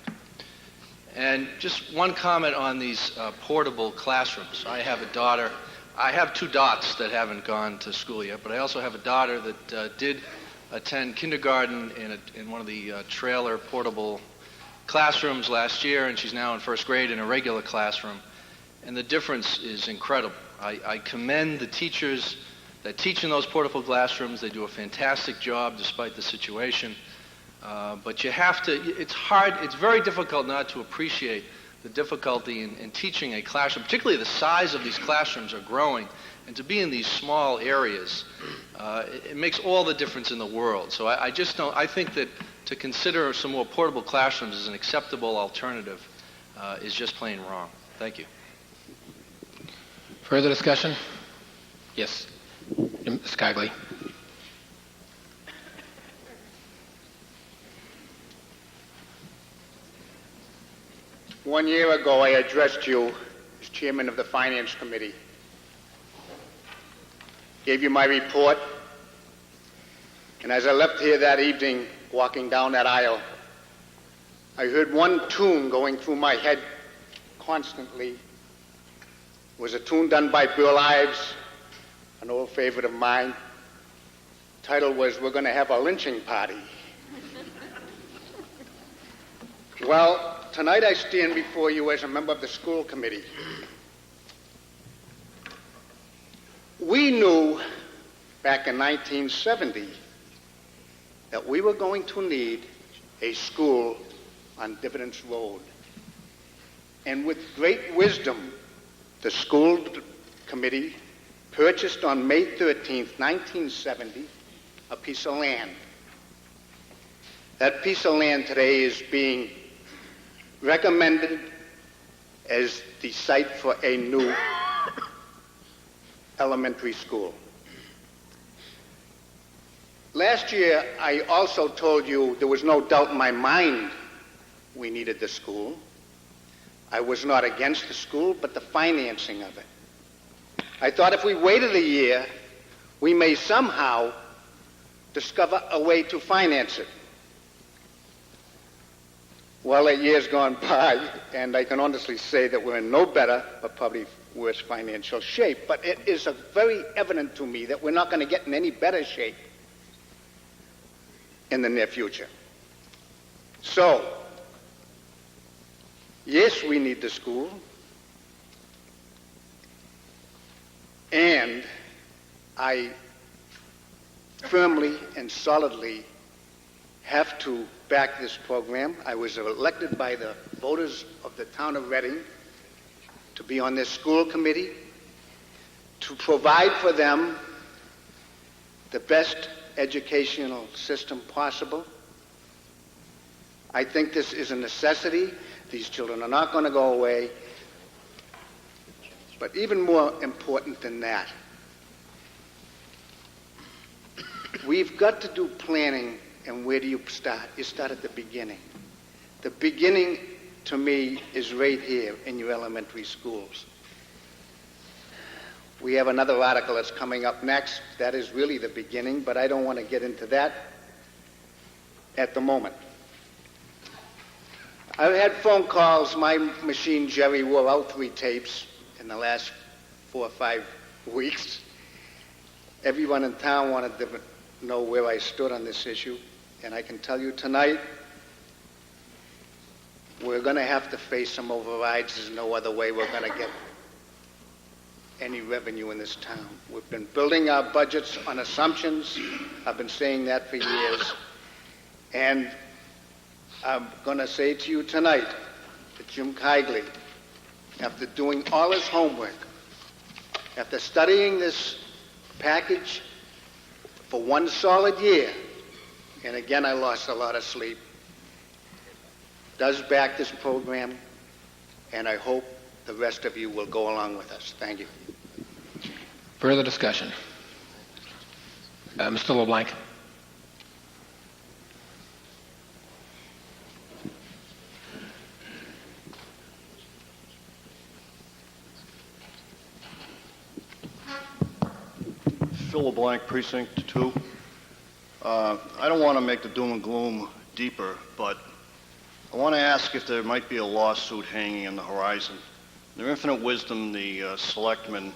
And just one comment on these portable classrooms. I have a daughter. I have two dots that haven't gone to school yet, but I also have a daughter that did attend kindergarten in one of the trailer portable classrooms last year, and she's now in first grade in a regular classroom. And the difference is incredible. I commend the teachers that teach in those portable classrooms. They do a fantastic job despite the situation. But you have to, it's very difficult not to appreciate the difficulty in teaching a classroom, particularly the size of these classrooms are growing, and to be in these small areas, it makes all the difference in the world. So I just don't, I think that to consider some more portable classrooms as an acceptable alternative is just plain wrong. Thank you. Further discussion? Yes. Ms. Cogley. 1 year ago, I addressed you as chairman of the Finance Committee. Gave you my report, and as I left here that evening, walking down that aisle, I heard one tune going through my head constantly, It was a tune done by Bill Ives, an old favorite of mine. Title was, "We're going to have a lynching party." Well, tonight I stand before you as a member of the school committee. We knew back in 1970 that we were going to need a school on Dividends Road. And with great wisdom, the school committee purchased on May 13th, 1970, a piece of land. That piece of land today is being recommended as the site for a new elementary school. Last year, I also told you there was no doubt in my mind we needed the school. I was not against the school, but the financing of it. I thought if we waited a year, we may somehow discover a way to finance it. Well, a year's gone by, and I can honestly say that we're in no better, but probably worse financial shape. But it is very evident to me that we're not going to get in any better shape in the near future. So, yes, we need the school, and I firmly and solidly have to back this program. I was elected by the voters of the town of Reading to be on this school committee, to provide for them the best educational system possible. I think this is a necessity. These children are not going to go away. But even more important than that, we've got to do planning, and where do you start? You start at the beginning. The beginning, to me, is right here in your elementary schools. We have another article that's coming up next. That is really the beginning, but I don't want to get into that at the moment. I've had phone calls. My machine, Jerry, wore out 3 tapes in the last 4 or 5 weeks. Everyone in town wanted to know where I stood on this issue, and I can tell you tonight, we're going to have to face some overrides. There's no other way we're going to get any revenue in this town. We've been building our budgets on assumptions. I've been saying that for years. And I'm going to say to you tonight that Jim Kigley, after doing all his homework, after studying this package for 1 solid year, and again I lost a lot of sleep, does back this program, and I hope the rest of you will go along with us. Thank you. Further discussion? Mr. LeBlanc. Phil LeBlanc, Precinct 2. I don't want to make the doom and gloom deeper, but I want to ask if there might be a lawsuit hanging in the horizon. In their infinite wisdom, the selectmen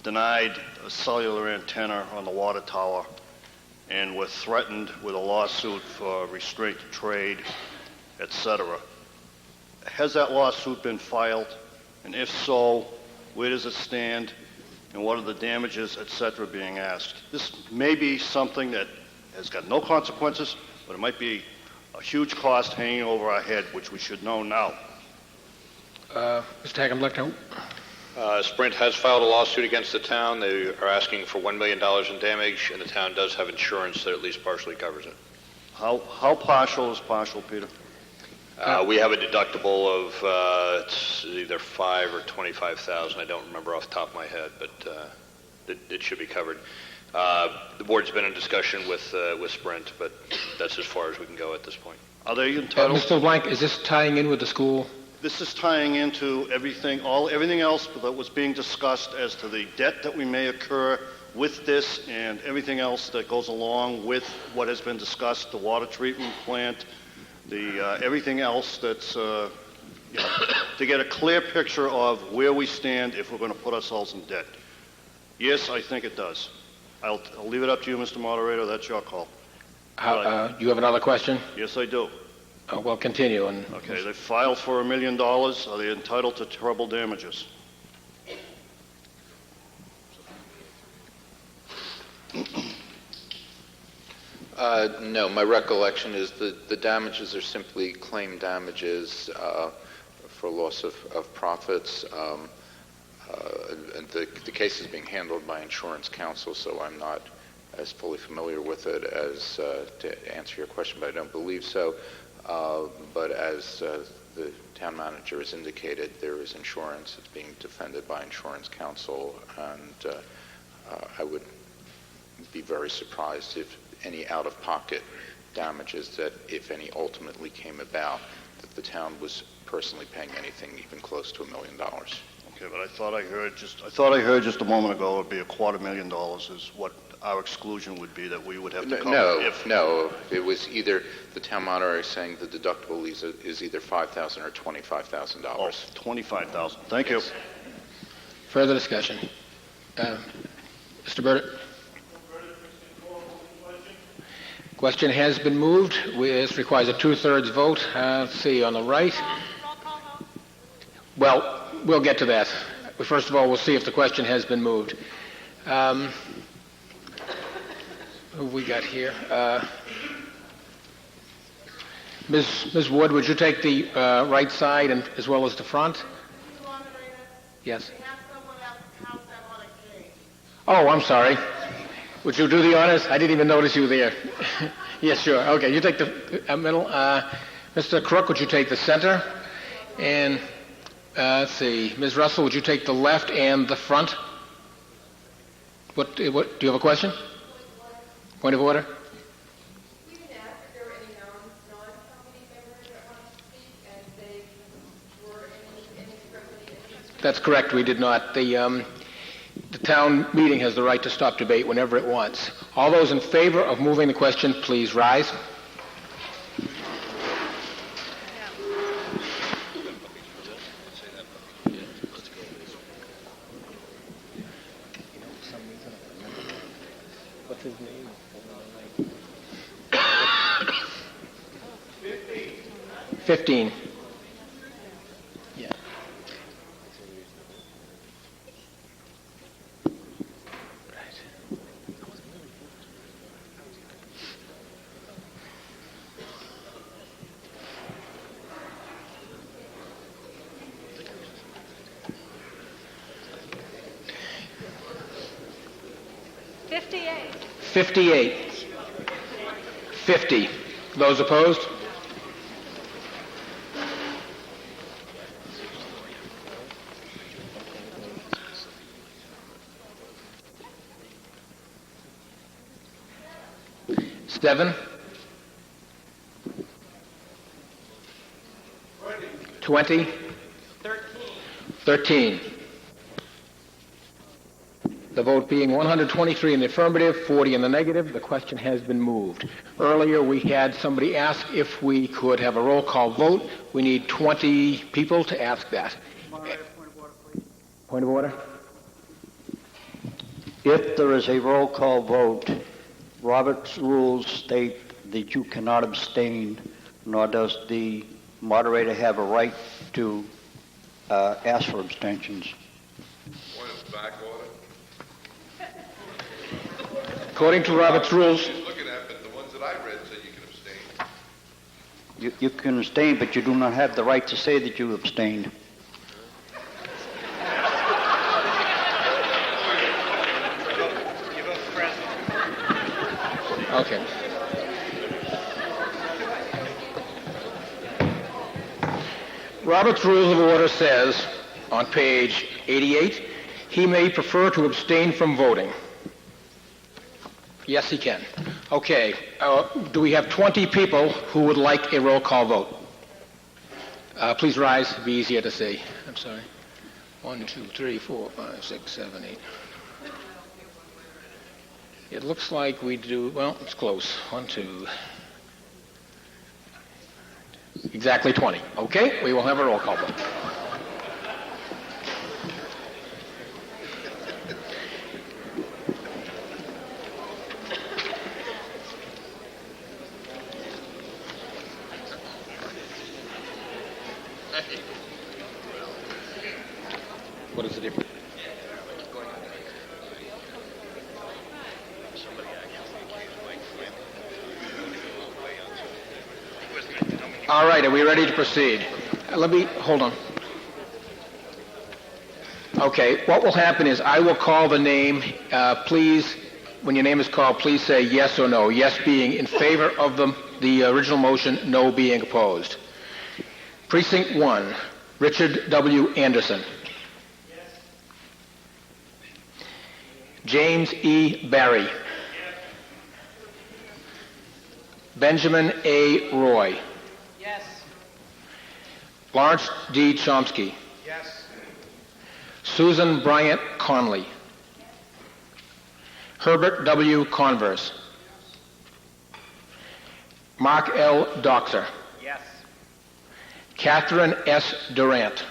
denied a cellular antenna on the water tower and were threatened with a lawsuit for restraint of trade, etc. Has that lawsuit been filed? And if so, where does it stand? And what are the damages, etc., being asked? This may be something that has got no consequences, but it might be a huge cost hanging over our head, which we should know now. Mr. Hagenblick. Sprint has filed a lawsuit against the town. They are asking for $1 million in damage, and the town does have insurance that at least partially covers it. How partial is partial, Peter? We have a deductible of it's either $5,000 or $25,000. I don't remember off the top of my head, but it should be covered. The board's been in discussion with Sprint, but that's as far as we can go at this point. Are they entitled? Mr. LeBlanc, is this tying in with the school? This is tying into everything else that was being discussed as to the debt that we may occur with this and everything else that goes along with what has been discussed, the water treatment plant, everything else that's to get a clear picture of where we stand if we're going to put ourselves in debt. Yes, I think it does. I'll leave it up to you, Mr. Moderator. That's your call. Do you have another question? Yes, I do. Well, continue. Okay, they filed for $1 million. Are they entitled to treble damages? No, my recollection is that the damages are simply claim damages for loss of profits. And the case is being handled by insurance counsel, so I'm not as fully familiar with it as to answer your question, but I don't believe so. But as the town manager has indicated, there is insurance. It's being defended by insurance counsel, and I would be very surprised if any out-of-pocket damages that, if any, ultimately came about, that the town was personally paying anything even close to $1 million. Okay, but I thought I heard just a moment ago it would be $250,000 is what our exclusion would be that we would have to cover. No. It was either the town monitor saying the deductible is either $5,000 or $25,000. Oh, $25,000. Thank you. Further discussion. Mr. Burdett? Question has been moved. This requires a two-thirds vote. Let's see, on the right. Well, we'll get to that. First of all, we'll see if the question has been moved. Who have we got here? Ms. Wood, would you take the right side and as well as the front? Yes. Oh, I'm sorry. Would you do the honors? I didn't even notice you there. Yes, sure. Okay, you take the middle. Mr. Crook, would you take the center? And let's see, Ms. Russell, would you take the left and the front? What do you have a question? Point of order? That's correct. We did not. The town meeting has the right to stop debate whenever it wants. All those in favor of moving the question, please rise. What's his name? 15. Yeah. Right. 58. 50. Those opposed? Seven. 20. 13. The vote being 123 in the affirmative, 40 in the negative, the question has been moved. Earlier, we had somebody ask if we could have a roll call vote. We need 20 people to ask that. Point of order? If there is a roll call vote, Robert's rules state that you cannot abstain, nor does the moderator have a right to ask for abstentions. Point of back order. According to Robert's rules, Looking at, but the ones that I read said you can abstain. You can abstain, but you do not have the right to say that you abstained. okay. Robert's Rules of Order says on page 88, he may prefer to abstain from voting. Yes, he can. Okay. Do we have 20 people who would like a roll call vote? Please rise. It'll be easier to see. I'm sorry. 1, 2, 3, 4, 5, 6, 7, 8. It looks like we do. Well, it's close. 1, 2. Exactly 20. Okay, we will have a roll call vote. What is the difference? All right, are we ready to proceed? Hold on. Okay, what will happen is I will call the name. Please, when your name is called, please say yes or no. Yes being in favor of the original motion, no being opposed. Precinct 1, Richard W. Anderson. James E. Barry. Benjamin A. Roy. Yes. Lawrence D. Chomsky. Yes. Susan Bryant Conley. Herbert W. Converse. Mark L. Doxer. Yes. Catherine S. Durant.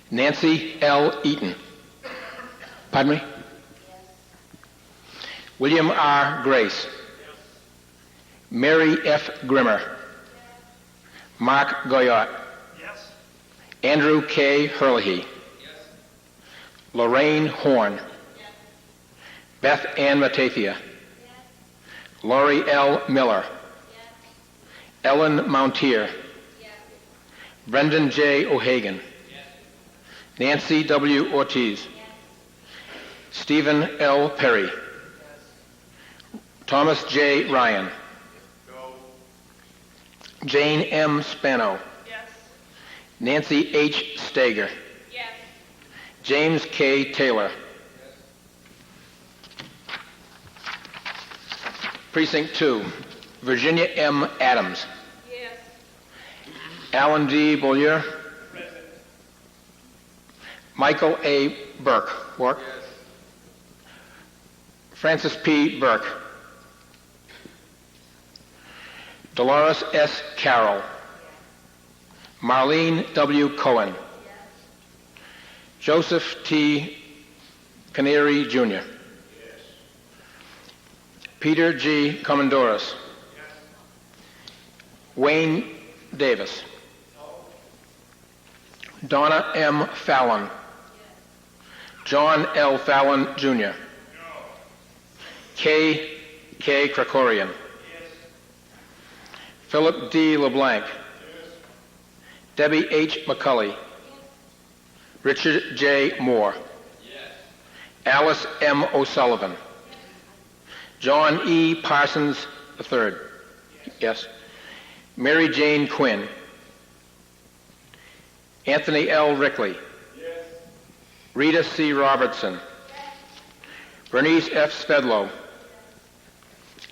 Nancy L. Eaton. Pardon me? William R. Grace. Mary F. Grimmer. Mark Goyot. Yes. Andrew K. Herlihy. Lorraine Horn. Beth Ann Matafia. Laurie L. Miller. Ellen Mountier. Brendan J. O'Hagan. Nancy W. Ortiz. Stephen L. Perry. Thomas J. Ryan. Jane M. Spano. Nancy H. Stager. James K. Taylor. Precinct 2, Virginia M. Adams. Alan D. Beaulieu. Michael A. Burke. Work. Francis P. Burke. Dolores S. Carroll. Marlene W. Cohen. Joseph T. Canary, Jr. Peter G. Commandoris. Wayne Davis. Donna M. Fallon. John L. Fallon, Jr. K. Krakorian. Philip D. LeBlanc. Debbie H. McCulley. Richard J. Moore. Alice M. O'Sullivan. John E. Parsons III. Yes. Mary Jane Quinn. Anthony L. Rickley. Rita C. Robertson. Bernice F. Svedlow.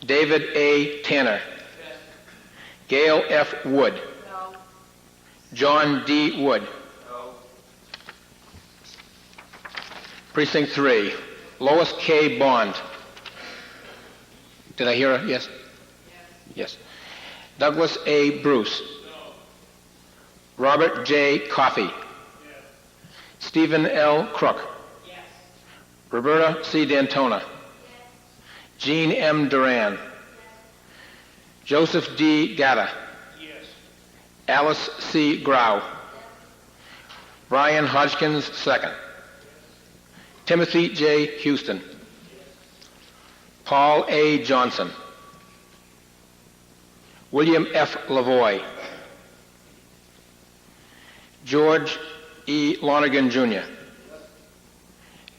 David A. Tanner. Gail F. Wood. John D. Wood. Precinct 3, Lois K. Bond. Did I hear a yes? Yes. Douglas A. Bruce. Robert J. Coffey. Stephen L. Crook. Roberta C. D'Antona. Jean M. Duran. Joseph D. Gatta. Alice C. Grau. Brian Hodgkins II. Timothy J. Houston. Paul A. Johnson. William F. Lavoie. George E. Lonergan, Jr.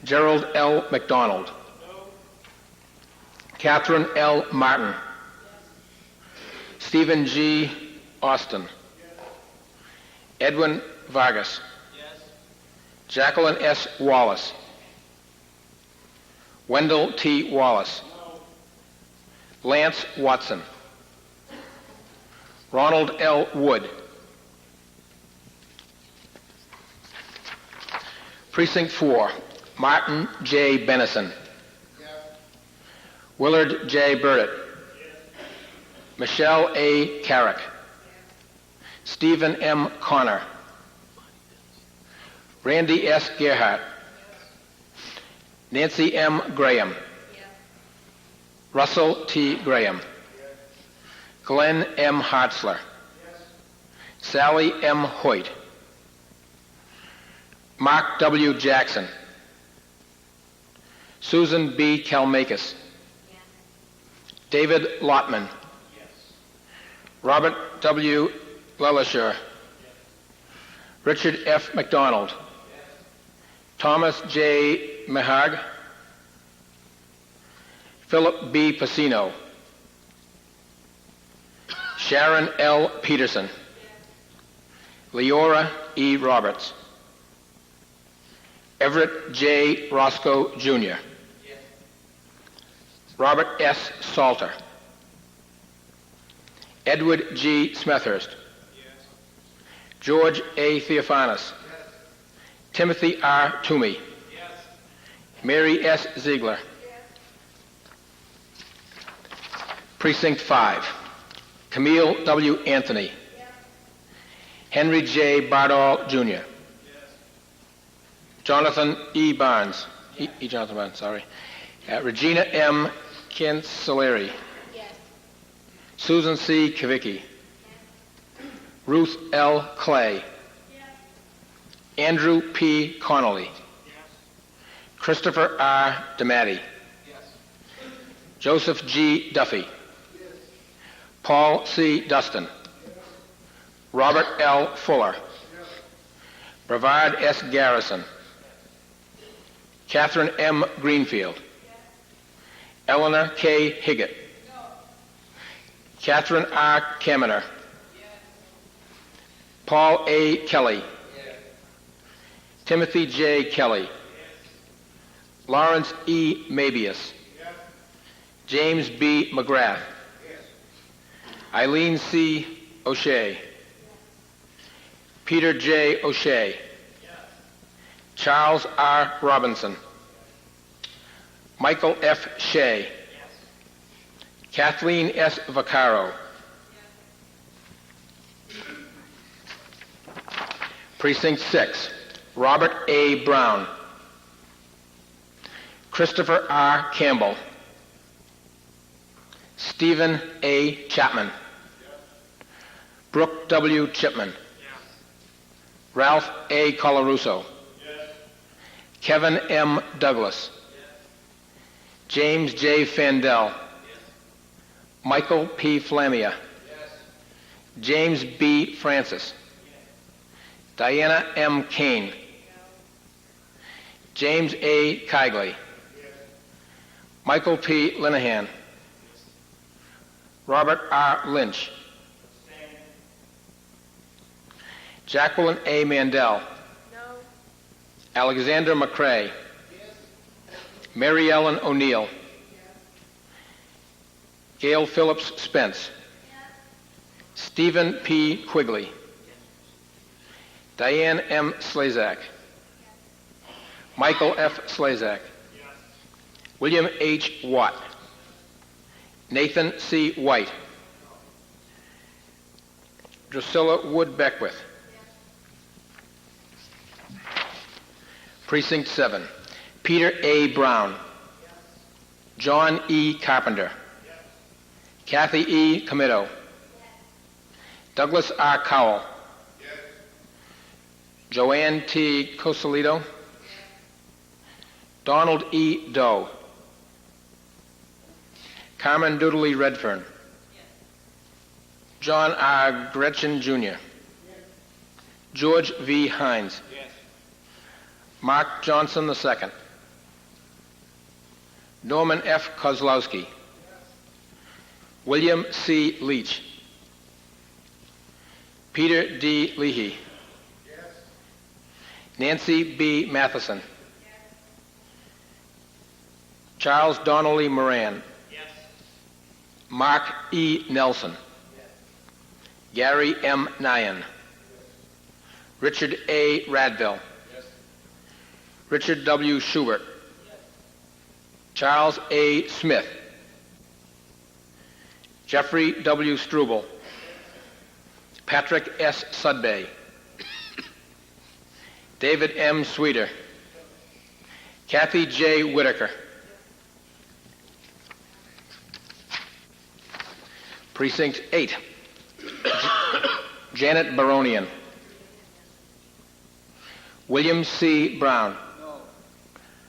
Gerald L. McDonald. Catherine L. Martin. Stephen G. Austin. Edwin Vargas. Jacqueline S. Wallace. Wendell T. Wallace. Lance Watson. Ronald L. Wood. Precinct 4, Martin J. Bennison. Willard J. Burdett. Michelle A. Carrick. Stephen M. Connor, Randy S. Gerhardt, Nancy M. Graham, Russell T. Graham, Glenn M. Hartzler, Sally M. Hoyt, Mark W. Jackson, Susan B. Kalmakis, David Lotman, Robert W. Lelisher, Richard F. McDonald, Thomas J. Mehag, Philip B. Pacino, Sharon L. Peterson, Leora E. Roberts, Everett J. Roscoe, Jr., Robert S. Salter, Edward G. Smethurst, George A. Theophanis, Timothy R. Toomey, Mary S. Ziegler, Precinct 5, Camille W. Anthony, Henry J. Bardall, Jr., Jonathan E. Barnes, Jonathan Barnes, sorry, Regina M. Cancelleri, Susan C. Kavicki, Ruth L. Clay, Andrew P. Connolly, Christopher R. DeMatti, Joseph G. Duffy, Paul C. Dustin, Robert L. Fuller, Brevard S. Garrison, Catherine M. Greenfield, Eleanor K. Higgett, Catherine R. Kaminer, Paul A. Kelly, Timothy J. Kelly, Lawrence E. Mabius, James B. McGrath, Eileen C. O'Shea, Peter J. O'Shea, Charles R. Robinson, Michael F. Shea, Kathleen S. Vaccaro, Precinct 6, Robert A. Brown, Christopher R. Campbell, Stephen A. Chapman, Brooke W. Chipman, Ralph A. Colarusso, Kevin M. Douglas, James J. Fandel, Michael P. Flamia, James B. Francis, Diana M. Kane, James A. Kigley, Michael P. Linehan, Robert R. Lynch, Jacqueline A. Mandel, Alexander McCrae, Mary Ellen O'Neill, Gail Phillips Spence, Stephen P. Quigley, Diane M. Slazak, Michael F. Slazak, William H. Watt, Nathan C. White, Drusilla Wood Beckwith, Precinct 7, Peter A. Brown, John E. Carpenter, Kathy E. Comito, Douglas R. Cowell, Joanne T. Cosolito, Donald E. Doe, Carmen Doodley Redfern, John R. Gretchen Jr., George V. Hines, Mark Johnson II, Norman F. Kozlowski, William C. Leach, Peter D. Leahy, Nancy B. Matheson, Charles Donnelly Moran, Mark E. Nelson, Gary M. Nyan, Richard A. Radville, Richard W. Schubert, Charles A. Smith, Jeffrey W. Struble, Patrick S. Sudbay, David M. Sweeter, Kathy J. Whitaker, Precinct 8, Janet Baronian, William C. Brown,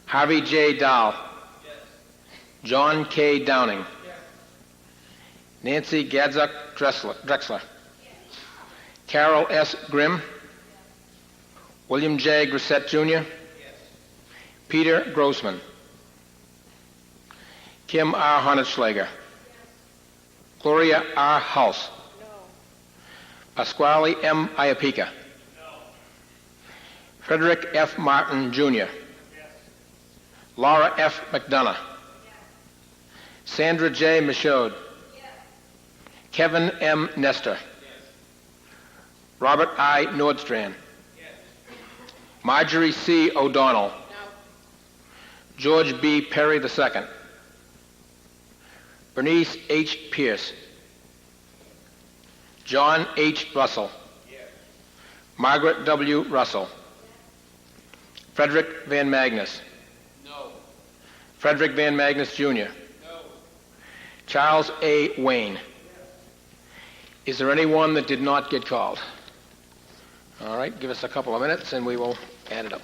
Harvey J. Dahl, John K. Downing, Nancy Gadzuk Drexler, Carol S. Grimm, William J. Grissett Jr., Peter Grossman, Kim R. Hornetschlager, Gloria R. House, Pasquale M. Iapika, Frederick F. Martin, Jr., Laura F. McDonough, Sandra J. Michaud, Kevin M. Nestor, Robert I. Nordstrand, Marjorie C. O'Donnell, George B. Perry II, Bernice H. Pierce, John H. Russell, Margaret W. Russell, Frederick Van Magnus, Frederick Van Magnus, Jr., Charles A. Wayne. Is there anyone that did not get called? All right, give us a couple of minutes and we will add it up.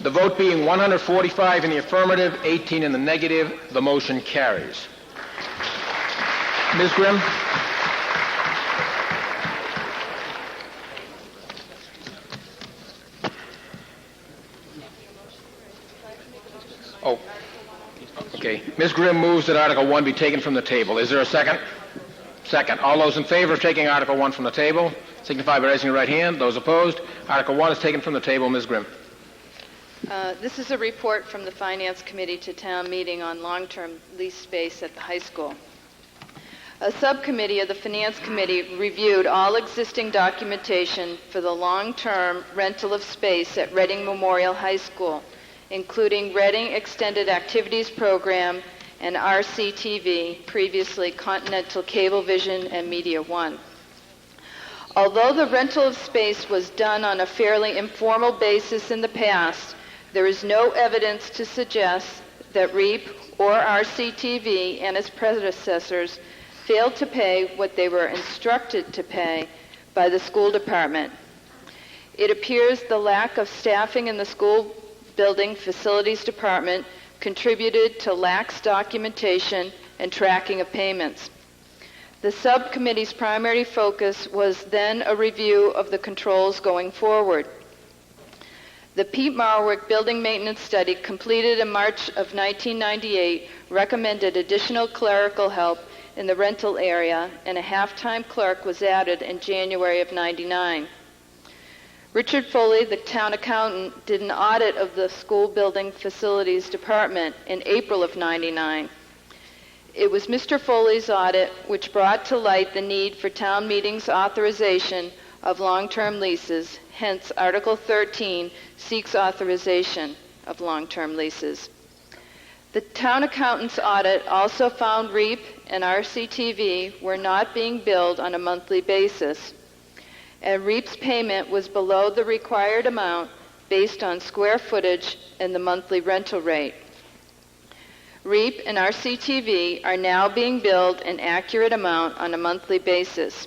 The vote being 145 in the affirmative, 18 in the negative, the motion carries. Ms. Grimm? Oh, okay. Ms. Grimm moves that Article 1 be taken from the table. Is there a second? Second. All those in favor of taking Article 1 from the table, signify by raising your right hand. Those opposed, Article 1 is taken from the table. Ms. Grimm. This is a report from the Finance Committee to Town Meeting on long-term lease space at the high school. A subcommittee of the Finance Committee reviewed all existing documentation for the long-term rental of space at Reading Memorial High School, including Reading Extended Activities Program and RCTV, previously Continental Cablevision and Media One. Although the rental of space was done on a fairly informal basis in the past, there is no evidence to suggest that REAP or RCTV and its predecessors failed to pay what they were instructed to pay by the school department. It appears the lack of staffing in the school building facilities department contributed to lax documentation and tracking of payments. The subcommittee's primary focus was then a review of the controls going forward. The Pete Marwick Building Maintenance Study, completed in March of 1998, recommended additional clerical help in the rental area, and a half-time clerk was added in January of '99. Richard Foley, the town accountant, did an audit of the school building facilities department in April of '99. It was Mr. Foley's audit which brought to light the need for town meetings authorization of long-term leases, hence Article 13 seeks authorization of long-term leases. The town accountant's audit also found REAP and RCTV were not being billed on a monthly basis, and REAP's payment was below the required amount based on square footage and the monthly rental rate. REAP and RCTV are now being billed an accurate amount on a monthly basis.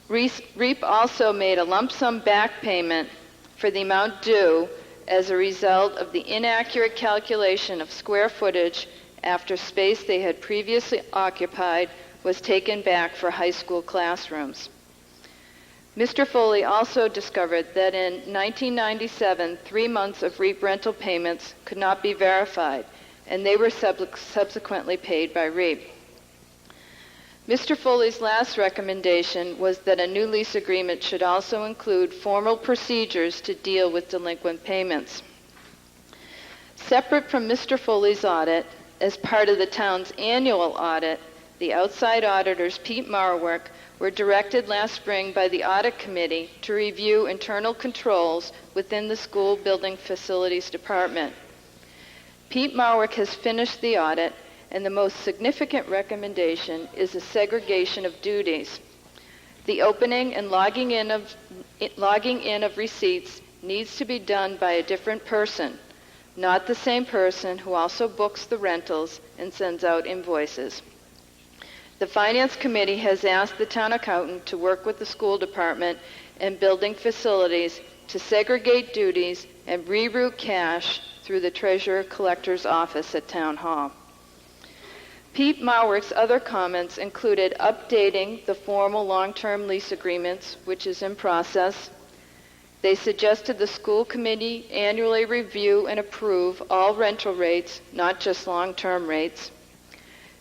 REAP also made a lump sum back payment for the amount due as a result of the inaccurate calculation of square footage after space they had previously occupied was taken back for high school classrooms. Mr. Foley also discovered that in 1997, 3 months of REAP rental payments could not be verified, and they were subsequently paid by REAP. Mr. Foley's last recommendation was that a new lease agreement should also include formal procedures to deal with delinquent payments. Separate from Mr. Foley's audit, as part of the town's annual audit, the outside auditors, Pete Marwick, were directed last spring by the audit committee to review internal controls within the school building facilities department. Pete Marwick has finished the audit, and the most significant recommendation is the segregation of duties. The opening and logging in of receipts needs to be done by a different person, not the same person who also books the rentals and sends out invoices. The Finance Committee has asked the town accountant to work with the school department and building facilities to segregate duties and reroute cash through the Treasurer Collector's office at Town Hall. Pete Marwick's other comments included updating the formal long-term lease agreements, which is in process. They suggested the school committee annually review and approve all rental rates, not just long-term rates.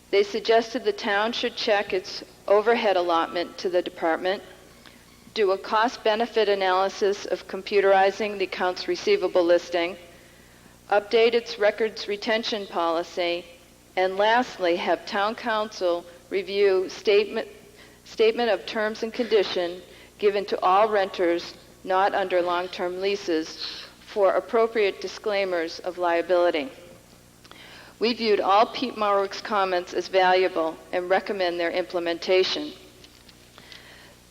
They suggested the town should check its overhead allotment to the department, do a cost-benefit analysis of computerizing the accounts receivable listing, update its records retention policy, and lastly, have town council review statement of terms and condition given to all renters not under long-term leases for appropriate disclaimers of liability. We viewed all Pete Marwick's comments as valuable and recommend their implementation.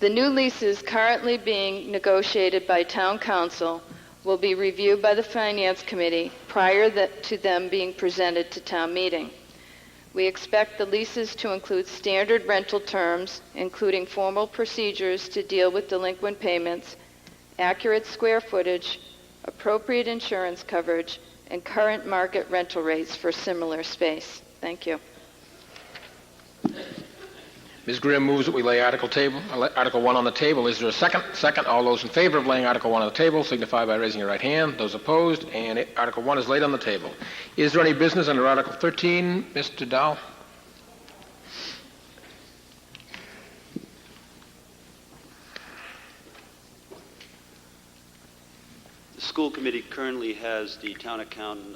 The new leases currently being negotiated by town council will be reviewed by the Finance Committee prior to them being presented to town meeting. We expect the leases to include standard rental terms, including formal procedures to deal with delinquent payments, accurate square footage, appropriate insurance coverage, and current market rental rates for similar space. Thank you. Ms. Grimm moves that we lay Article 1 on the table. Is there a second? Second. All those in favor of laying Article 1 on the table signify by raising your right hand. Those opposed, and Article 1 is laid on the table. Is there any business under Article 13? Mr. Dahl? The school committee currently has the town accountant,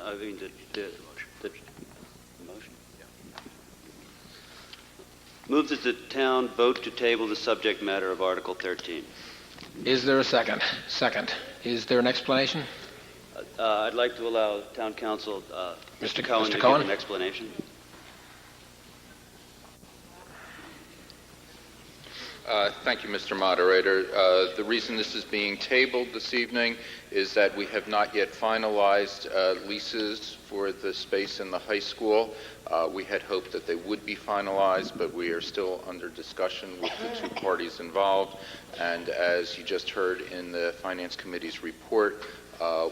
Move that the town vote to table the subject matter of Article 13. Is there a second? Second. Is there an explanation? I'd like to allow town council, Mr. Cohen, to give an explanation. Thank you, Mr. Moderator. The reason this is being tabled this evening is that we have not yet finalized leases for the space in the high school. We had hoped that they would be finalized, but we are still under discussion with the two parties involved. And as you just heard in the Finance Committee's report,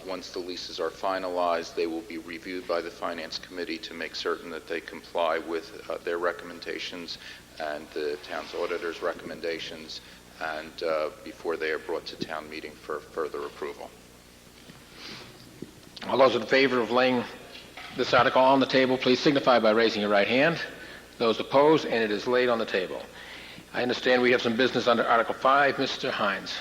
once the leases are finalized, they will be reviewed by the Finance Committee to make certain that they comply with their recommendations and the town's auditor's recommendations, and before they are brought to town meeting for further approval. All those in favor of laying this article on the table, please signify by raising your right hand. Those opposed, and it is laid on the table. I understand we have some business under Article 5. Mr. Hines.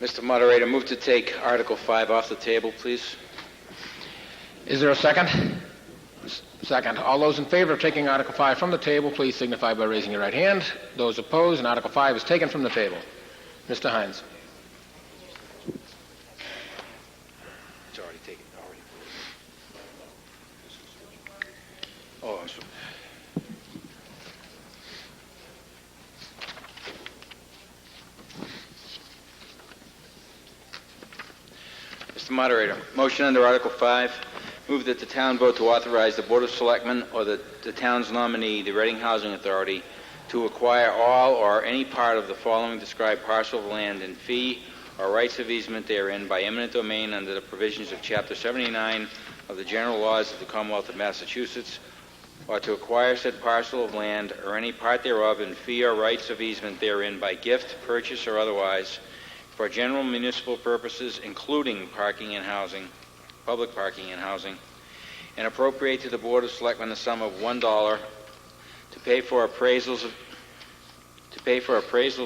Mr. Moderator, move to take Article 5 off the table, please. Is there a second? Second. All those in favor of taking Article 5 from the table, please signify by raising your right hand. Those opposed, and Article 5 is taken from the table. Mr. Hines. It's already taken. Oh, I'm sorry. Mr. Moderator, motion under Article 5, move that the town vote to authorize the Board of Selectmen or the town's nominee, the Reading Housing Authority, to acquire all or any part of the following described parcel of land in fee or rights of easement therein by eminent domain under the provisions of Chapter 79 of the General Laws of the Commonwealth of Massachusetts, or to acquire said parcel of land or any part thereof in fee or rights of easement therein by gift, purchase, or otherwise, for general municipal purposes, including parking and housing, public parking and housing, and appropriate to the Board of Selectmen the sum of $1 to pay for appraisals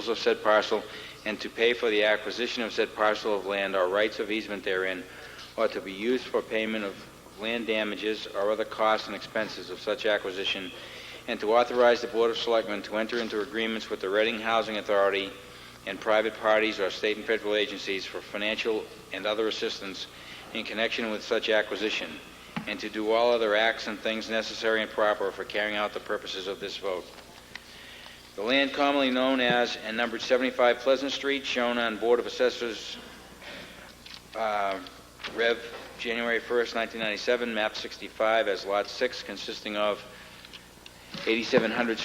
of said parcel, and to pay for the acquisition of said parcel of land or rights of easement therein, or to be used for payment of land damages or other costs and expenses of such acquisition, and to authorize the Board of Selectmen to enter into agreements with the Reading Housing Authority and private parties or state and federal agencies for financial and other assistance in connection with such acquisition, and to do all other acts and things necessary and proper for carrying out the purposes of this vote. The land commonly known as and numbered 75 Pleasant Street, shown on Board of Assessors Rev. January 1st, 1997, map 65 as Lot 6, consisting of 18,700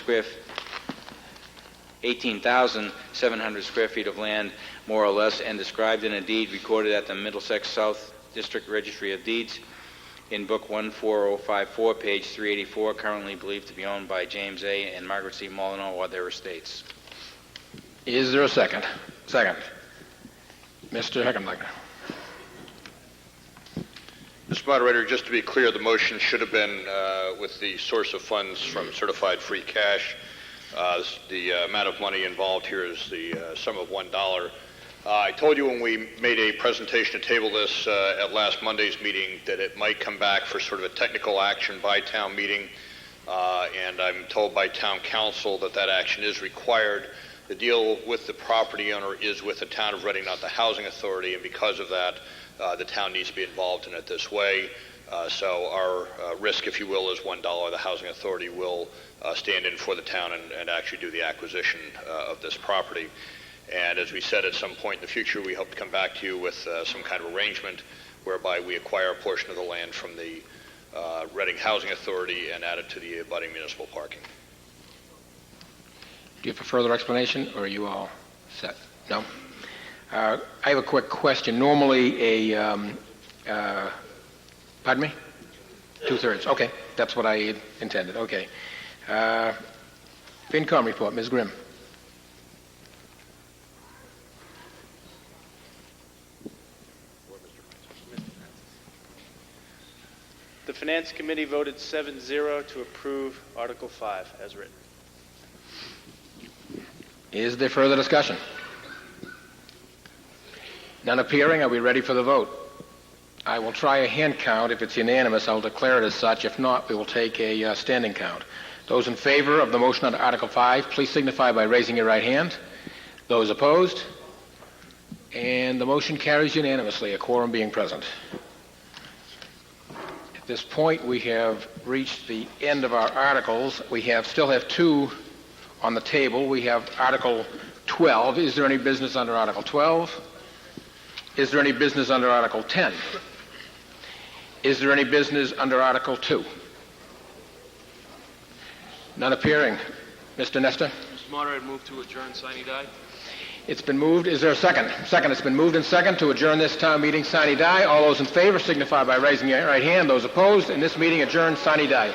square feet of land, more or less, and described in a deed recorded at the Middlesex South District Registry of Deeds in Book 14054, page 384, currently believed to be owned by James A. and Margaret C. Molyneux or their estates. Is there a second? Second. Mr. Heckenblecker. Mr. Moderator, just to be clear, the motion should have been with the source of funds from certified free cash. The amount of money involved here is the sum of $1. I told you when we made a presentation to table this at last Monday's meeting that it might come back for sort of a technical action by town meeting, and I'm told by town council that that action is required. The deal with the property owner is with the town of Reading, not the housing authority, and because of that, the town needs to be involved in it this way. So our risk, if you will, is $1. The housing authority will stand in for the town and actually do the acquisition of this property. And as we said, at some point in the future, we hope to come back to you with some kind of arrangement whereby we acquire a portion of the land from the Reading Housing Authority and add it to the abutting municipal parking. Do you have a further explanation, or are you all set? No? I have a quick question. Normally pardon me? 2/3. Okay. That's what I intended. Okay. FinCom report. Ms. Grimm. The Finance Committee voted 7-0 to approve Article 5 as written. Is there further discussion? None appearing. Are we ready for the vote? I will try a hand count. If it's unanimous, I'll declare it as such. If not, we will take a standing count. Those in favor of the motion under Article 5, please signify by raising your right hand. Those opposed? And the motion carries unanimously, a quorum being present. this point, we have reached the end of our articles. We still have two on the table. We have Article 12. Is there any business under Article 12? Is there any business under Article 10? Is there any business under Article 2? None appearing. Mr. Nestor? Mr. Moderator, move to adjourn, sine die. It's been moved. Is there a second? Second. It's been moved and second to adjourn this town meeting, sine die. All those in favor signify by raising your right hand. Those opposed, and this meeting adjourned, sine die.